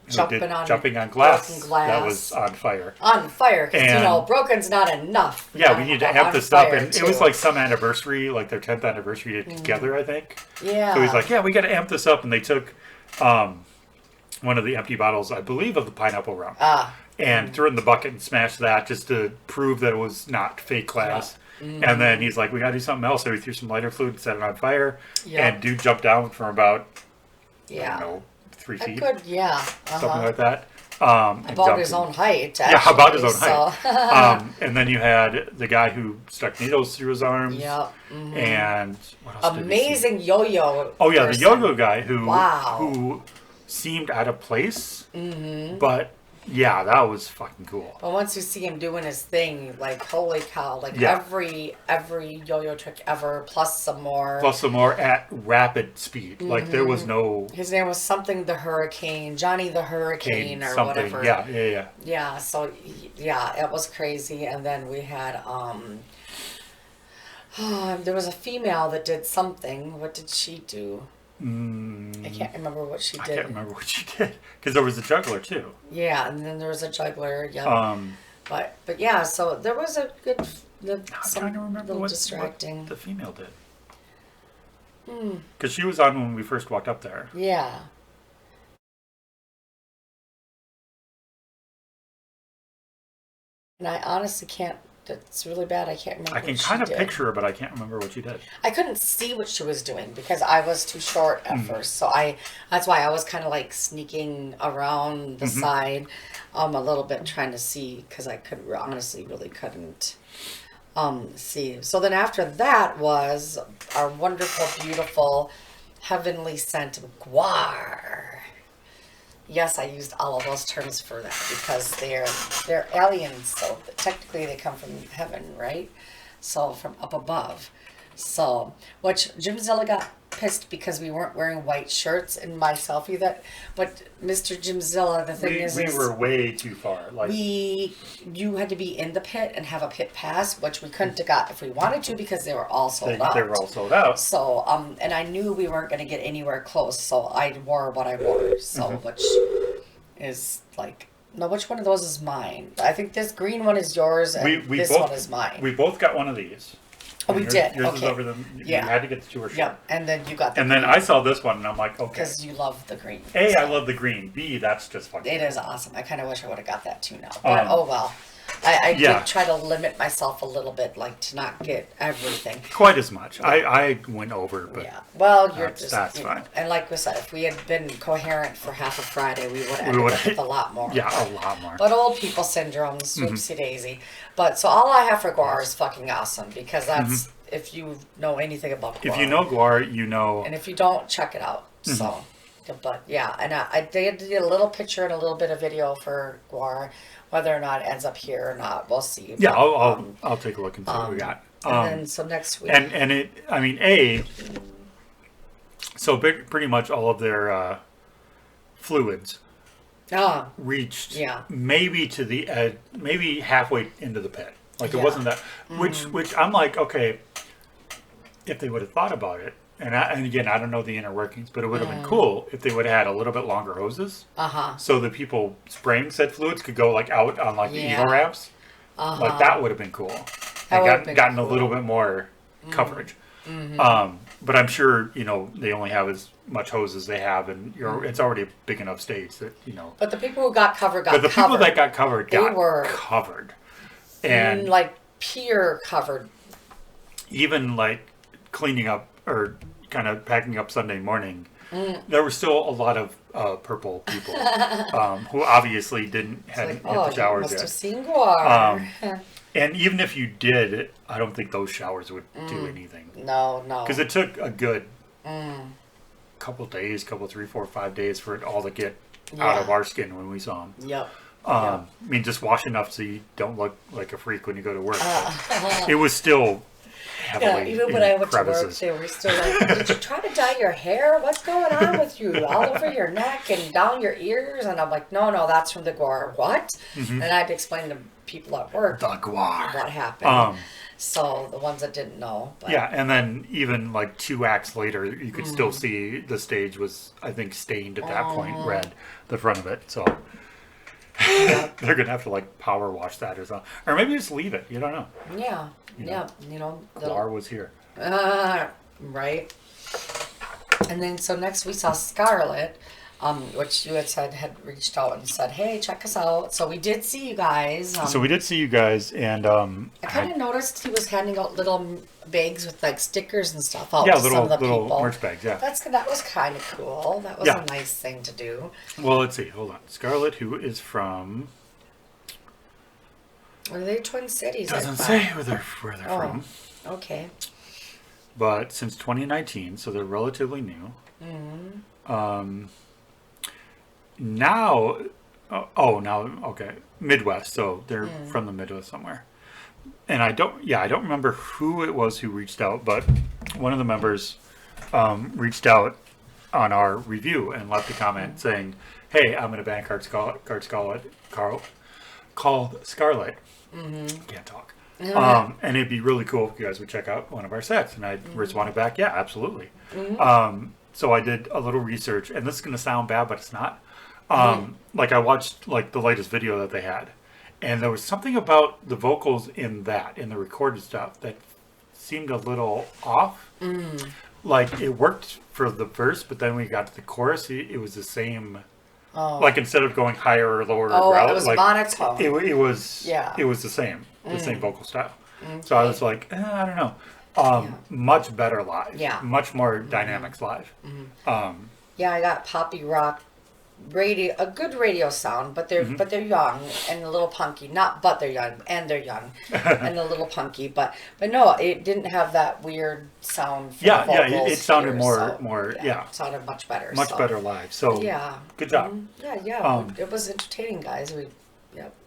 jumping on glass broken glass that was on fire. On fire, because And- broken's not enough. Yeah, we need to amp this up, and it was too. like some anniversary, like their 10th anniversary together, I think. Yeah. So he's like, yeah, we got to amp this up, and they took one of the empty bottles, I believe, of the pineapple rum, and threw it in the bucket and smashed that just to prove that it was not fake glass. And then he's like, we got to do something else. So he threw some lighter fluid and set it on fire. Yeah. And dude jumped down from about, Yeah. I don't know, 3 feet, Yeah. something like that. And About jumped his in. own height. Yeah, about his own so. height. And then you had the guy who stuck needles through his arms. Yep. And what else did we see? Amazing yo-yo. Oh yeah, the person. yo-yo guy who Wow. who seemed out of place. But yeah, that was fucking cool. But once you see him doing his thing, like holy cow! Like Yeah. every yo-yo trick ever, plus some more. Plus some more at rapid speed. Like there was no His name was something the Hurricane, Johnny the Hurricane, or something. whatever. Yeah. Yeah, so yeah, it was crazy. And then we had there was a female that did something. What did she do? I can't remember what she did. I can't remember what she did because there was a juggler too. Yeah, and then there was a juggler. Yeah. But yeah, so there was a good I'm trying to remember little what distracting. the female did. Because she was on when we first walked up there. Yeah. And I honestly can't. It's really bad. I can't remember. I can what kind she of did. picture her, but I can't remember what she did. I couldn't see what she was doing because I was too short at first. So that's why I was kind of like sneaking around the side, a little bit trying to see because I could honestly really couldn't see. So then after that was our wonderful, beautiful, heavenly scent guar. Yes, I used all of those terms for that because they're aliens, so technically they come from heaven, right? So from up above. So, which Jimzilla got pissed because we weren't wearing white shirts in my selfie. But Mr. Jimzilla, the thing is, We were way too far. Like you had to be in the pit and have a pit pass, which we couldn't have got if we wanted to because they were all sold out. they were all sold out. So, and I knew we weren't going to get anywhere close, so I wore what I wore. So, which is like, no, which one of those is mine? I think this green one is yours, and this one is mine. We both got one of these. Oh, we did. Yours Okay. is over them. Yeah. You had to get the tour shirt. Yep, and then you got the And then I saw this one, and I'm like, okay. because you love the green. A, so I love the green. B, that's just fucking. it is awesome. I kind of wish I would have got that too now, but oh well. I yeah. did try to limit myself a little bit, like to not get everything. Quite as much. I went over, but Yeah. Well, you're That's- just that's you know, fine. and like we said, if we had been coherent for half of Friday, we would have ended up with a lot more. yeah, a lot more. But old people syndrome, swoopsie daisy. But so all I have for Guar is fucking awesome because that's if you know anything about Guar. If you know Guar, you know. And if you don't, check it out. So, but yeah, and I did a little picture and a little bit of video for Guar. Whether or not it ends up here or not, we'll see. Yeah, But, I'll take a look and see what we got. and then so next week. And it, I mean, so pretty much all of their fluids Ah, reached Yeah. maybe to the edge, maybe halfway into the pit. Like it Yeah. wasn't that, which I'm like, okay, if they would have thought about it, and again, I don't know the inner workings, but it would have been cool if they would have had a little bit longer hoses, so the people spraying said fluids could go like out on like the Yeah. Evo ramps. Like that would have been cool. That And would have been gotten a cool. little bit more coverage. But I'm sure they only have as much hose as they have, and it's already a big enough stage that But the people who got covered got But the covered. people that got covered They got were- covered, and like peer covered. even like cleaning up or kind of packing up Sunday morning, there were still a lot of purple people who obviously hadn't hit the You showers must have yet. seen Guar. And even if you did, I don't think those showers would do anything no. because it took a good couple days, 3, 4, 5 days for it all to get out of our skin when we saw them. Yep. I mean, just wash enough so you don't look like a freak when you go to work. It was still heavily even when I went to work, crevices. they were still like, "Did you try to dye your hair? What's going on with you? All over your neck and down your ears?" And I'm like, "No, that's from the gore." What? And I had to explain to people at work The guar. what happened. So the ones that didn't know. But. Yeah, and then even like 2 acts later, you could still see the stage was, I think, stained at that point red, the front of it. So they're gonna have to like power wash that or something, or maybe just leave it. You don't know. Yeah. Guar was here. Right. And then so next we saw Scarlett, which you had said had reached out and said, "Hey, check us out." So we did see you guys. So we did see you guys, and I kind of noticed he was handing out little bags with like stickers and stuff out yeah, to some of the little people. merch bags. Yeah. That was kind of cool. That was a nice thing to do. Well, let's see. Hold on. Scarlett, who is from? Are they Twin Cities? Doesn't say where they're from. Okay. But since 2019, so they're relatively new. Now, okay, Midwest. So they're from the Midwest somewhere. And I don't remember who it was who reached out, but one of the members reached out on our review and left a comment saying, "Hey, I'm in a band called Scarlett. Can't talk. And it'd be really cool if you guys would check out one of our sets." And I responded back, "Yeah, absolutely." So I did a little research, and this is going to sound bad, but it's not. Like I watched like the latest video that they had, and there was something about the vocals in the recorded stuff that seemed a little off. Like it worked for the verse, but then when we got to the chorus, it was the same. Like instead of going higher or lower, it was monotone. It was the same vocal style. So I was like, I don't know. Much better live. Yeah. Much more dynamics live. Yeah, I got poppy rock a good radio sound, but they're young and a little punky. But they're young and they're young and a little punky. But no, it didn't have that weird sound. From the vocals it sounded here, more. It sounded much better. Much better live. So good job. It was entertaining, guys.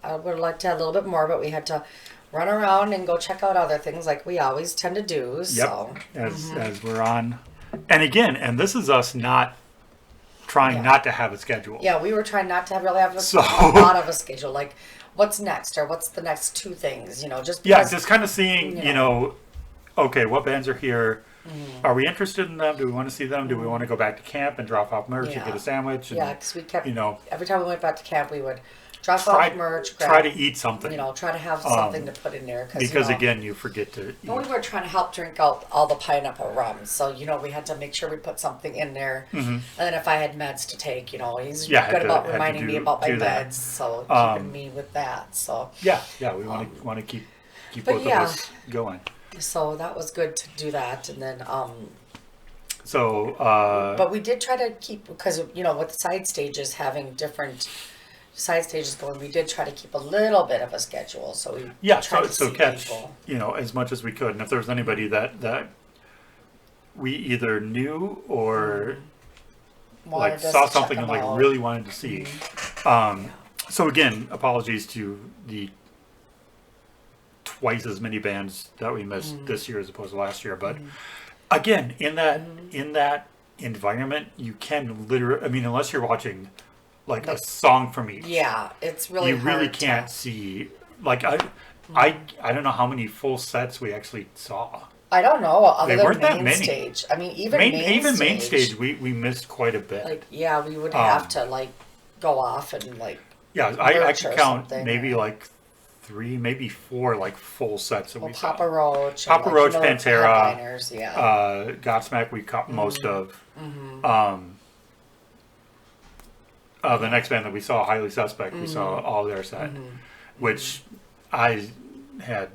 I would like to have a little bit more, but we had to run around and go check out other things like we always tend to do. So as we're on, and this is us not trying not to have a schedule. Yeah, we were trying not to have a lot of a schedule. Like, what's next, or what's the next 2 things? Just because, just kind of seeing. Okay, what bands are here? Are we interested in them? Do we want to see them? Do we want to go back to camp and drop off merch and get a sandwich? And, because we kept. Every time we went back to camp, we would drop off merch, try to eat something. Try to have something to put in there. Because again, you forget to eat. We were trying to help drink out all the pineapple rum. So, we had to make sure we put something in there. And then if I had meds to take, he's good about reminding me about my meds. So, keeping me with that. So we want to keep both of us going. So that was good to do that. And then... but we did try to keep, because, with the side stages having different... side stages going, we did try to keep a little bit of a schedule, so we tried to see catch people. As much as we could, and if there was anybody that we either knew or like saw something and like really wanted to see. So again, apologies to the twice as many bands that we missed this year as opposed to last year, but again, in that environment, you can literally, unless you're watching like a song from each. Yeah, it's really hard. You really can't see. Like I don't know how many full sets we actually saw. I don't know. Other They weren't than that main many. stage. Even main stage, we missed quite a bit. Like we would have to go off and like. Yeah, I could count maybe like 3, maybe 4 like full sets that we saw. Papa Roach, Pantera, Godsmack we caught most of. The next band that we saw, Highly Suspect, we saw all their set, which I had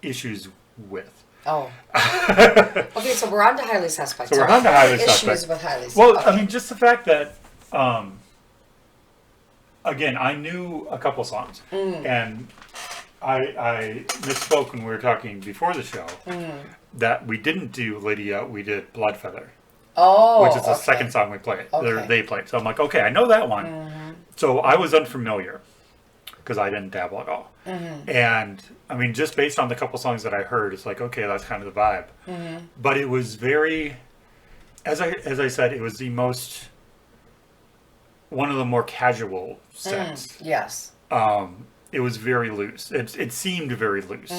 issues with. Oh. Okay, so we're on to Highly Suspect. So we're on to Highly Suspect. Suspect. Issues with Highly Suspect. Well, okay. Just the fact that, again, I knew a couple songs, and I misspoke when we were talking before the show that we didn't do Lydia, we did Bloodfeather. Oh, which is the okay. second song we played. Okay. They played. So I'm like, okay, I know that one. So I was unfamiliar because I didn't dabble at all. And I mean, just based on the couple songs that I heard, it's like, okay, that's kind of the vibe. But it was very, as I said, it was the most, one of the more casual sets. Yes. It was very loose. It seemed very loose.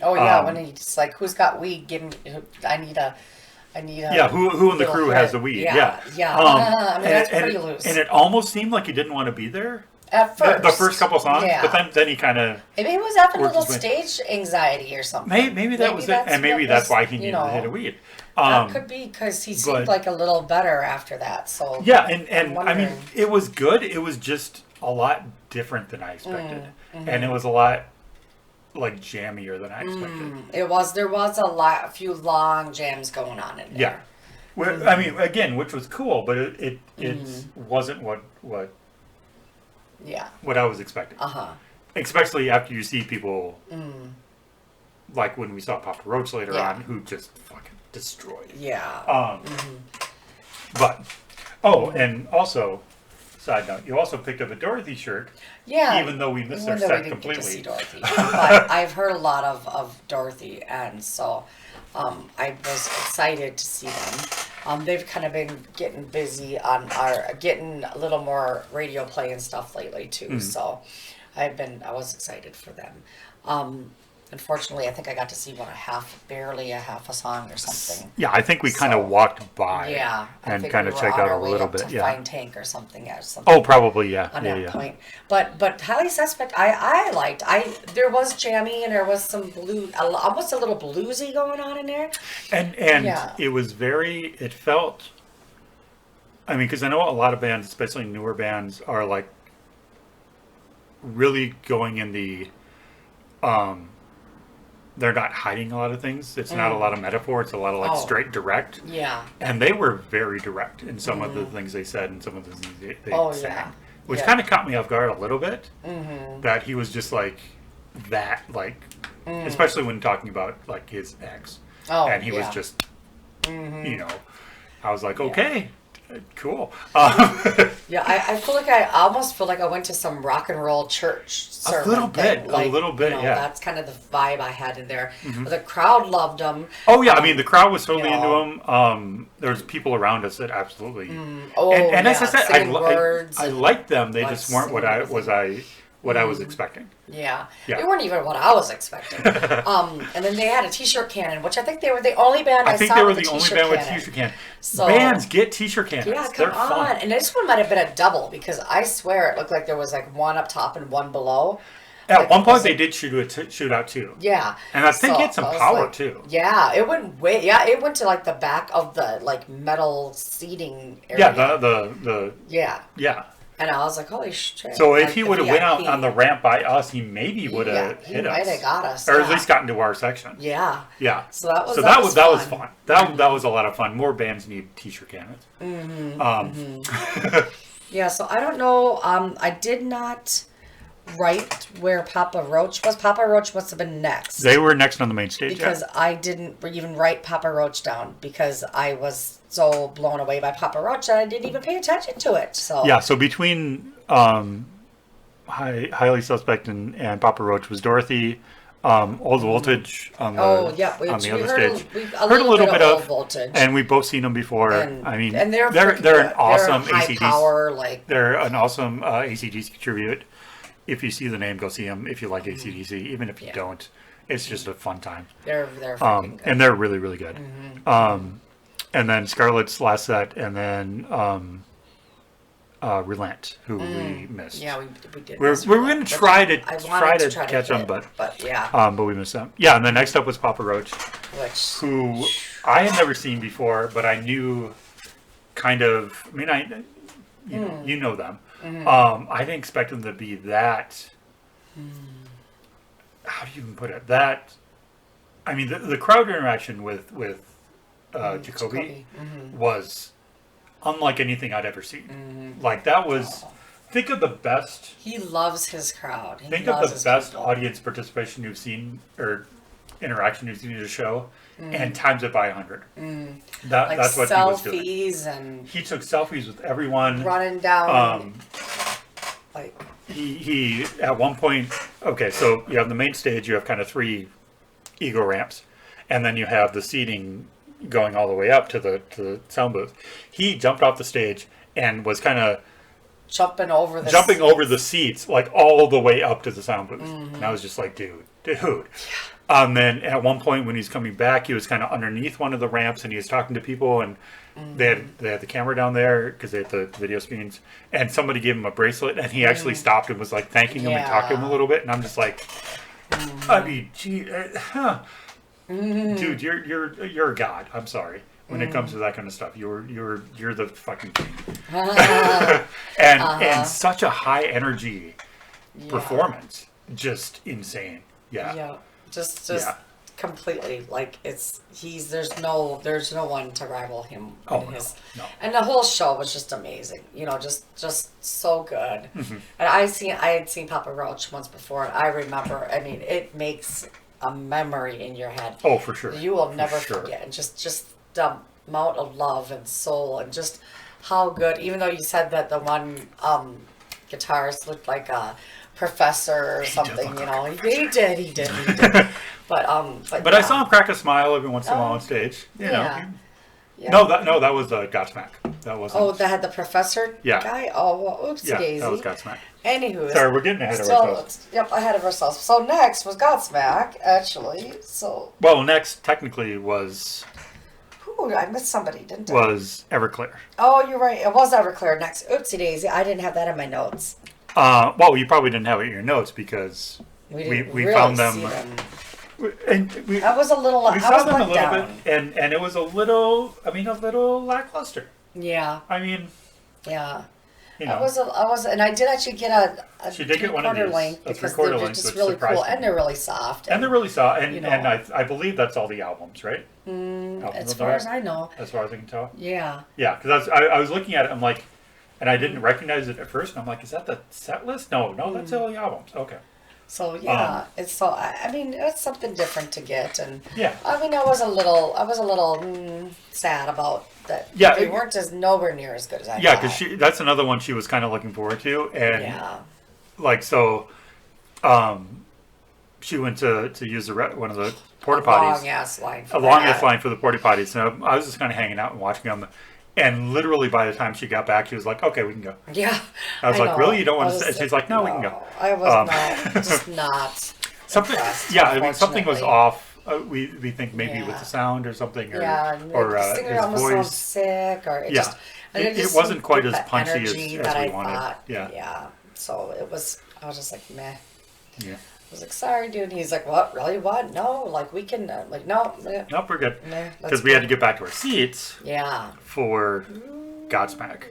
Oh yeah, when he's like, "Who's got weed? Give me. I need a." Yeah, who in the little crew hit." has the weed? Yeah. I mean, that's pretty loose. And it almost seemed like he didn't want to be there. At first, The first couple songs, yeah. but then he kind of. Maybe he was having a worked little his way. stage anxiety or something. Maybe that was it, and maybe that's why he needed to hit a weed. That could be because he seemed like a little better after that. So yeah, and I mean, wondering. it was good. It was just a lot different than I expected, and it was a lot like jammier than I expected. It was. There was a few long jams going on in there. Yeah. Well, I mean, again, which was cool, but it wasn't what Yeah. I was expecting. Especially after you see people like when we saw Papa Roach later on, who just fucking destroyed. Yeah. But and also, side note, you also picked up a Dorothy shirt. Yeah. Even though we missed their Even though set we didn't get to see completely. Dorothy. But I've heard a lot of Dorothy, and so I was excited to see them. They've kind of been getting busy getting a little more radio play and stuff lately too. So I was excited for them. Unfortunately, I think I got to see barely a half a song or something. Yeah, I think we kind of walked by. Yeah, and kind of checked out a little bit. Yeah. Find Tank or something. Oh, probably yeah. On yeah, that point, but Highly Suspect, I liked. There was jammy and there was some almost a little bluesy going on in there. And it was it felt. I mean, because I know a lot of bands, especially newer bands, are like really going in the. They're not hiding a lot of things. It's not a lot of metaphor. It's a lot of like straight direct. Yeah. And they were very direct in some of the things they said and some of the things they sang. Yeah. Which kind of caught me off guard a little bit. That he was just like that, like, especially when talking about like his ex. Oh, and he was just, you know, I was like, okay, cool. Yeah, I almost feel like I went to some rock and roll church sermon. A little bit, you know, yeah. That's kind of the vibe I had in there. The crowd loved them. Oh yeah, I mean the crowd was totally you know, into him. There was people around us that absolutely. And as I said, words I liked them. They just weren't what I was expecting. Yeah. Yeah. They weren't even what I was expecting. And then they had a T-shirt cannon, which I think they were the only band I think saw they were with the a only T-shirt band with cannon. T-shirt cannon. So- Bands get T-shirt cannons. Yeah, They're come fun. on. And this one might have been a double because I swear it looked like there was like one up top and one below. At Like, one it point, was they like- did shoot out too. Yeah. And I think So it had some I was power like- too. Yeah, it went it went to like the back of the like metal seating area. Yeah, the Yeah. And I was like, holy shit. So if like he the would have went out VIP. on the ramp by us, he maybe would have he hit might us. have got us. Or at yeah. least gotten to our section. Yeah. Yeah. So that was that was fun. fun. That was a lot of fun. More bands need T-shirt cannons. Yeah, so I don't know. I did not write where Papa Roach was. Papa Roach must have been next. They were next on the main stage. because I didn't even write Papa Roach down because I was so blown away by Papa Roach that I didn't even pay attention to it. So Yeah, so between Highly Suspect and Papa Roach was Dorothy, Old Voltage on the on the other heard stage. A Heard a little bit Old of, Voltage. and we've both seen them before. I mean, and they're they're freaking good. an awesome they're high ACDC. power, like They're an awesome ACDC tribute. If you see the name, go see them. If you like ACDC, even if you don't, it's just a fun time. they're freaking good. And they're really, really good. And then Scarlett's last set, and then Relent, who we missed. Yeah, we did. We're miss going to Relent, try which to I wanted to catch them, hit, but yeah, but we missed them. Yeah, and then next up was Papa Roach, which who I had never seen before, but I knew kind of. I mean, you know them. I didn't expect them to be that. How do you even put it? That. I mean, the crowd interaction with Jacoby was unlike anything I'd ever seen. Like that was. Think of the best. he loves his crowd. Think of the best audience participation you've seen, or interaction he's going to show, and times it by 100. Like That's what he was doing. selfies and He took selfies with everyone. running down. Like He at one point, okay, so you have the main stage, you have kind of 3 ego ramps, and then you have the seating going all the way up to the sound booth. He jumped off the stage and was kind of jumping over the seats, like all the way up to the sound booth. And I was just like, dude. Then at one point when he's coming back, he was kind of underneath one of the ramps and he was talking to people, and they had the camera down there because they had the video screens, and somebody gave him a bracelet, and he actually stopped and was like thanking him and talked to him a little bit, and I'm just like, I mean, gee, dude, you're a god. I'm sorry. When it comes to that kind of stuff, you're the fucking king, and such a high energy performance, just insane. Yeah. Just completely, like there's no one to rival him. No. And the whole show was just amazing. Just so good. And I had seen Papa Roach once before, and I remember. I mean, it makes a memory in your head. Oh, for sure. You will never forget. And just the amount of love and soul, and just how good. Even though you said that the one guitarist looked like a professor or something, he did. But I saw him crack a smile every once in a while on stage. You know. Yeah. No, that was Godsmack. That wasn't. Oh, that had the professor guy. Oh, well, oopsie daisy. That was Godsmack. Anywho, sorry, we're getting ahead of ourselves. Yep, ahead of ourselves. So next was Godsmack, actually. So. Well, next technically was. Ooh, I missed somebody, didn't I? Was Everclear. Oh, you're right. It was Everclear next. Oopsie daisy. I didn't have that in my notes. Well, you probably didn't have it in your notes because we really found them. And I was a little. We saw them a little bit, and it was a little lackluster. Yeah. I mean. Yeah. I was, and I did actually get a she did get one of these, link because they're just really cool, and they're really soft. And they're really soft, and I believe that's all the albums, right? As far as I know. As far as I can tell. Yeah. Yeah, because I was looking at it, I'm like, and I didn't recognize it at first, and I'm like, is that the set list? No, that's all the albums. Okay. So I mean, it's something different to get, and yeah. I mean, I was a little sad about that. Yeah, they weren't nowhere near as good as I thought. Yeah, because that's another one she was kind of looking forward to, and she went to use one of the porta potties. Long ass line for the porta potties. So I was just kind of hanging out and watching them. And literally by the time she got back, she was like, okay, we can go. Yeah. I was like, really? You don't want to stay? She's like, no, we can go. I was just not something. Impressed, yeah, I mean, something was off. We think maybe with the sound or something. Or, the singer his almost voice. sounds sick. Or it wasn't quite as punchy as we wanted. Thought. Yeah. So it was, I was just like, meh. Yeah. I was like, sorry, dude. And he's like, what? Really? What? No, like, we can, no. Nope, we're good. Because we had to get back to our seats. Yeah. For Godsmack,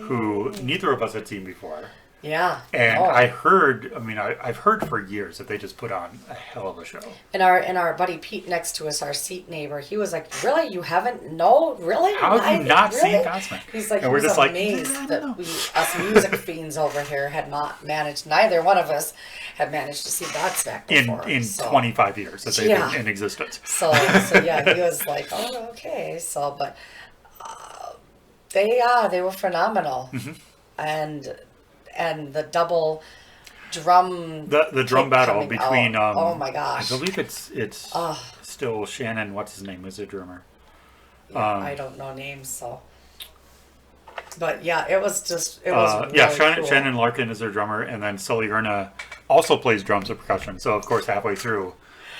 who neither of us had seen before. Yeah. And I've heard for years that they just put on a hell of a show. And our buddy Pete next to us, our seat neighbor, he was like, really? You haven't? No? Really? How have you not seen Godsmack? He's like, and we're just amazed that us music fiends over here had not managed, neither one of us had managed to see Godsmack before. In 25 years that they've been in existence. So yeah, he was like, oh, okay. So, but they were phenomenal. Mm-hmm. And the double drum the drum battle between oh my gosh, I believe it's still Shannon, what's his name, is the drummer. I don't know names, so but yeah, it was really cool. Shannon Larkin is their drummer, and then Sully Erna also plays drums and percussion. So of course halfway through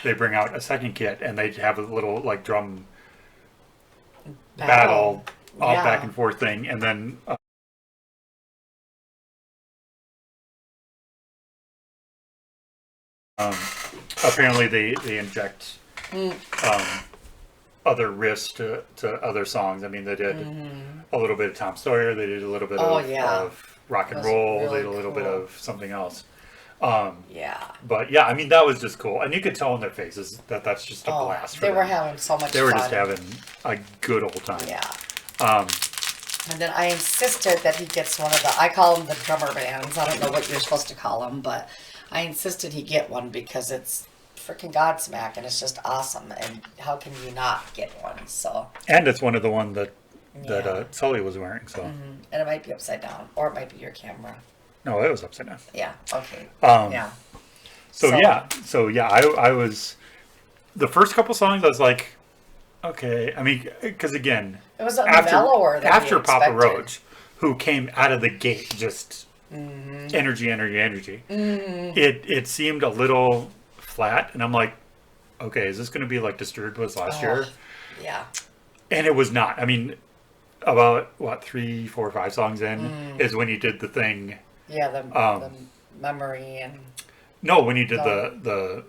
they bring out a second kit and they have a little like drum battle back and forth thing, and then apparently they inject other riffs to other songs. I mean, they did a little bit of Tom Sawyer, they did a little bit of rock and roll, really they did a little bit of something else. But yeah, I mean, that was just cool, and you could tell in their faces that that's just a blast. They were having so much fun. They were just having a good old time. Yeah. And then I insisted that he gets one of I call them the drummer bands. I don't know what you're supposed to call them, but I insisted he get one because it's freaking Godsmack, and it's just awesome. And how can you not get one? So. And it's one of the one that Yeah. Sully was wearing. So. And it might be upside down, or it might be your camera. No, it was upside down. Yeah. Okay. Yeah. So So- yeah, I was the first couple songs. I was like, okay. I mean, because again, It was mellower than after we Papa expected. Roach, who came out of the gate just energy. It seemed a little flat, and I'm like, okay, is this going to be like Disturbed was last year? Yeah. And it was not. I mean, about what 3, 4, 5 songs in is when he did the thing. Yeah. The memory and. No, when he did No. the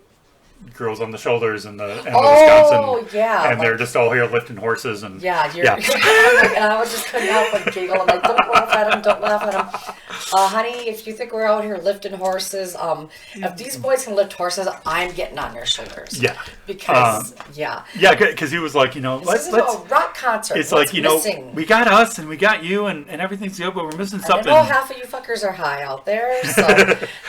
girls on the shoulders and the Oh, Wisconsin, yeah, and they're like- just all here lifting horses and Yeah, you're, Yeah. and I was just couldn't help but giggle. I'm like, don't laugh at him, don't laugh at him. Honey, if you think we're out here lifting horses, if these boys can lift horses, I'm getting on their shoulders. Yeah. Because, yeah. yeah, because he was like, This let's isn't a rock concert. it's What's like missing? we got us and we got you and everything's good, but we're missing I something. know half of you fuckers are high out there, so,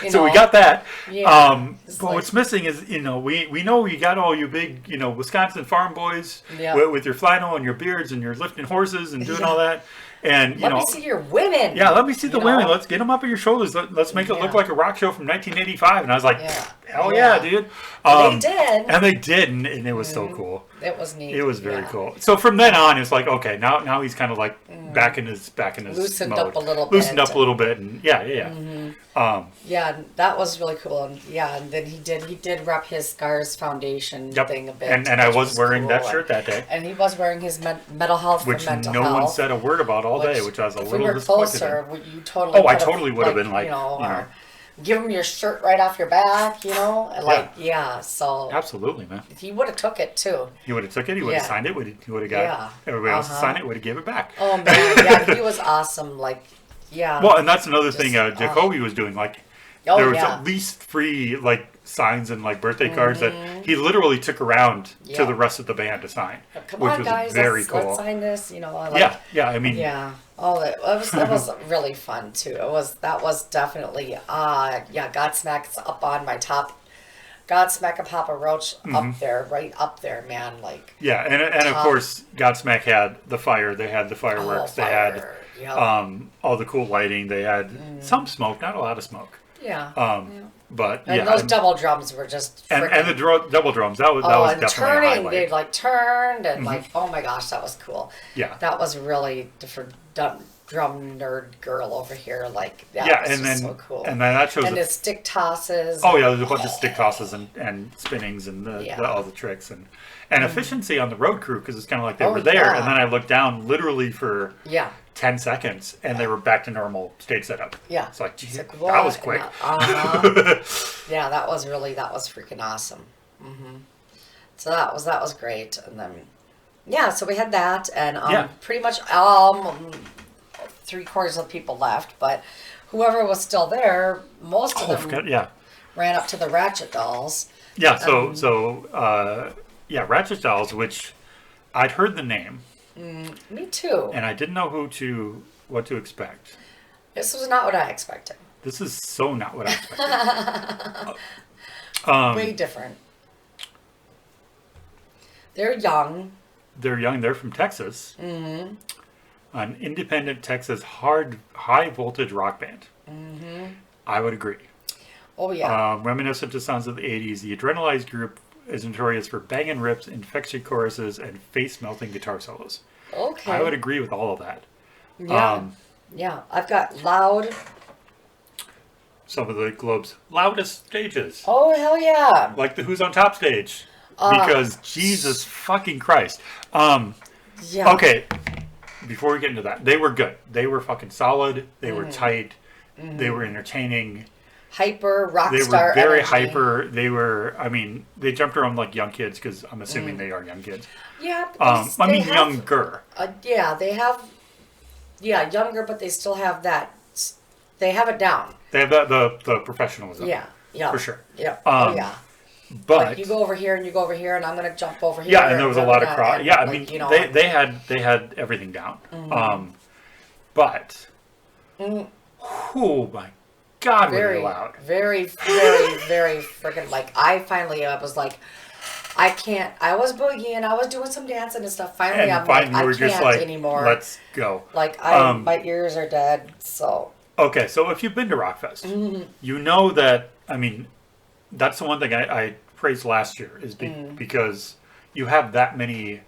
you So know. we got that. Yeah, it's But like- what's missing is, we know you got all you big, Wisconsin farm boys Yeah. with your flannel and your beards and you're lifting horses and doing all that. And, Let me see your women. yeah, let me see the you women. know? Let's get them up on your shoulders. Let's make it look Yeah. like a rock show from 1985. And I was like, Yeah. hell Yeah. yeah, dude. They did. And they did, and it was so cool. It was neat. It was very yeah. cool. So from then on, it's like, okay, now he's kind of like back in his Loosened mode. up a little Loosened bit. up a little bit, and yeah. Yeah, that was really cool, and and then he did rep his Scars Foundation Yep. thing a bit, And I which was wearing cool, that shirt that day, and he was wearing his mental health which for mental no health. one said a word about all day, which I was a if we little were disappointed closer, in. you totally. Oh, I could've, totally would have been like, or give him your shirt right off your back, and like So Absolutely, man. he would have took it too. He would have took it. He would have Yeah. signed it. He would have got Yeah. everybody else to Uh-huh. sign it. Would have gave it back. Oh man, yeah, he was awesome. Like, yeah. Well, and that's another thing Just, Jacoby was doing. Like, Oh, there was yeah. at least 3 like signs and like birthday cards that he literally took around to Mm-hmm. Yeah. the rest of the band to sign, Come which on, was guys, very let's cool. sign this. I like, Yeah. I mean, Yeah. Oh, that was really fun too. That was definitely Godsmack's up on my top. Godsmack and Papa Roach up there, right up there, man. Like yeah, and of course, Godsmack had the fire. They had the fireworks. They had fire. Yep. all the cool lighting. They had some smoke, not a lot of smoke. Yeah. But And yeah, those double drums were just and the frickin' double drums. That was definitely a turning, highlight. they like turned and like, oh my gosh, that was cool. Yeah. That was really for drum nerd girl over here. Like that Yeah, was and just then so cool. and then that shows. And the stick tosses. Oh yeah, there's a bunch of stick tosses and spinnings and Yeah. all the tricks and efficiency on the road crew because it's kind of like they Oh, were there yeah. and then I looked down literally for Yeah. 10 seconds and they were back to normal stage setup. Yeah. It's like, geez, It's like, that was what? quick. Yeah, that was freaking awesome. So that was great. And then, yeah, so we had that, and Yeah. pretty much 3/4 of the people left, but whoever was still there, most of Oh, them forgot, yeah. ran up to the Ratchet Dolls. Yeah, yeah, Ratchet Dolls, which I'd heard the name Me too. and I didn't know what to expect. This was not what I expected. This is so not what I expected. Way different. They're young. They're young. They're from Texas. Mm-hmm. An independent Texas high voltage rock band. Mm-hmm. I would agree. Oh yeah. Reminiscent to sounds of the 80s, the Adrenalized group is notorious for banging rips, infectious choruses, and face-melting guitar solos. Okay. I would agree with all of that. Yeah. Yeah. I've got loud. Some of the Globe's loudest stages. Oh hell yeah. Like the Who's on Top stage. Because Jesus fucking Christ. Yeah. Okay, before we get into that, they were good. They were fucking solid. They were tight. They were entertaining. Hyper rock They star were very energy. hyper. They were, I mean, they jumped around like young kids because I'm assuming they are young kids. Yeah. But I they mean, have, younger. Yeah, they have. Yeah, younger, but they still have that. They have it down. They have the professionalism. Yeah. Yeah. For sure. Yeah. Oh yeah. But Like you go over here and you go over here, and I'm gonna jump over here. yeah, and there was a lot of and cross. Yeah, I like, mean, you know, they had everything down. But oh my God, were they very, loud. very, very, very freaking, like, I finally was like, I can't, I was boogieing, I was doing some dancing and stuff. Finally, And I'm finally, like, you I were can't just like, anymore. let's go. Like, Um, my ears are dead, so. Okay, so if you've been to Rockfest, you know that, I mean, that's the one thing I praised last year is because you have that many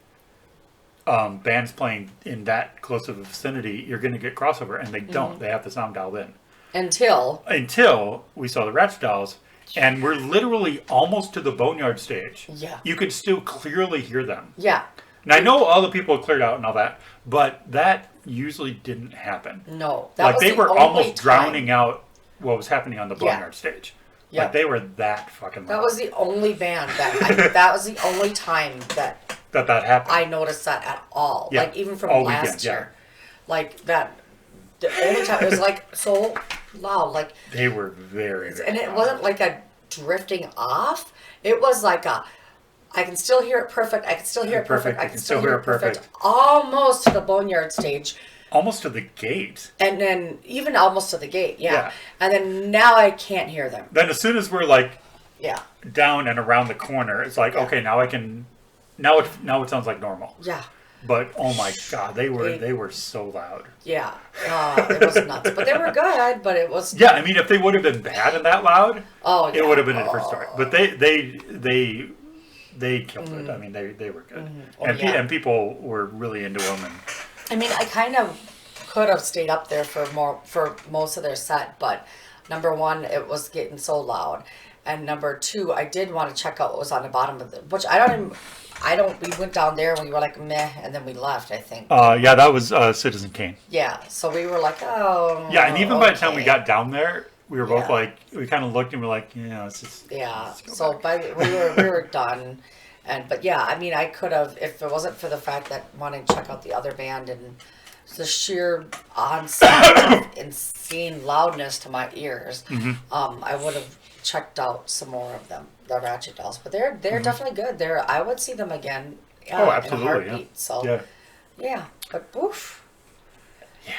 bands playing in that close of a vicinity, you're going to get crossover, and they don't. They have the sound dialed in. Until we saw the Ratchet Dolls, and we're literally almost to the Boneyard stage. Yeah. You could still clearly hear them. Yeah. And I know all the people cleared out and all that, but that usually didn't happen. No. That Like was they the were only almost time. drowning out what was happening on the Yeah. Boneyard stage. Yeah. Like they were that fucking loud. That was the only band that was the only time that that happened. I noticed that at all. Yeah. Like even from All last weekend, yeah. year. Like that the only time it was like so loud. Like They were very, very and it loud. wasn't like a drifting off. It was like a I can still hear it perfect. I can still hear it perfect. I can still hear it perfect. Almost to the Boneyard stage. Almost to the gate. And then even almost to the gate, yeah. Yeah. And then now I can't hear them. Then as soon as we're like Yeah. down and around the corner, it's like, Yeah. okay, now I can now it sounds like normal. Yeah. But oh my god, they were so loud. Yeah. It was nuts. But they were good, but it was Yeah, I mean if they would have been bad and that loud, Oh yeah. it would have been a different story. But they killed it. I mean they were good. Oh, and yeah. and people were really into them and I mean, I kind of could have stayed up there for most of their set, but number one, it was getting so loud, and number two, I did want to check out what was on the bottom of the, which we went down there and we were like meh, and then we left. I think. yeah, that was Citizen Kane. Yeah, so we were like, oh. Yeah, and even by the time we okay. got down there, we were both Yeah. like, we kind of looked and we're like, yeah, let's just. Yeah, let's go so back. we were done, but yeah, I mean, I could have if it wasn't for the fact that wanting to check out the other band and the sheer onset insane loudness to my ears, I would have checked out some more of them, the Ratchet Dolls. But they're definitely good. I would see them again. Oh, absolutely, In a heartbeat. yeah. So yeah, but oof.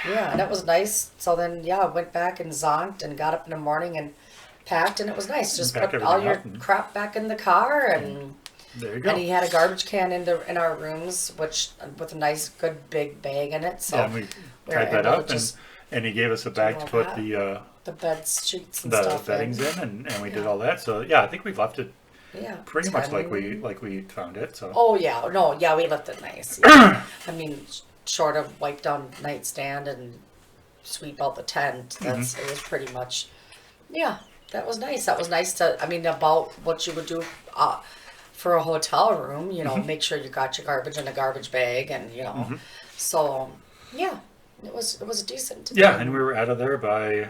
Yeah, and it was nice. So then, I went back and zonked and got up in the morning and packed, and it was nice. Just Pack put all everything your up and- crap back in the car, and There you go. and he had a garbage can in our rooms, which with a nice, good big bag in it. So Yeah, and we were tied that able to up just and he gave us a bag to all put that. the bed sheets and the stuff. beddings in and we did all that. So yeah, I think we've left it Yeah, pretty much like 10. we found it. So Oh yeah, no, yeah, we left it nice. Yeah. I mean, short of wipe down nightstand and sweep out the tent, it was pretty much. Yeah, that was nice. That was nice to. I mean, about what you would do. For a hotel room, make sure you got your garbage in a garbage bag, and so yeah, it was decent. yeah, and we were out of there by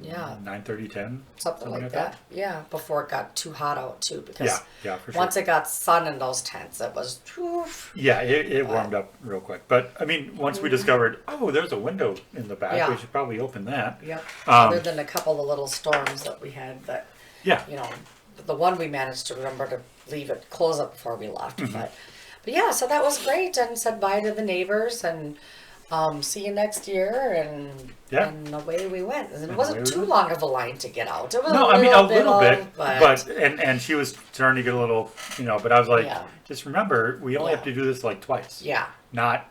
Yeah. 9:30, 10. Something like that. Yeah, before it got too hot out too, because Yeah, for sure. once it got sun in those tents, it was. Oof. Yeah, it warmed up real quick. But I mean, once we discovered, oh, there's a window in the back, Yeah. we should probably open that. Yep. Other than a couple of little storms that we had, that Yeah. the one we managed to remember to leave it close up before we left, but yeah, so that was great, and said bye to the neighbors, and see you next year, and Yeah. and away we went. And it And wasn't away we too went. long of a line to get out. It was No, a I mean a little of, bit, but but and she was starting to get a little, but I was like, Yeah. just remember, we only have to do this like twice, yeah, not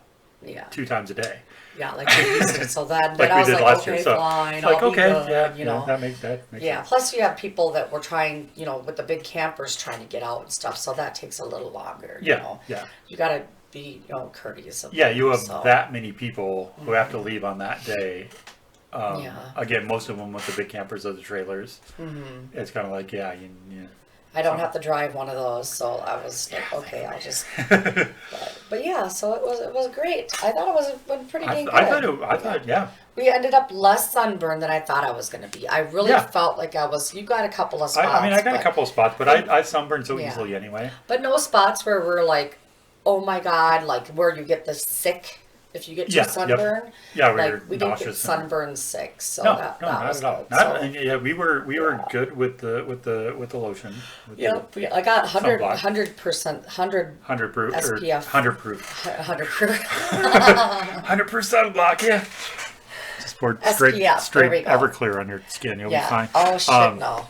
yeah. 2 times a day. Yeah, like we used to. So then Like I we was did like, last okay, year. So fine, it's like, I'll okay, be good, yeah, that makes Yeah, sense. plus you have people that were trying, with the big campers trying to get out and stuff, so that takes a little longer, Yeah, yeah. You gotta be, courteous of Yeah, them, you have so. that many people who have to leave on that day. Yeah. Again, most of them with the big campers or the trailers. It's kind of like, yeah. I don't have to drive one of those, so I was like, okay, I'll just. But yeah, so it was great. I thought it went pretty dang good. I thought, yeah. We ended up less sunburned than I thought I was going to be. I really Yeah. felt like I was. You got a couple of spots. I mean, I got a but- couple of spots, but I sunburn so Yeah. easily anyway. But no spots where we're like, oh my god, like where you get the sick if you get too Yeah, yep. sunburned. Yeah, where Like you're we didn't get nauseous. sunburn sick, so No, that not was at all. good. Not, So, and yeah, we were good with the lotion. With the yep, I got Sunblock. 100%, 100 proof SPF. or 100 proof. 100 proof. 100% block, yeah. Just pour SPF, there straight we go. Everclear on your skin. You'll be fine. Oh shit, no.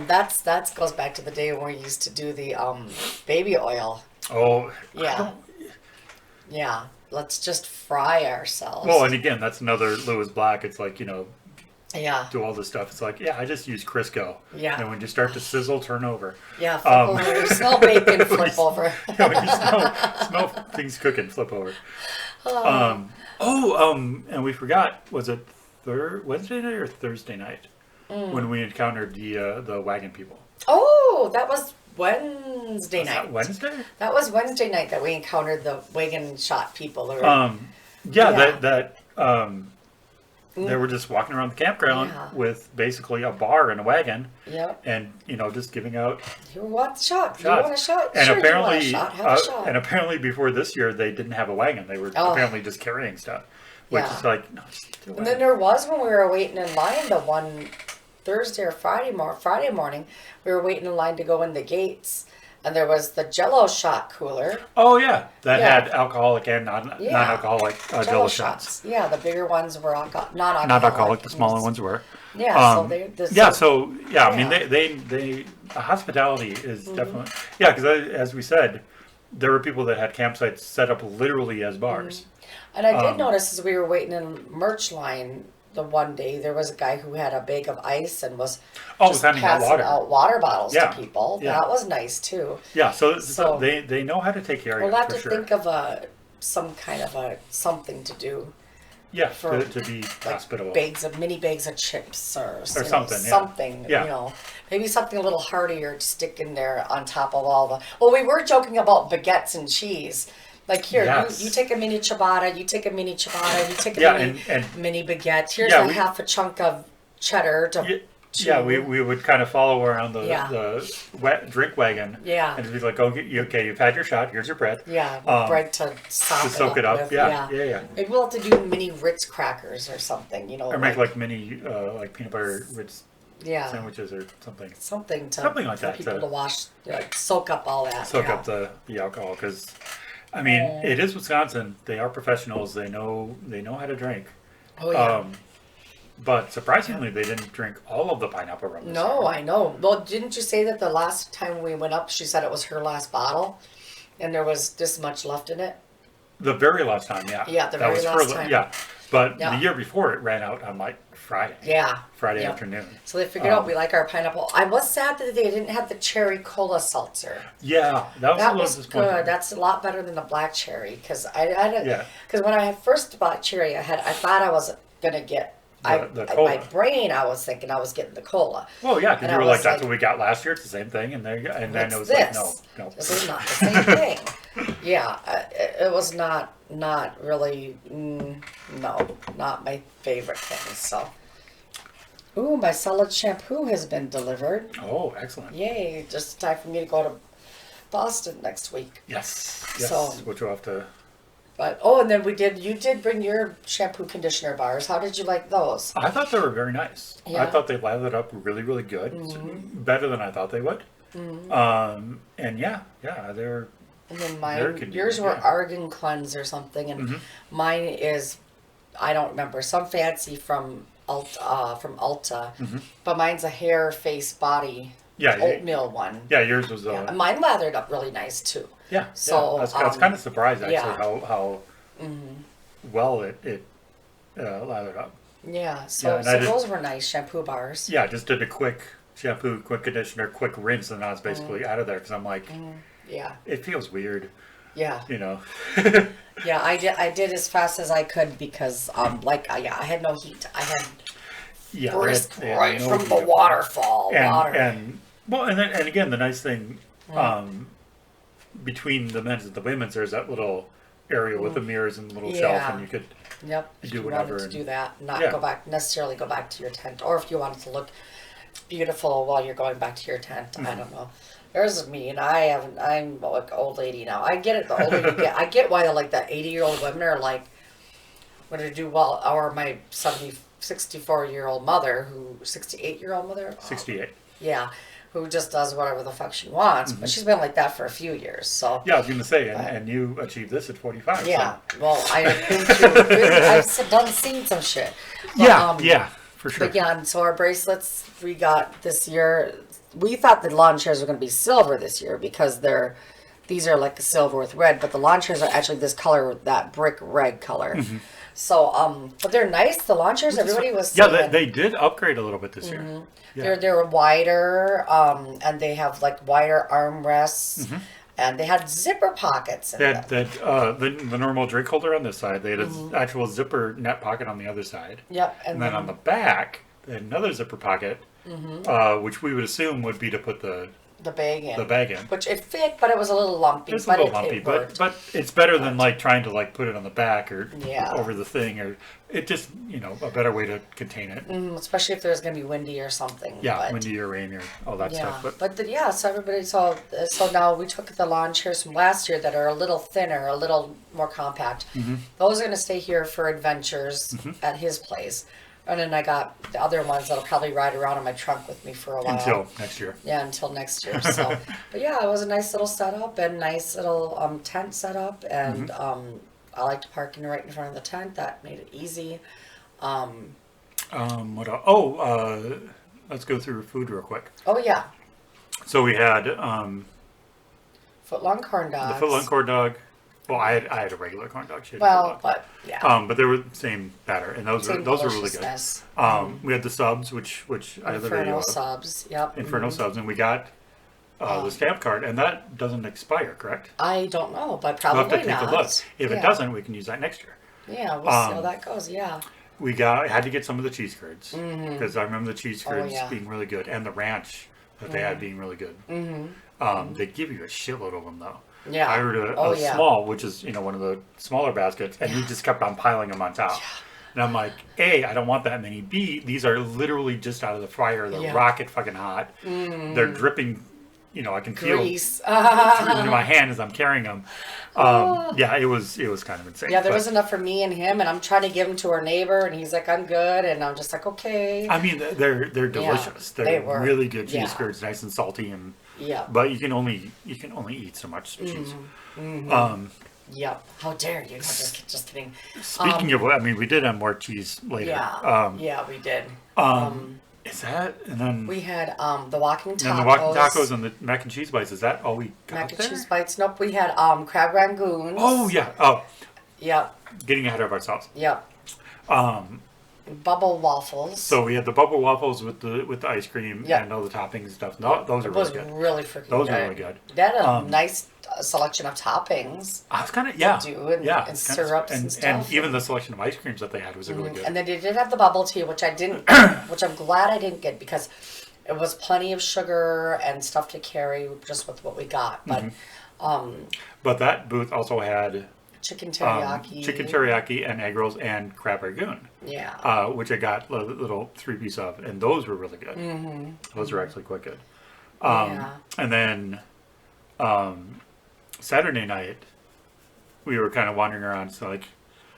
That goes back to the day when we used to do the baby oil. Oh, Yeah. Yeah. Let's just fry ourselves. Well, and again, that's another Lewis Black. It's like, yeah. do all this stuff. It's like, I just use Crisco. Yeah. And when you start to sizzle, turn over. Yeah, flip over. You smell bacon, flip over. When you smell things cooking, flip over. And we forgot, was it Wednesday night or Thursday night when we encountered the wagon people? Oh, that was Wednesday night. That Wednesday? That was Wednesday night that we encountered the wagon shot people. They were just walking around the campground with basically a bar and a wagon. Yep. And just giving out You want a shot? shots. You want a shot? And Sure, apparently, you want a shot? Have a shot. and apparently before this year they didn't have a wagon. They were apparently just carrying stuff, which is like, no, just do it. And then there was when we were waiting in line the one Thursday or Friday morning, we were waiting in line to go in the gates, and there was the Jello shot cooler. Oh yeah, that had alcoholic and non-alcoholic Jello shots. Yeah, the bigger ones were non-alcoholic. Not alcoholic. The smaller ones were. Yeah. I mean, they hospitality is definitely because as we said, there were people that had campsites set up literally as bars. And I did notice as we were waiting in merch line the one day, there was a guy who had a bag of ice and was just passing out water bottles to people. Yeah. That was nice too. Yeah, so they know how to take care of you. We'll have to think of some kind of something to do. Yeah, for to be hospitable. Mini bags of chips or something. Something, maybe something a little heartier to stick in there on top of all the. Well, we were joking about baguettes and cheese. Like here, you take a mini ciabatta, you take a mini ciabatta, you take a mini baguette. Here's half a chunk of cheddar to. We would kind of follow around the wet drink wagon. Yeah. And it'd be like, you've had your shot. Here's your bread. Yeah, bread to soak it up. With. Yeah. Maybe we'll have to do mini Ritz crackers or something, Or make like mini like peanut butter Ritz sandwiches or something. Something like that. For people to wash, soak up all that. Soak up the alcohol because. I mean, it is Wisconsin. They are professionals. They know how to drink. Oh yeah. But surprisingly, they didn't drink all of the pineapple rum. No, I know. Well, didn't you say that the last time we went up, she said it was her last bottle, and there was this much left in it? The very last time, yeah. Yeah, the very last time. Yeah, but the year before it ran out on like Friday. Yeah. Friday afternoon. So they figured out we like our pineapple. I was sad that they didn't have the cherry cola seltzer. Yeah, that was good. That's a lot better than the black cherry because because when I first bought cherry, I thought I was gonna get. The cola. My brain, I was thinking I was getting the cola. Well, yeah, because you were like, that's what we got last year. It's the same thing, and then it was like, no, this is not the same thing. Yeah, it was not really. No, not my favorite thing. So, ooh, my solid shampoo has been delivered. Oh, excellent! Yay! Just time for me to go to Boston next week. Yes. So, which we'll have to. But and then you did bring your shampoo conditioner bars. How did you like those? I thought they were very nice. Yeah. I thought they lathered up really, really good. Mm-hmm. Better than I thought they would. Mm-hmm. And they're. And then yours were Argan Cleanse or something, and mine is, I don't remember, some fancy from Ulta, but mine's a hair, face, body. Oatmeal one. Yeah, yours was. Mine lathered up really nice too. Yeah. So I was kind of surprised actually how well it lathered up. Yeah. So those were nice shampoo bars. Yeah, just did a quick shampoo, quick conditioner, quick rinse, and I was basically out of there because I'm like, it feels weird. Yeah. Yeah, I did as fast as I could because I had no heat. I had brisk right from the waterfall water. And again, the nice thing between the men's and the women's, there's that little area with the mirrors and the little shelf, and you could do whatever. Wanted to do that, not necessarily go back to your tent, or if you wanted to look beautiful while you're going back to your tent. I don't know. There's me, and I'm like old lady now. I get it. The older you get, I get why like the 80-year-old women are like, what to do well, or my 64-year-old mother, 68-year-old mother. 68. Yeah, who just does whatever the fuck she wants. But she's been like that for a few years. So Yeah, I was going to say, and you achieved this at 45. yeah, So. well, I've seen some shit. But, Yeah, for sure. But yeah, and so our bracelets we got this year. We thought the lawn chairs were going to be silver this year because these are like silver with red, but the lawn chairs are actually this color, that brick red color. So, but they're nice. The lawn chairs, everybody was saying, Yeah, they did upgrade a little bit this year. Yeah. they're wider, and they have like wider armrests, and they had zipper pockets in They them. had the normal drink holder on this side. They had an actual zipper net pocket on the other side. Yep, And then on the back, they had another zipper pocket, which we would assume would be to put the bag in. bag in. Which it fit, but it was a little lumpy. It's a but little lumpy, it but worked. it's better than like trying to like put it on the back or Yeah. over the thing, or it just a better way to contain it. Especially if there's going to be windy or something. Yeah, but, windy or rain or all that yeah. stuff. But so everybody so now we took the lawn chairs from last year that are a little thinner, a little more compact. Those are going to stay here for adventures at his place. And then I got the other ones that'll probably ride around in my trunk with me for a while. Until next year. Yeah, until next year. So, but yeah, it was a nice little setup and nice little tent setup, and I like to park right in front of the tent. That made it easy. What else? Oh, let's go through food real quick. Oh yeah, So we had footlong corn dogs. the footlong corn dog. Well, I had a regular corn dog. She had a Well, footlong. but yeah, But they were the same batter, and those were same really good. deliciousness. We had the subs, which I had the video Inferno of. subs. Yep. Inferno subs, and we got the stamp card, and that doesn't expire, correct? I don't know, but We'll probably have to take not. a look. If it Yeah. doesn't, we can use that next year. Yeah, we'll see how that goes. Yeah. I had to get some of the cheese curds because I remember the cheese curds yeah. being really good, and the ranch that they had being really good. They give you a shitload of them though. Yeah. I ordered a small, which is one of the smaller baskets, and he just kept on piling them on top. And I'm like, A, I don't want that many. B, these are literally just out of the fryer. They're rocket fucking hot. They're dripping. I can feel Grease. into my hand as I'm carrying them. Yeah, it was kind of insane. Yeah, there But, was enough for me and him, and I'm trying to give them to our neighbor, and he's like, "I'm good," and I'm just like, "Okay." I mean, they're delicious. they They're were. really good cheese Yeah. curds, nice and salty, and Yeah. but you can only eat so much cheese. Yep. How dare you? No, just kidding. Speaking of, I mean, we did have more cheese later. Yeah. Yeah, we did. Is that and then We had the walking tacos. and the walking tacos and the mac and cheese bites? Is that all we got mac and there? cheese bites. Nope. We had crab rangoons. Oh yeah. Oh, Yep. getting ahead of ourselves. Yep. Bubble waffles. So we had the bubble waffles with the ice cream Yeah. and all the toppings and stuff. No, those are it was really good. really freaking Those good. are really good. They had a nice selection of toppings. I was kind of yeah, do and- yeah, and it's kinda- syrups and and stuff. even the selection of ice creams that they had was really good. And then they did have the bubble tea, which I didn't, which I'm glad I didn't get because it was plenty of sugar and stuff to carry just with what we got. But But that booth also had chicken teriyaki. chicken teriyaki and egg rolls and crab rangoon, Yeah. which I got a little 3-piece of, and those were really good. Those were actually quite good. Yeah. And then Saturday night, we were kind of wandering around. So like,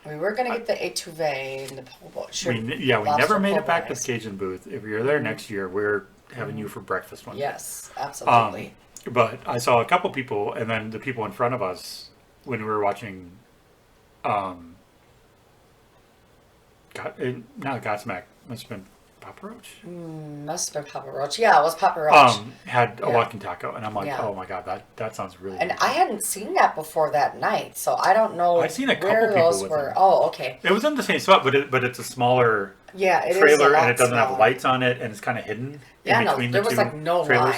We were gonna get the étuve and the po' boy. we never lobster made po' it back to boys. the Cajun booth. If you're there next year, we're having you for breakfast one day. Yes, absolutely. But I saw a couple people, and then the people in front of us when we were watching, not Godsmack, must have been Papa Roach. Must have been Papa Roach. Yeah, it was Papa Roach. Had a Yeah. walking taco, and I'm like, Yeah. oh my god, that sounds really. And good. I hadn't seen that before that night, so I don't know I've seen a couple where people those with were. them. Oh, okay. It was in the same spot, but it's a smaller Yeah, it is trailer, a lot and it doesn't have smaller. lights on it, and it's kind of hidden Yeah, in no, between there the was two like no trailers.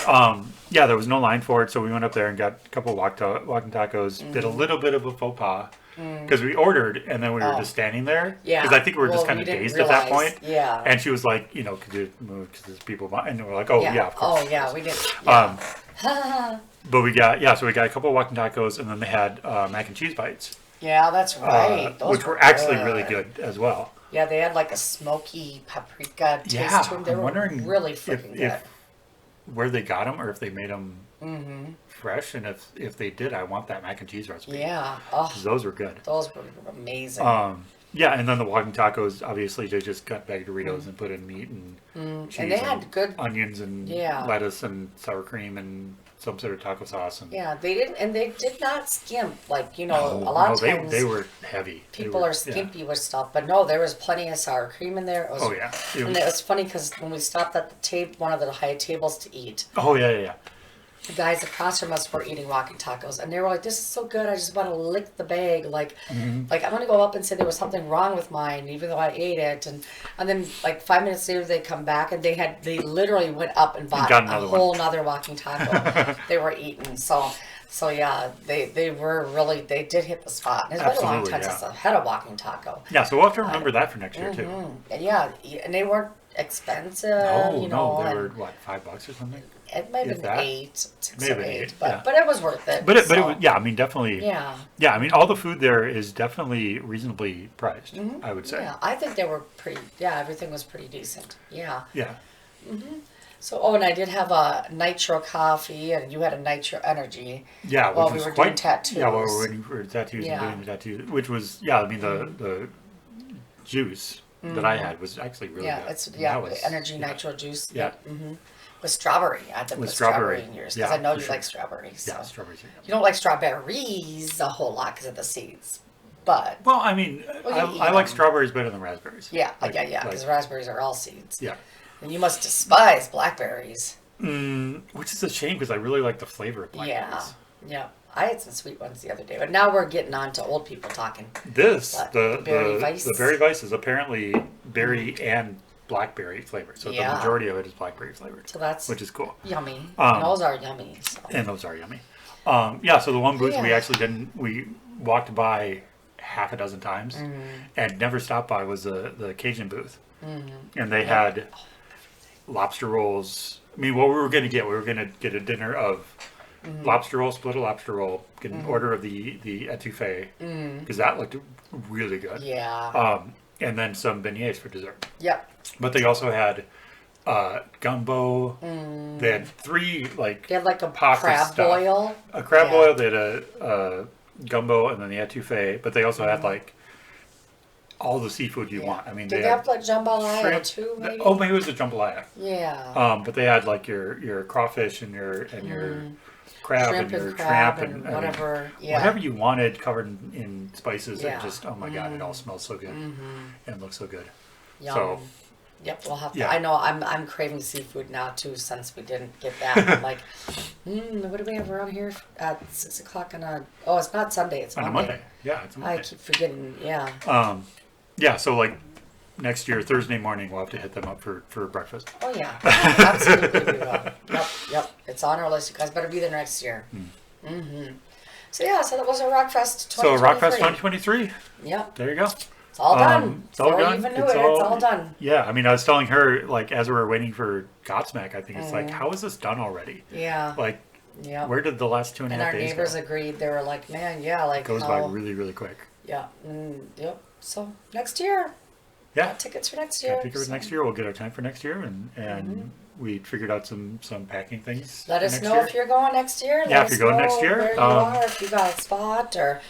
line. Yeah, there was no line for it, so we went up there and got a couple walking tacos. Did a Mm-hmm. little bit of a faux pas because we ordered, and then we were just standing there. Yeah. Because I think we were Well, just kind we of didn't dazed at that realize. point. Yeah. And she was like, could you move because there's people behind? And we're like, oh yeah, of course. Oh yeah, we did. But we got a couple of walking tacos, and then they had mac and cheese bites, Yeah, that's right. Those which were actually really good as well. Yeah, they had like a smoky paprika taste Yeah, to them. They I'm were wondering really freaking good. if where they got them or if they made them fresh, and if they did, I want that mac and cheese recipe. Yeah. Oh, 'Cause those were good. those were amazing. Yeah, and then the walking tacos, obviously, they just got bag Doritos and put in meat and cheese And they had good. onions and Yeah. lettuce and sour cream and some sort of taco sauce. And Yeah, they didn't, and they did not skimp. Like, a lot of times they were heavy. people are skimpy with stuff, but no, there was plenty of sour cream in there. It was, Oh yeah. and it was funny because when we stopped at the table, one of the high tables to eat, Oh yeah. the guys across from us were eating walking tacos, and they were like, "This is so good. I just want to lick the bag. Like, like I'm gonna go up and say there was something wrong with mine, even though I ate it." And then like 5 minutes later, they come back and they literally went up and bought got a another whole nother walking taco. They were eating. So yeah, they were really, they did hit the spot. And it's been a long Absolutely, time yeah. since I had a walking taco. Yeah, so we'll have to remember that for next year too. And yeah, and they weren't expensive. No, they and were what, $5 or something. it might have if been that. 8, 6 Maybe or 8, eight, but yeah. but it was worth it. But it so, was, yeah, I mean, definitely. yeah. Yeah, I mean, all the food there is definitely reasonably priced. I would say. Yeah, I think they were pretty. Yeah, everything was pretty decent. Yeah. Yeah. So, and I did have a nitro coffee, and you had a nitro energy. Yeah, While which we was were quite, doing tattoos. Yeah, while we were waiting for tattoos Yeah. and doing the tattoos, which was, yeah, I mean, the juice that I had was actually really Yeah, good. it's And that the was- energy yeah. nitro juice. Yeah. With strawberry. I did With with strawberry strawberry. in yours Yeah, because I know for you sure. like strawberries. So. Yeah, strawberries. You don't like strawberries a whole lot because of the seeds, but Well, I mean, Well, you I eat like them. strawberries better than raspberries. yeah, Like- yeah, like- because raspberries are all seeds. yeah. And you must despise blackberries. Which is a shame because I really like the flavor of blackberries. Yeah. I had some sweet ones the other day, but now we're getting on to old people talking. This, What? the Berry the, Weiss? the berry Weiss is apparently berry and blackberry flavored. So Yeah. the majority of it is blackberry flavored, So that's which is cool. yummy. Um, And those are yummy. So. And those are yummy. Yeah, so the one booth we Yeah. actually didn't, we walked by half a dozen times and never stopped by was the Cajun booth. And they had lobster rolls. I mean, what we were going to get, we were going to get a dinner of lobster roll, split a lobster roll, get an order of the etouffee, because that looked really good. Yeah. And then some beignets for dessert. Yep. But they also had gumbo. They had 3 like They had like a pots of crab stuff. boil. A crab Yeah. boil, they had a gumbo, and then the etouffee. But they also had like all the seafood you want. I mean, Did they they had have like jambalaya shrimp. too? Maybe. Oh, maybe it was a jambalaya. Yeah. But they had like your crawfish and your crab Shrimp and your and crab tramp and and whatever. Yeah. whatever you wanted covered in spices. Yeah. And just, oh my god, it all smells so good and looks so good. Yum. So Yep, we'll have to. Yeah. I know I'm craving seafood now too since we didn't get that. I'm like, what do we have around here at 6:00 on a? Oh, it's not Sunday. It's on a Monday. Monday, yeah, it's a I Monday. keep forgetting. Yeah. Yeah, so like next year Thursday morning we'll have to hit them up for breakfast. Oh yeah. Absolutely we will. Yep. It's on our list. You guys better be there next year. So yeah. So that was a Rockfest 2023. So Rockfest 2023. Yep. There you go. It's all done. It's all Before done. you even knew it's all done. Yeah, I mean, I was telling her like as we were waiting for Godsmack, I think it's like, how is this done already? Yeah. Like, Yeah. where did the last 2.5 And our days neighbors go? agreed. They were like, man, yeah, like It goes how, by really, really quick. yeah, yep. So next year, Yeah, got tickets for next got year. tickets so next year. We'll get our time for next year, and we figured out some packing things. Let for us next know year. if you're going next year. Yeah, Let if us you're going know next year, where you are, if you got a spot, or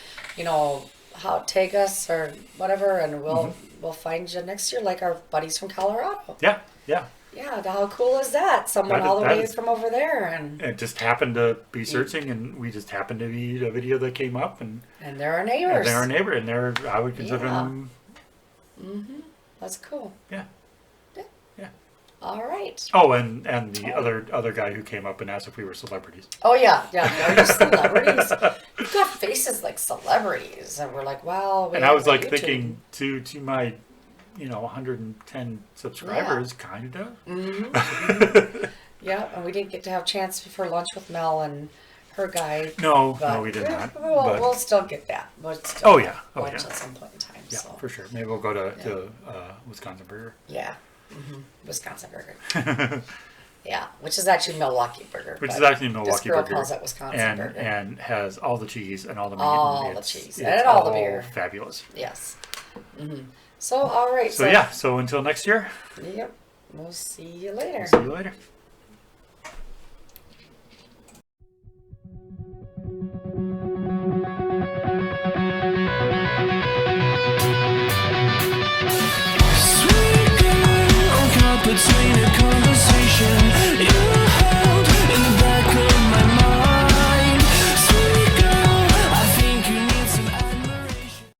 how take us or whatever, and we'll find you next year, like our buddies from Colorado. Yeah. Yeah, how cool is that? Someone That all the that way is- from over there, and It just happened to be searching, and we just happened to be a video that came up, and they're our neighbors. they're our neighbor, and I would consider Yeah. them. That's cool. Yeah. All right. Oh, and the other guy who came up and asked if we were celebrities. Oh yeah. Are you celebrities? You've got faces like celebrities, and we're like, wow. And I was like thinking to my, 110 subscribers, kind of. Yeah, and we didn't get to have a chance for lunch with Mel and her guy. No, but we did not. We'll still get that. We'll still Oh, yeah. Oh, lunch yeah. at some point in time. Yeah, So for sure. Maybe we'll go to Wisconsin Burger. yeah, Wisconsin Burger. Yeah, which is actually Milwaukee Burger. Which but is actually this Milwaukee girl Burger. calls it Wisconsin and Burger. and has all the cheese and all the meat. All and the it's- cheese it's and all the beer. Fabulous. Yes. So all right. So yeah, so until next year, Yep. We'll see you later. see you later.